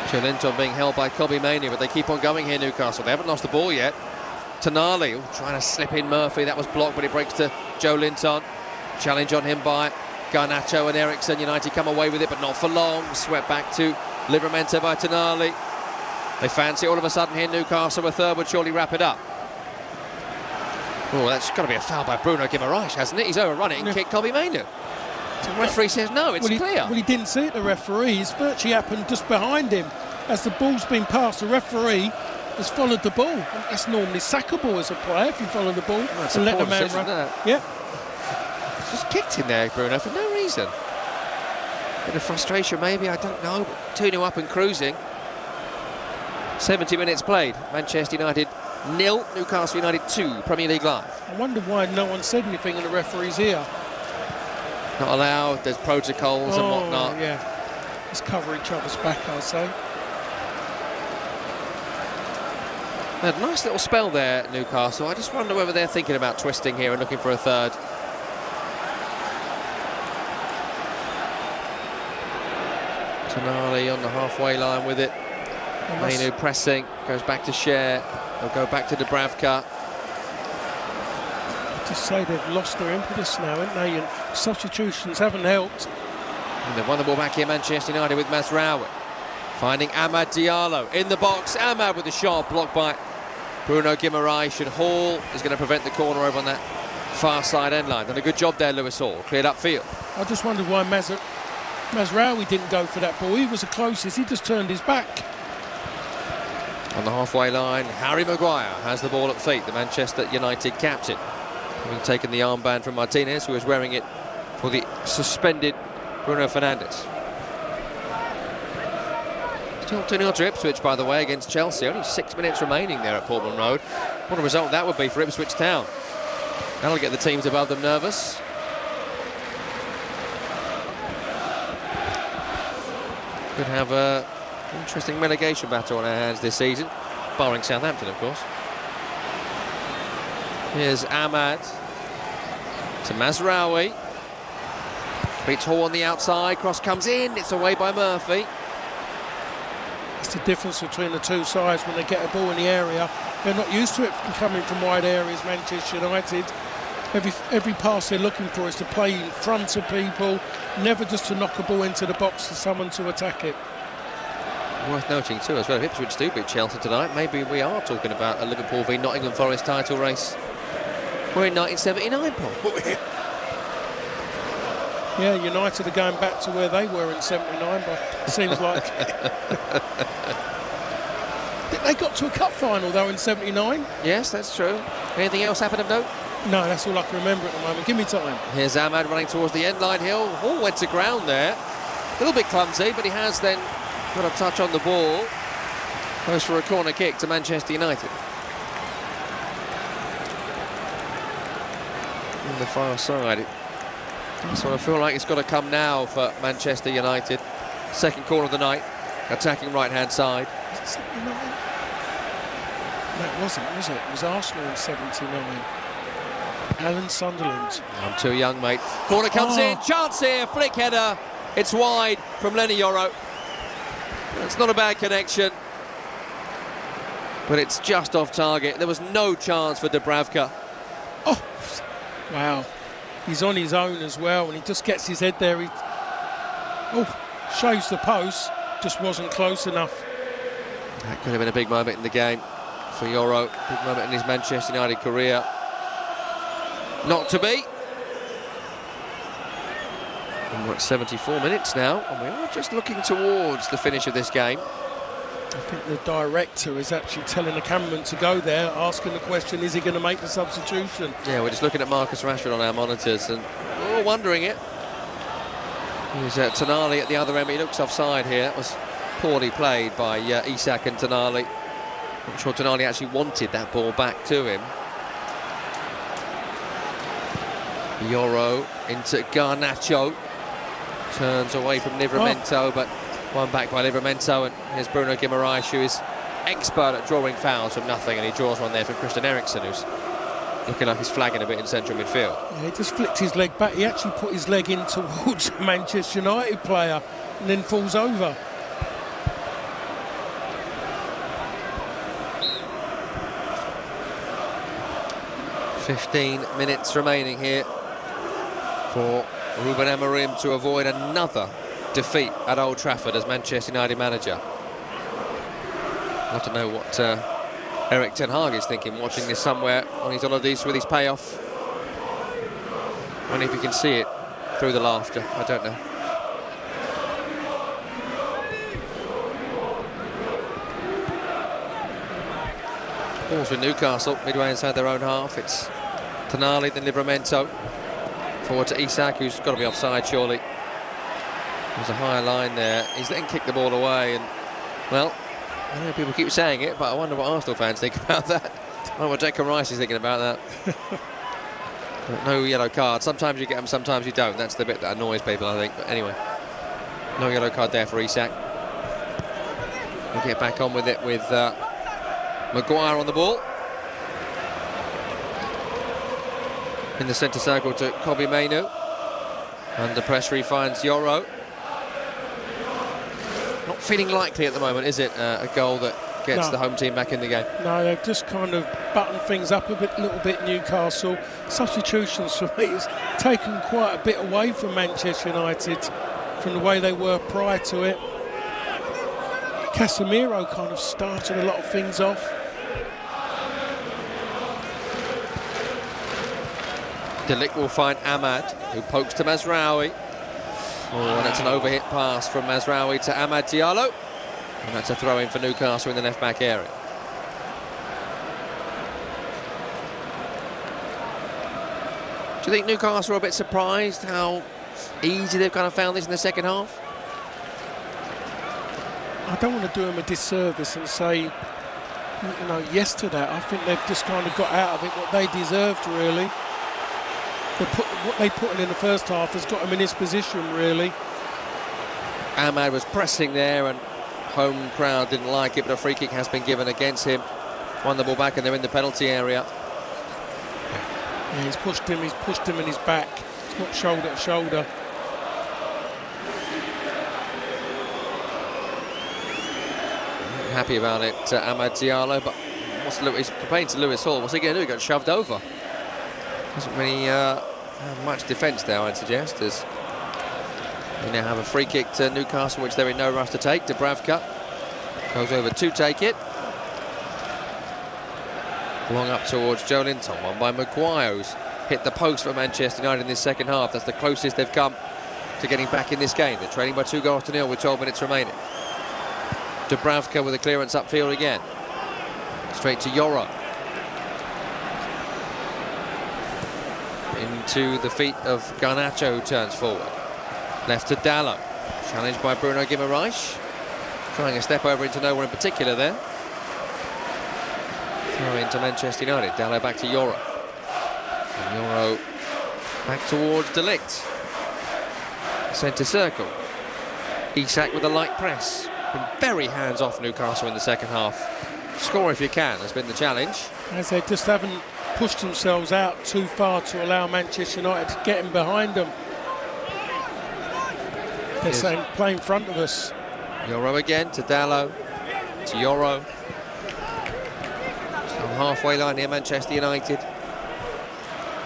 Joelinton being held by Kobe Mainoo, but they keep on going here, Newcastle. They haven't lost the ball yet. Tonali trying to slip in Murphy. That was blocked, but it breaks to Joelinton. Challenge on him by Garnacho and Eriksson. United come away with it, but not for long. Swept back to Livramento by Tonali. They fancy all of a sudden here, Newcastle. A third would surely wrap it up. Oh, that's got to be a foul by Bruno Guimaraes, hasn't it? He's overrun it and kicked Kobe Mainoo. The referee says no, it's clear. Well, he didn't see it, the referee. It's virtually happened just behind him. As the ball's been passed, the referee has followed the ball. That's normally sackable as a player if you follow the ball and let the man run. Yeah. Just kicked him there, Bruno, for no reason. Bit of frustration maybe, I don't know, but 2-0 up and cruising. 70 minutes played. Manchester United 0, Newcastle United 2, Premier League Live. I wonder why no one said anything in the referee's ear. Not allowed, there's protocols and whatnot. Yeah, let's cover each other's back, I'd say. They had a nice little spell there, Newcastle. I just wonder whether they're thinking about twisting here and looking for a third. Tonali on the halfway line with it. Mainoo pressing, goes back to Cher. They'll go back to Dubravka. To say they've lost their impetus now, haven't they? And substitutions haven't helped. And they've won the ball back here, Manchester United, with Mazraoui. Finding Amad Diallo in the box. Amad with the shot blocked by Bruno Guimaraes. And Hall is going to prevent the corner over on that far side end line. Done a good job there, Lewis Hall. Cleared upfield. I just wondered why Mazraoui didn't go for that ball. He was the closest. He just turned his back. On the halfway line, Harry Maguire has the ball at feet, the Manchester United captain. Having taken the armband from Martinez, who was wearing it for the suspended Bruno Fernandes. Still 2-0 to Ipswich, by the way, against Chelsea. Only 6 minutes remaining there at Portman Road. What a result that would be for Ipswich Town. That'll get the teams above them nervous. Could have a interesting relegation battle on our hands this season, barring Southampton, of course. Here's Amad to Mazraoui. Beats Hall on the outside, cross comes in, it's away by Murphy. It's the difference between the two sides when they get a ball in the area. They're not used to it coming from wide areas, Manchester United. Every pass they're looking for is to play in front of people, never just to knock a ball into the box for someone to attack it. Worth noting too as well, if Ipswich do beat Chelsea tonight, maybe we are talking about a Liverpool v Nottingham Forest title race. We're in 1979, Paul. Yeah, United are going back to where they were in 79, but it seems like... They got to a cup final, though, in 79. Yes, that's true. Anything else happen of note? No, that's all I can remember at the moment. Give me time. Here's Ahmad running towards the end line. Hill. Hall went to ground there. A little bit clumsy, but he has then got a touch on the ball. Goes for a corner kick to Manchester United. On the far side. So I feel like it's got to come now for Manchester United. Second corner of the night, attacking right-hand side. That wasn't, was it? It was Arsenal in 79. Alan Sunderland. I'm too young, mate. Corner comes in, chance here, flick header. It's wide from Lenny Yoro. It's not a bad connection, but it's just off target. There was no chance for Dubravka. Oh, wow. He's on his own as well, and he just gets his head there. He shows the post, just wasn't close enough. That could have been a big moment in the game for Yoro. Big moment in his Manchester United career. Not to be. And we're at 74 minutes now, and we are just looking towards the finish of this game. I think the director is actually telling the cameraman to go there, asking the question, is he going to make the substitution? Yeah, we're just looking at Marcus Rashford on our monitors, and we're all wondering it. Here's Tonali at the other end, but he looks offside here. That was poorly played by Isak and Tonali. Not sure Tonali actually wanted that ball back to him. Yoro into Garnacho. Turns away from Livramento, but one back by Livramento, and here's Bruno Guimaraes, who is expert at drawing fouls from nothing, and he draws one there from Christian Eriksen, who's looking like he's flagging a bit in central midfield. Yeah, he just flicked his leg back. He actually put his leg in towards a Manchester United player and then falls over. "15 minutes remaining here for Ruben Amorim to avoid another defeat at Old Trafford as Manchester United manager. I'd love to know what Erik ten Hag is thinking, watching this somewhere on his holidays with his payoff. Wonder if you can see it through the laughter. I don't know. Balls with Newcastle, midway inside their own half. It's Tonali, then Livramento. Forward to Isak, who's got to be offside, surely. There's a higher line there. He's then kicked the ball away, and, well, I know people keep saying it, but I wonder what Arsenal fans think about that. I wonder what Declan Rice is thinking about that. No yellow card. Sometimes you get them, sometimes you don't. That's the bit that annoys people, I think. But anyway, no yellow card there for Isak. We'll get back on with it with Maguire on the ball. In the centre circle to Kobbie Mainoo. Under pressure he finds Yoro. Not feeling likely at the moment, is it? A goal that gets the home team back in the game. No, they've just kind of buttoned things up a little bit, Newcastle. Substitutions for me has taken quite a bit away from Manchester United from the way they were prior to it. Casemiro kind of started a lot of things off. De Ligt will find Ahmad, who pokes to Mazraoui. Oh, and it's an overhit pass from Mazraoui to Amad Diallo. And that's a throw-in for Newcastle in the left-back area. Do you think Newcastle are a bit surprised how easy they've kind of found this in the second half? I don't want to do them a disservice and say, you know, yes to that. I think they've just kind of got out of it what they deserved, really. What they put in the first half has got them in this position, really. Ahmad was pressing there, and home crowd didn't like it, but a free kick has been given against him. Won the ball back, and they're in the penalty area. Yeah, he's pushed him in his back. It's not shoulder to shoulder. happy about it, Amad Diallo, but he's complaining to Lewis Hall. What's he going to do? He got shoved over. Doesn't really have much defence there, I'd suggest, as we now have a free kick to Newcastle, which they're in no rush to take. Dubravka goes over to take it. Long up towards Joe Linton, one by Maguire, who's hit the post for Manchester United in this second half. That's the closest they've come to getting back in this game. They're trailing by 2-0 with 12 minutes remaining. Dubravka with a clearance upfield again. Straight to Yoro. Into the feet of Garnacho, who turns forward. Left to Dallo. Challenged by Bruno Guimaraes. Trying a step over into nowhere in particular there. Throw into Manchester United. Dallo back to Yoro. And Yoro back towards De Ligt. Centre circle. Isak with a light press. Been very hands-off Newcastle in the second half. Score if you can has been the challenge. As they just haven't pushed themselves out too far to allow Manchester United to get in behind them. They're saying, play in front of us. Yoro again to Dallo, to Yoro. On halfway line here, Manchester United.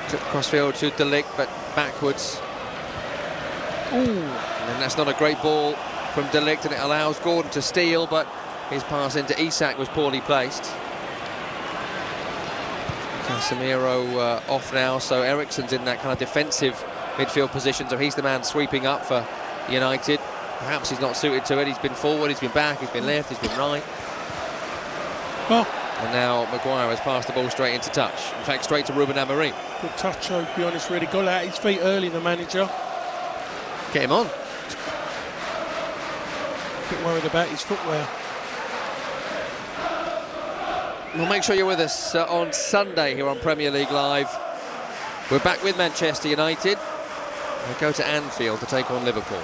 Took crossfield to De Ligt, but backwards. Ooh. And that's not a great ball from De Ligt, and it allows Gordon to steal, but his pass into Isak was poorly placed. Casemiro off now, so Eriksen's in that kind of defensive midfield position, so he's the man sweeping up for United. Perhaps he's not suited to it. He's been forward, he's been back, he's been left, he's been right. Well, and now Maguire has passed the ball straight into touch. In fact, straight to Ruben Amorim. Good touch, to be honest, really got out his feet early, the manager. Get him on. A bit worried about his footwear. Well, make sure you're with us on Sunday here on Premier League Live. We're back with Manchester United. We'll go to Anfield to take on Liverpool,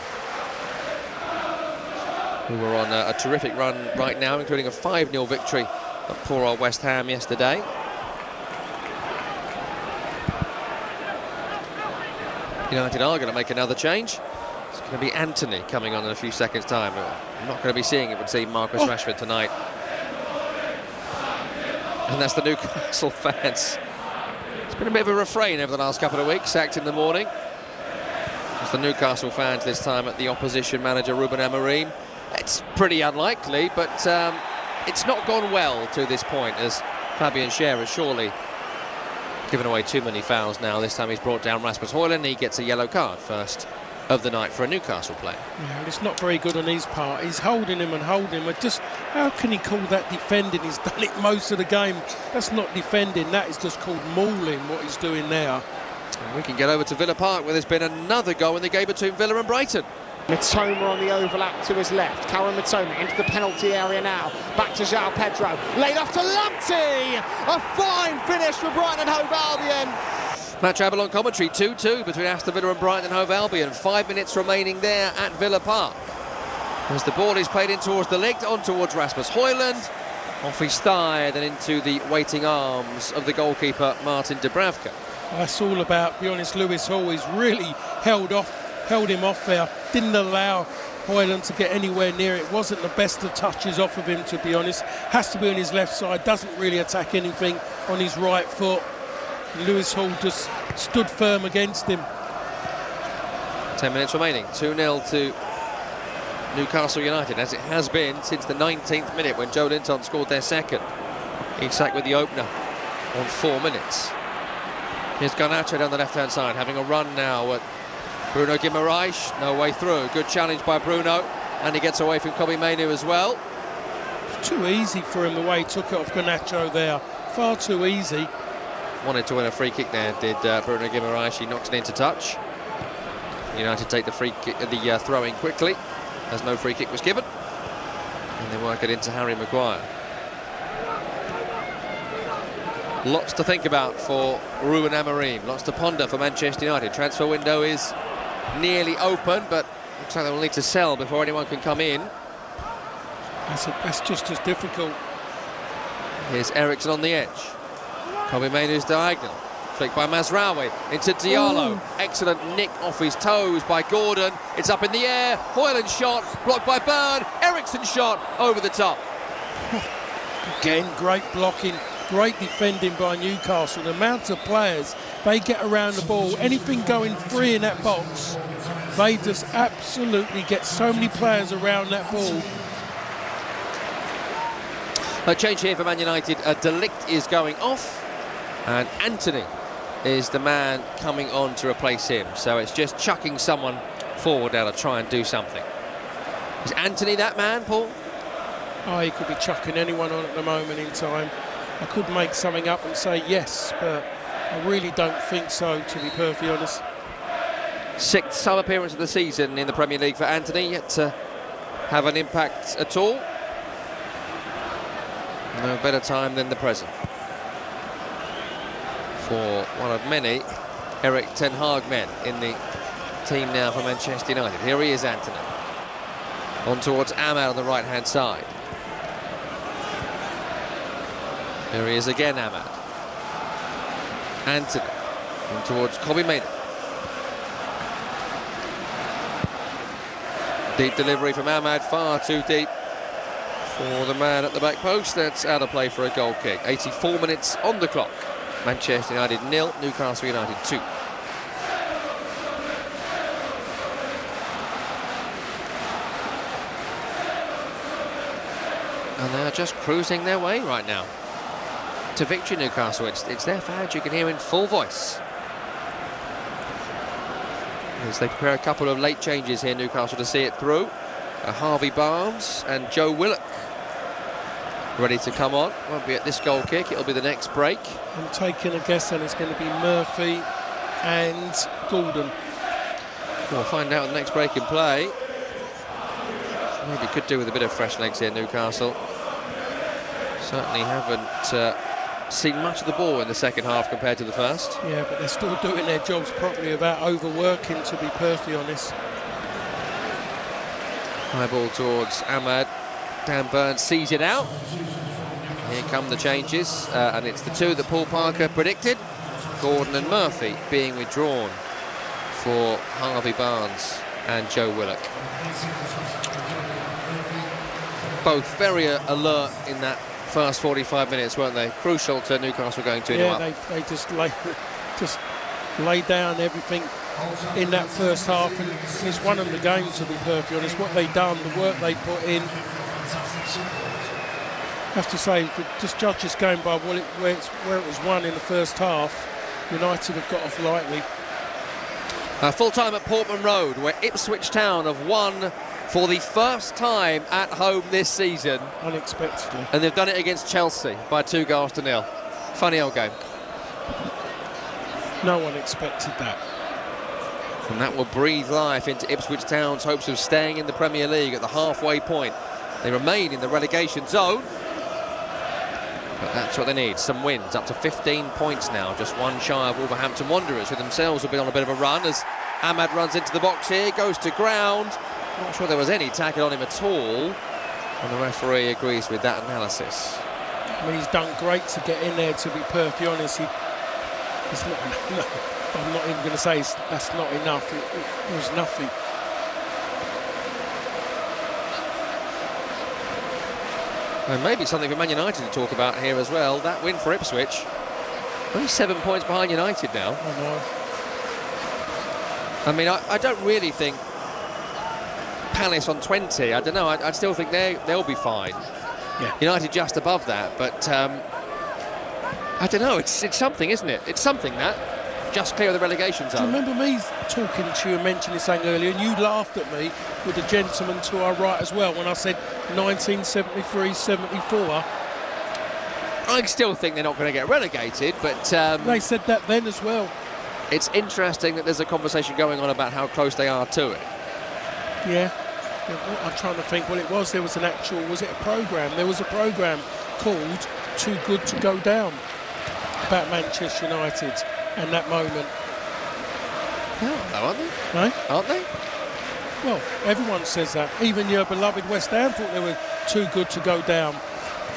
who were on a terrific run right now, including a 5-0 victory at poor old West Ham yesterday. United are going to make another change. It's going to be Anthony coming on in a few seconds' time. I'm not going to be seeing, it would seem, Marcus Rashford tonight. And that's the Newcastle fans. It's been a bit of a refrain over the last couple of weeks, sacked in the morning. It's the Newcastle fans this time at the opposition manager, Ruben Amorim. It's pretty unlikely, but it's not gone well to this point, as Fabian Schär has surely given away too many fouls now. This time he's brought down Rasmus Højlund. He gets a yellow card first of the night for a Newcastle player. Yeah, it's not very good on his part. He's holding him and holding him. Just how can he call that defending? He's done it most of the game. That's not defending. That is just called mauling, what he's doing there. And we can get over to Villa Park, where there's been another goal in the game between Villa and Brighton. Mitoma on the overlap to his left. Karim Mitoma into the penalty area now. Back to João Pedro. Laid off to Lamptey. A fine finish for Brighton and Hove Albion. Match Travel on commentary, 2-2 between Aston Villa and Brighton and Hove Albion. 5 minutes remaining there at Villa Park. As the ball is played in towards the leg, on towards Rasmus Højlund. Off his thigh, then into the waiting arms of the goalkeeper, Martin Dubravka. That's all about, be honest, Lewis Hall. He's really held him off there. Didn't allow Højlund to get anywhere near it. Wasn't the best of touches off of him, to be honest. Has to be on his left side. Doesn't really attack anything on his right foot. Lewis Hall just stood firm against him. 10 minutes remaining. 2-0 to Newcastle United, as it has been since the 19th minute when Joe Linton scored their second. Isak with the opener on 4 minutes. Here's Garnacho down the left-hand side, having a run now at Bruno Guimaraes. No way through. Good challenge by Bruno, and he gets away from Kobbie Mainoo as well. It's too easy for him the way he took it off Garnacho there. Far too easy. Wanted to win a free kick there, did Bruno Guimaraes. He knocked it into touch. United take the free kick, the throw-in quickly, as no free kick was given, and they work it into Harry Maguire. Lots to think about for Ruben Amorim, lots to ponder for Manchester United. Transfer window is nearly open, but looks like they will need to sell before anyone can come in. That's just as difficult. Here's Eriksen on the edge. Kobbie Mainoo's diagonal. Flicked by Mazraoui into Diallo. Ooh. Excellent nick off his toes by Gordon. It's up in the air. Højlund shot, blocked by Byrne. Eriksen shot over the top. Again, great blocking, great defending by Newcastle. The amount of players they get around the ball, anything going free in that box, they just absolutely get so many players around that ball. A change here for Man United. De Ligt is going off, and Anthony is the man coming on to replace him. So it's just chucking someone forward now to try and do something. Is Anthony that man, Paul? Oh, he could be chucking anyone on at the moment in time. I could make something up and say yes, but I really don't think so, to be perfectly honest. 6th sub appearance of the season in the Premier League for Anthony, yet to have an impact at all. No better time than the present for one of many Erik ten Hag men in the team now for Manchester United. Here he is, Anthony. On towards Ahmad on the right-hand side. Here he is again, Ahmad. Anthony on towards Kobbie Mainoo. Deep delivery from Ahmad, far too deep for the man at the back post. That's out of play for a goal kick. 84 minutes on the clock. Manchester United 0, Newcastle United 2. And they're just cruising their way right now to victory, Newcastle. It's their fans, you can hear in full voice. As they prepare a couple of late changes here, Newcastle, to see it through. Harvey Barnes and Joe Willock ready to come on. Won't be at this goal kick, it'll be the next break. I'm taking a guess, and it's going to be Murphy and Gordon. We'll find out the next break in play. Maybe could do with a bit of fresh legs here, Newcastle. Certainly haven't seen much of the ball in the second half compared to the first. Yeah, but they're still doing their jobs properly without overworking, to be perfectly honest. High ball towards Ahmad. Dan Burns sees it out. Here come the changes, and it's the two that Paul Parker predicted. Gordon and Murphy being withdrawn for Harvey Barnes and Joe Willock. Both very alert in that first 45 minutes, weren't they? Crucial to Newcastle going 2-0 up. Yeah, they just lay down everything in that first half, and it's won them the game, to be perfectly honest. What they done, the work they put in. I have to say, just judge this game by where it was won in the first half, United have got off lightly. Full time at Portman Road, where Ipswich Town have won for the first time at home this season. Unexpectedly. And they've done it against Chelsea by 2-0. Funny old game. No one expected that. And that will breathe life into Ipswich Town's hopes of staying in the Premier League at the halfway point. They remain in the relegation zone, but that's what they need, some wins, up to 15 points now, just one shy of Wolverhampton Wanderers, who themselves have been on a bit of a run as Ahmad runs into the box here, goes to ground. Not sure there was any tackle on him at all, and the referee agrees with that analysis. I mean, he's done great to get in there, to be perfectly honest. It's not, no, I'm not even going to say that's not enough. It was nothing. And maybe something for Man United to talk about here as well. That win for Ipswich. Only 7 points behind United now. I know. I mean, I don't really think Palace on 20. I don't know. I still think they'll be fine. Yeah. United just above that, but I don't know. It's something, isn't it? It's something that just clear of the relegation zone. Do you remember me talking to you and mentioning something earlier, and you laughed at me with the gentleman to our right as well when I said 1973-74. I still think they're not going to get relegated, but they said that then as well. It's interesting that there's a conversation going on about how close they are to it. Yeah. I'm trying to think what it was. There was an actual, was it a programme? There was a programme called Too Good to Go Down about Manchester United and that moment. No, aren't they? No? Aren't they? Well, everyone says that. Even your beloved West Ham thought they were too good to go down.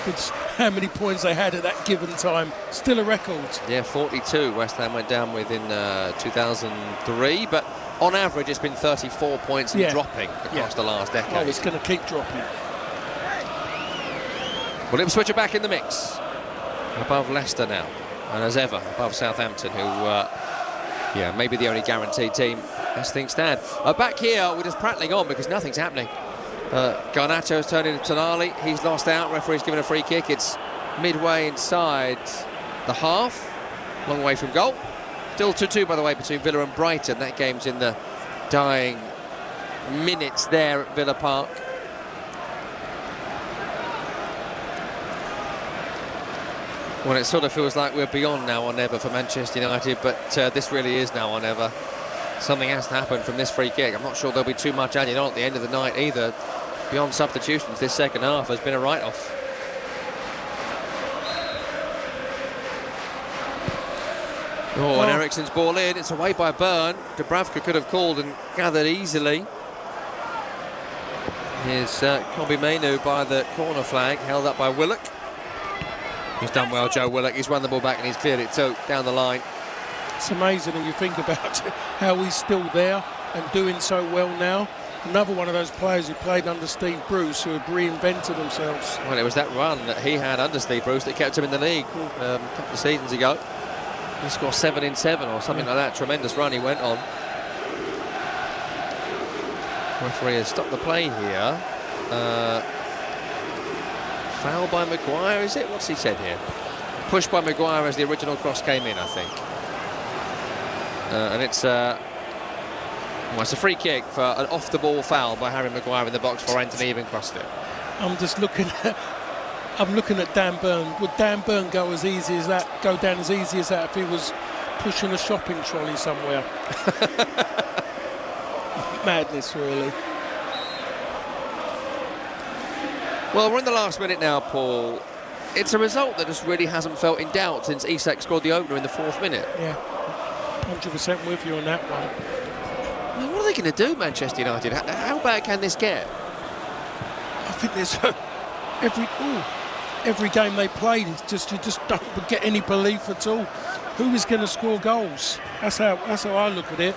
It's how many points they had at that given time. Still a record. Yeah, 42 West Ham went down with in 2003, but on average it's been 34 points and dropping across the last decade. Oh, it's going to keep dropping. Well, Ipswich are back in the mix, above Leicester now, and as ever, above Southampton, who, maybe the only guaranteed team as things stand. Back here, we're just prattling on because nothing's happening. Garnacho's turned into Tonali. He's lost out. Referee's given a free kick. It's midway inside the half, long way from goal. Still 2-2, by the way, between Villa and Brighton. That game's in the dying minutes there at Villa Park. Well, it sort of feels like we're beyond now or never for Manchester United, but this really is now or never. Something has to happen from this free kick. I'm not sure there'll be too much added on at the end of the night either. Beyond substitutions, this second half has been a write-off. Oh, and Eriksen's ball in. It's away by Byrne. Dubravka could have called and gathered easily. Here's Kobe Mainu by the corner flag, held up by Willock. He's done well, Joe Willock. He's run the ball back and he's cleared it too, down the line. It's amazing when you think about how he's still there and doing so well now. Another one of those players who played under Steve Bruce who have reinvented themselves. Well, it was that run that he had under Steve Bruce that kept him in the league a couple of seasons ago. He scored 7 in 7 or something like that. Tremendous run he went on. Referee has stopped the play here. Foul by Maguire, is it? What's he said here? Push by Maguire as the original cross came in, I think. And it's a free kick for an off-the-ball foul by Harry Maguire in the box for Anthony even crossed it. I'm looking at Dan Burn. Would Dan Burn go down as easy as that if he was pushing a shopping trolley somewhere? Madness, really. Well, we're in the last minute now, Paul. It's a result that just really hasn't felt in doubt since Isak scored the opener in the 4th minute. Yeah, 100% with you on that one. I mean, what are they going to do, Manchester United? How bad can this get? I think there's every game they played, it's just you just don't get any belief at all. Who is going to score goals? That's how I look at it.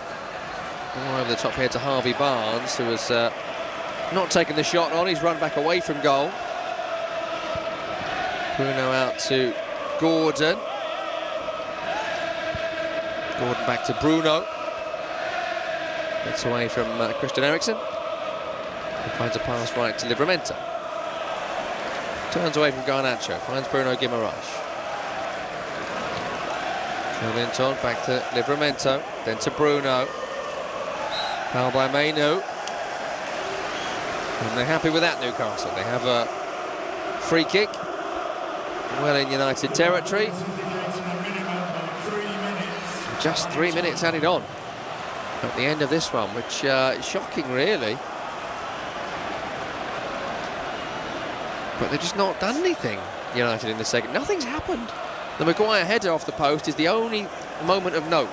All over the top here to Harvey Barnes, who has not taken the shot on. He's run back away from goal. Bruno out to Gordon. Gordon back to Bruno. Gets away from Christian Eriksen. He finds a pass right to Livramento. Turns away from Garnacho. Finds Bruno Guimaraes. Linton back to Livramento. Then to Bruno. Foul by Mainu. And they're happy with that, Newcastle. They have a free kick. Well in United territory. Just 3 minutes added on at the end of this one, which is shocking, really. But they've just not done anything, United, in the second. Nothing's happened. The Maguire header off the post is the only moment of note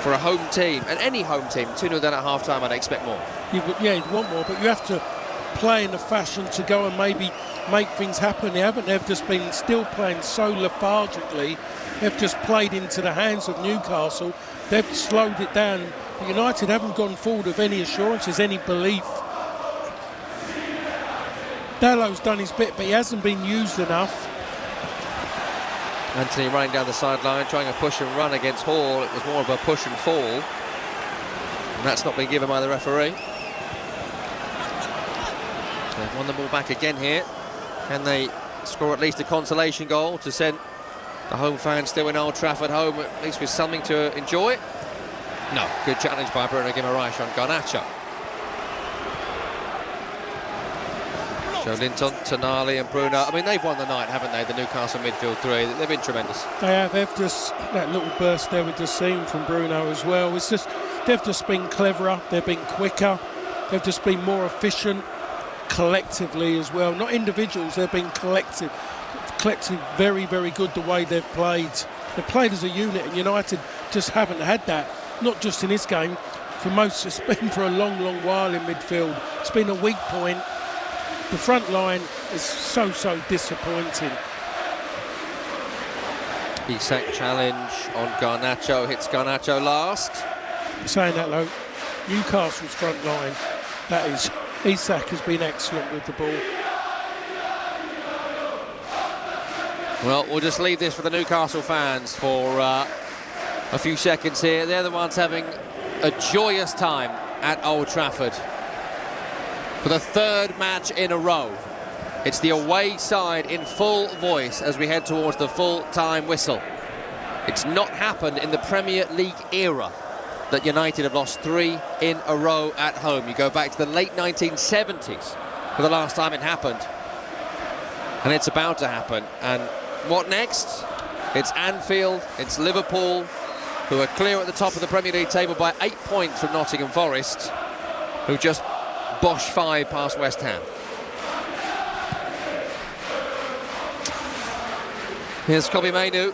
for a home team, and any home team. 2-0 down at half-time, I'd expect more. You'd want more, but you have to play in a fashion to go and maybe make things happen. They haven't. They've just been still playing so lethargically. They've just played into the hands of Newcastle. They've slowed it down. But United haven't gone forward with any assurances, any belief. Dallow's done his bit, but he hasn't been used enough. Anthony running down the sideline, trying a push and run against Hall. It was more of a push and fall. And that's not been given by the referee. They've won the ball back again here. Can they score at least a consolation goal to send the home fans still in Old Trafford home, at least with something to enjoy? No. Good challenge by Bruno Guimaraes on Garnacho. Joe Linton, Tonali and Bruno. I mean, they've won the night, haven't they? The Newcastle midfield three. They've been tremendous. They have. They've just, that little burst there we've just seen from Bruno as well. It's just, they've just been cleverer. They've been quicker. They've just been more efficient collectively as well. Not individuals, they've been collective. Collective, very, very good the way they've played. They've played as a unit, and United just haven't had that. Not just in this game. For most, it's been for a long, long while in midfield. It's been a weak point. The front line is so disappointing. Isak challenge on Garnacho, hits Garnacho last. Saying that though, Newcastle's front line, that is, Isak has been excellent with the ball. Well, we'll just leave this for the Newcastle fans for a few seconds here. They're the ones having a joyous time at Old Trafford for the third match in a row. It's the away side in full voice as we head towards the full-time whistle. It's not happened in the Premier League era that United have lost 3 in a row at home. You go back to the late 1970s for the last time it happened. And it's about to happen. And what next? It's Anfield, it's Liverpool, who are clear at the top of the Premier League table by 8 points from Nottingham Forest, who just bosh 5 past West Ham. Here's Kobbie Mainoo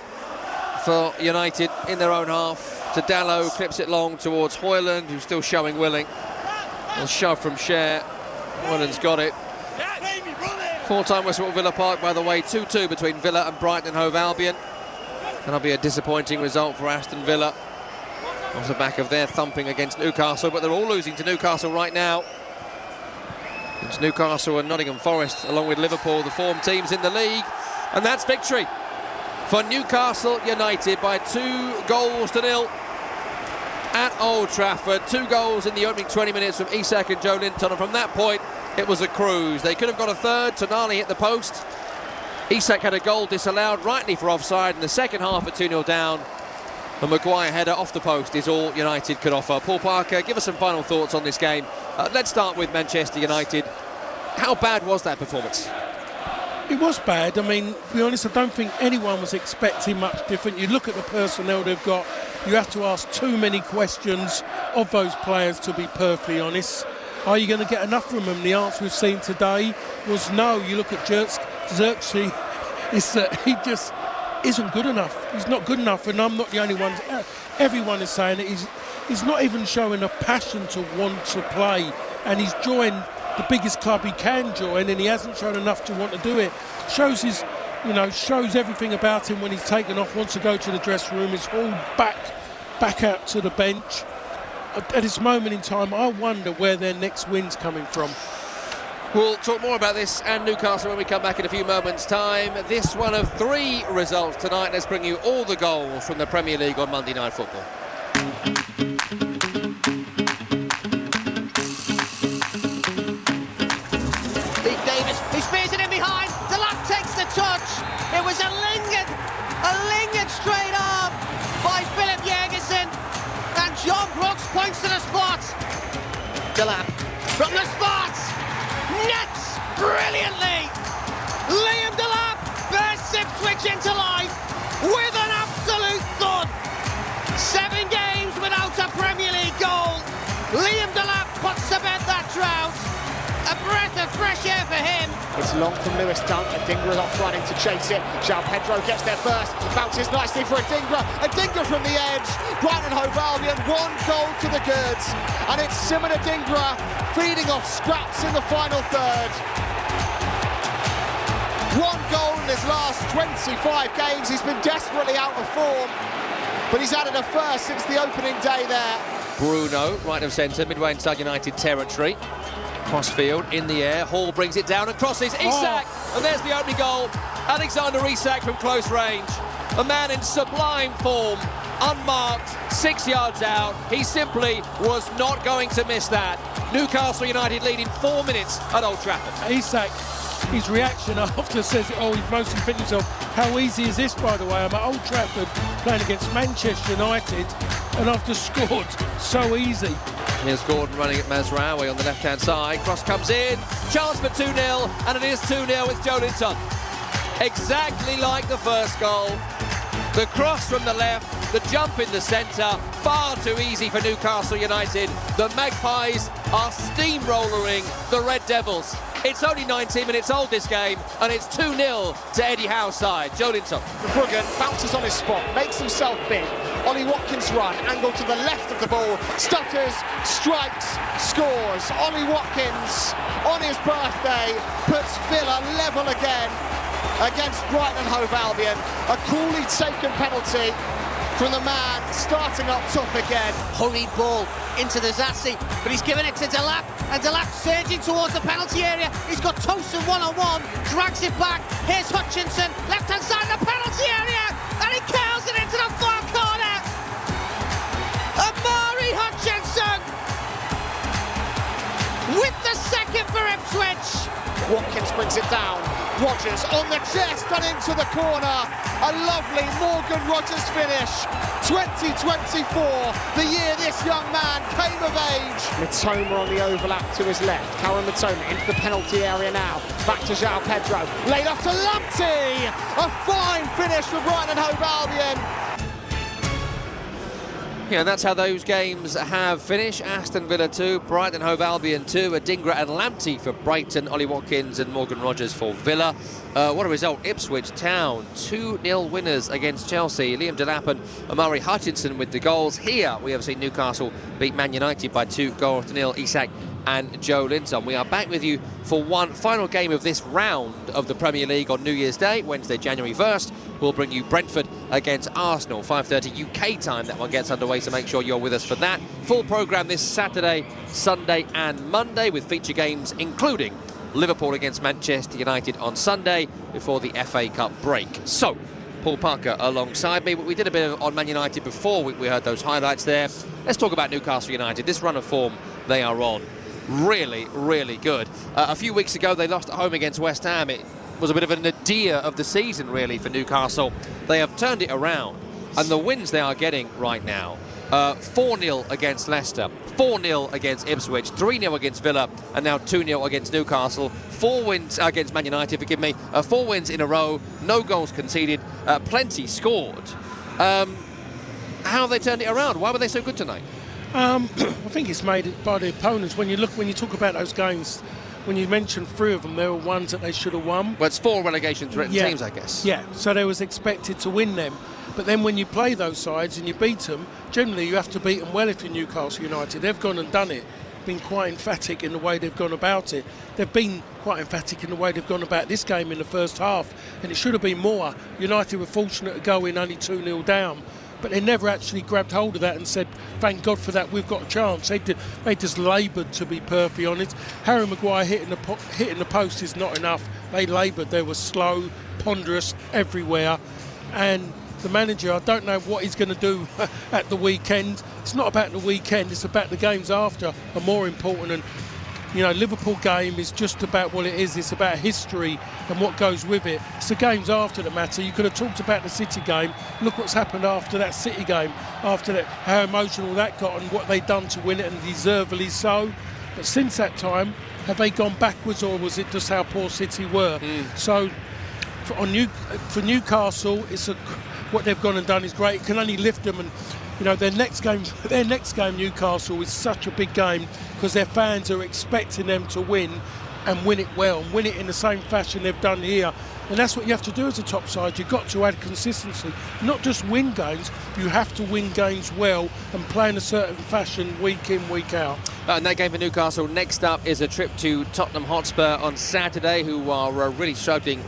for United in their own half. To Dalot, clips it long towards Hoyland, who's still showing willing. A shove from Cher. Hoyland's got it. Full-time whistle at Villa Park, by the way. 2-2 between Villa and Brighton and Hove Albion. That'll be a disappointing result for Aston Villa off the back of their thumping against Newcastle, but they're all losing to Newcastle right now. It's Newcastle and Nottingham Forest, along with Liverpool, the form teams in the league. And that's victory for Newcastle United by 2-0 at Old Trafford. 2 goals in the opening 20 minutes from Isak and Joe Linton, and from that point it was a cruise. They could have got a third. Tonali hit the post. Isak had a goal disallowed, rightly for offside in the second half at 2-0 down. The Maguire header off the post is all United could offer. Paul Parker, give us some final thoughts on this game. Let's start with Manchester United. How bad was that performance? It was bad. I mean, to be honest, I don't think anyone was expecting much different. You look at the personnel they've got, you have to ask too many questions of those players, to be perfectly honest. Are you going to get enough from them? The answer we've seen today was no. You look at Xerxes, it's that he just isn't good enough. He's not good enough, and I'm not the only one. Everyone is saying it. He's not even showing a passion to want to play, and he's joined the biggest club he can join, and he hasn't shown enough to want to do it. Shows everything about him when he's taken off, wants to go to the dressing room, is hauled back out to the bench. At this moment in time, I wonder where their next win's coming from. We'll talk more about this and Newcastle when we come back in a few moments' time. This one of 3 results tonight. Let's bring you all the goals from the Premier League on Monday Night Football. He spears it in behind. Delap takes the touch. It was a lingered straight arm by Philip Jørgensen, and John Brooks points to the spot. Delap from the spot, nets brilliantly. Liam Delap bears Ipswich into life with an absolute thud. 7 games without a Premier League goal. Liam Delap puts to bed that drought. A breath of fresh air for him. It's long from Lewis Dunk. Adingra is off running to chase it. João Pedro gets there first. Bounces nicely for Adingra. Adingra from the edge. Brighton Hove Albion, 1 goal to the goods. And it's Simon Adingra feeding off scraps in the final third. 1 goal in his last 25 games. He's been desperately out of form, but he's added a first since the opening day there. Bruno, right of centre, midway inside United territory. Crossfield in the air, Hall brings it down and crosses, Isak, and there's the opening goal. Alexander Isak from close range, a man in sublime form, unmarked, 6 yards out. He simply was not going to miss that. Newcastle United lead in 4 minutes at Old Trafford. Isak, his reaction after says, he's mostly fit himself. How easy is this, by the way? I'm at Old Trafford playing against Manchester United, and I've just scored. So easy. Here's Gordon running at Mazraoui on the left-hand side. Cross comes in, chance for 2-0, and it is 2-0 with Joe Linton. Exactly like the first goal. The cross from the left, the jump in the centre, far too easy for Newcastle United. The Magpies are steamrollering the Red Devils. It's only 19 minutes old, this game, and it's 2-0 to Eddie Howe's side. Joe Linton. Bruggen bounces on his spot, makes himself big. Ollie Watkins run, angle to the left of the ball, stutters, strikes, scores. Ollie Watkins, on his birthday, puts Villa level again against Brighton and Hove Albion. A coolly taken penalty from the man starting up top again. Hurried ball into the Zassi, but he's given it to Delap, and Delap surging towards the penalty area. He's got Tosin one-on-one, drags it back. Here's Hutchinson, left-hand side of the penalty area, and he curls it into the far corner. Amari Hutchinson with the second for Ipswich. Watkins brings it down. Rodgers on the chest and into the corner. A lovely Morgan Rodgers finish. 2024, the year this young man came of age. Mitoma on the overlap to his left. Karen Mitoma into the penalty area now. Back to João Pedro. Laid off to Lamptey. A fine finish for Brighton and Hove Albion. Yeah, and that's how those games have finished. Aston Villa 2, Brighton Hove Albion 2, Adingra and Lamptey for Brighton, Ollie Watkins and Morgan Rodgers for Villa. What a result. Ipswich Town, 2-0 winners against Chelsea. Liam Delap and Amari Hutchinson with the goals. Here we have seen Newcastle beat Man United by 2-0. Isak and Joe Linton. We are back with you for one final game of this round of the Premier League on New Year's Day, Wednesday, January 1st. We'll bring you Brentford against Arsenal, 5:30 UK time. That one gets underway, so make sure you're with us for that. Full programme this Saturday, Sunday and Monday with feature games including Liverpool against Manchester United on Sunday before the FA Cup break. So, Paul Parker alongside me. We did a bit on Man United before we heard those highlights there. Let's talk about Newcastle United. This run of form they are on, really, really good. A few weeks ago, they lost at home against West Ham. It was a bit of a nadir of the season, really, for Newcastle. They have turned it around, and the wins they are getting right now. 4-0 against Leicester, 4-0 against Ipswich, 3-0 against Villa, and now 2-0 against Newcastle. 4 wins against Man United, forgive me. 4 wins in a row, no goals conceded, plenty scored. How have they turned it around? Why were they so good tonight? I think it's made it by the opponents. When you talk about those games, when you mention 3 of them, they were ones that they should have won. Well, it's 4 relegation-threatened teams, I guess. Yeah, so they was expected to win them. But then when you play those sides and you beat them, generally you have to beat them well if you're Newcastle United. They've gone and done it, been quite emphatic in the way they've gone about it. They've been quite emphatic in the way they've gone about this game in the first half, and it should have been more. United were fortunate to go in only 2-0 down, but they never actually grabbed hold of that and said, thank God for that, we've got a chance. They just laboured, to be perfectly honest. Harry Maguire hitting the post is not enough. They laboured. They were slow, ponderous everywhere, and the manager, I don't know what he's going to do at the weekend. It's not about the weekend, it's about the games after are more important. And you know, Liverpool game is just about what it is. It's about history and what goes with it. It's the games after that matter. You could have talked about the City game. Look what's happened after that City game, after that, how emotional that got and what they done to win it, and deservedly so. But since that time, have they gone backwards, or was it just how poor City were? So for Newcastle, what they've gone and done is great. It can only lift them, and you know, their next game, Newcastle, is such a big game because their fans are expecting them to win and win it well, and win it in the same fashion they've done here. And that's what you have to do as a top side. You've got to add consistency, not just win games. You have to win games well and play in a certain fashion week in, week out. And that game for Newcastle. Next up is a trip to Tottenham Hotspur on Saturday, who are really struggling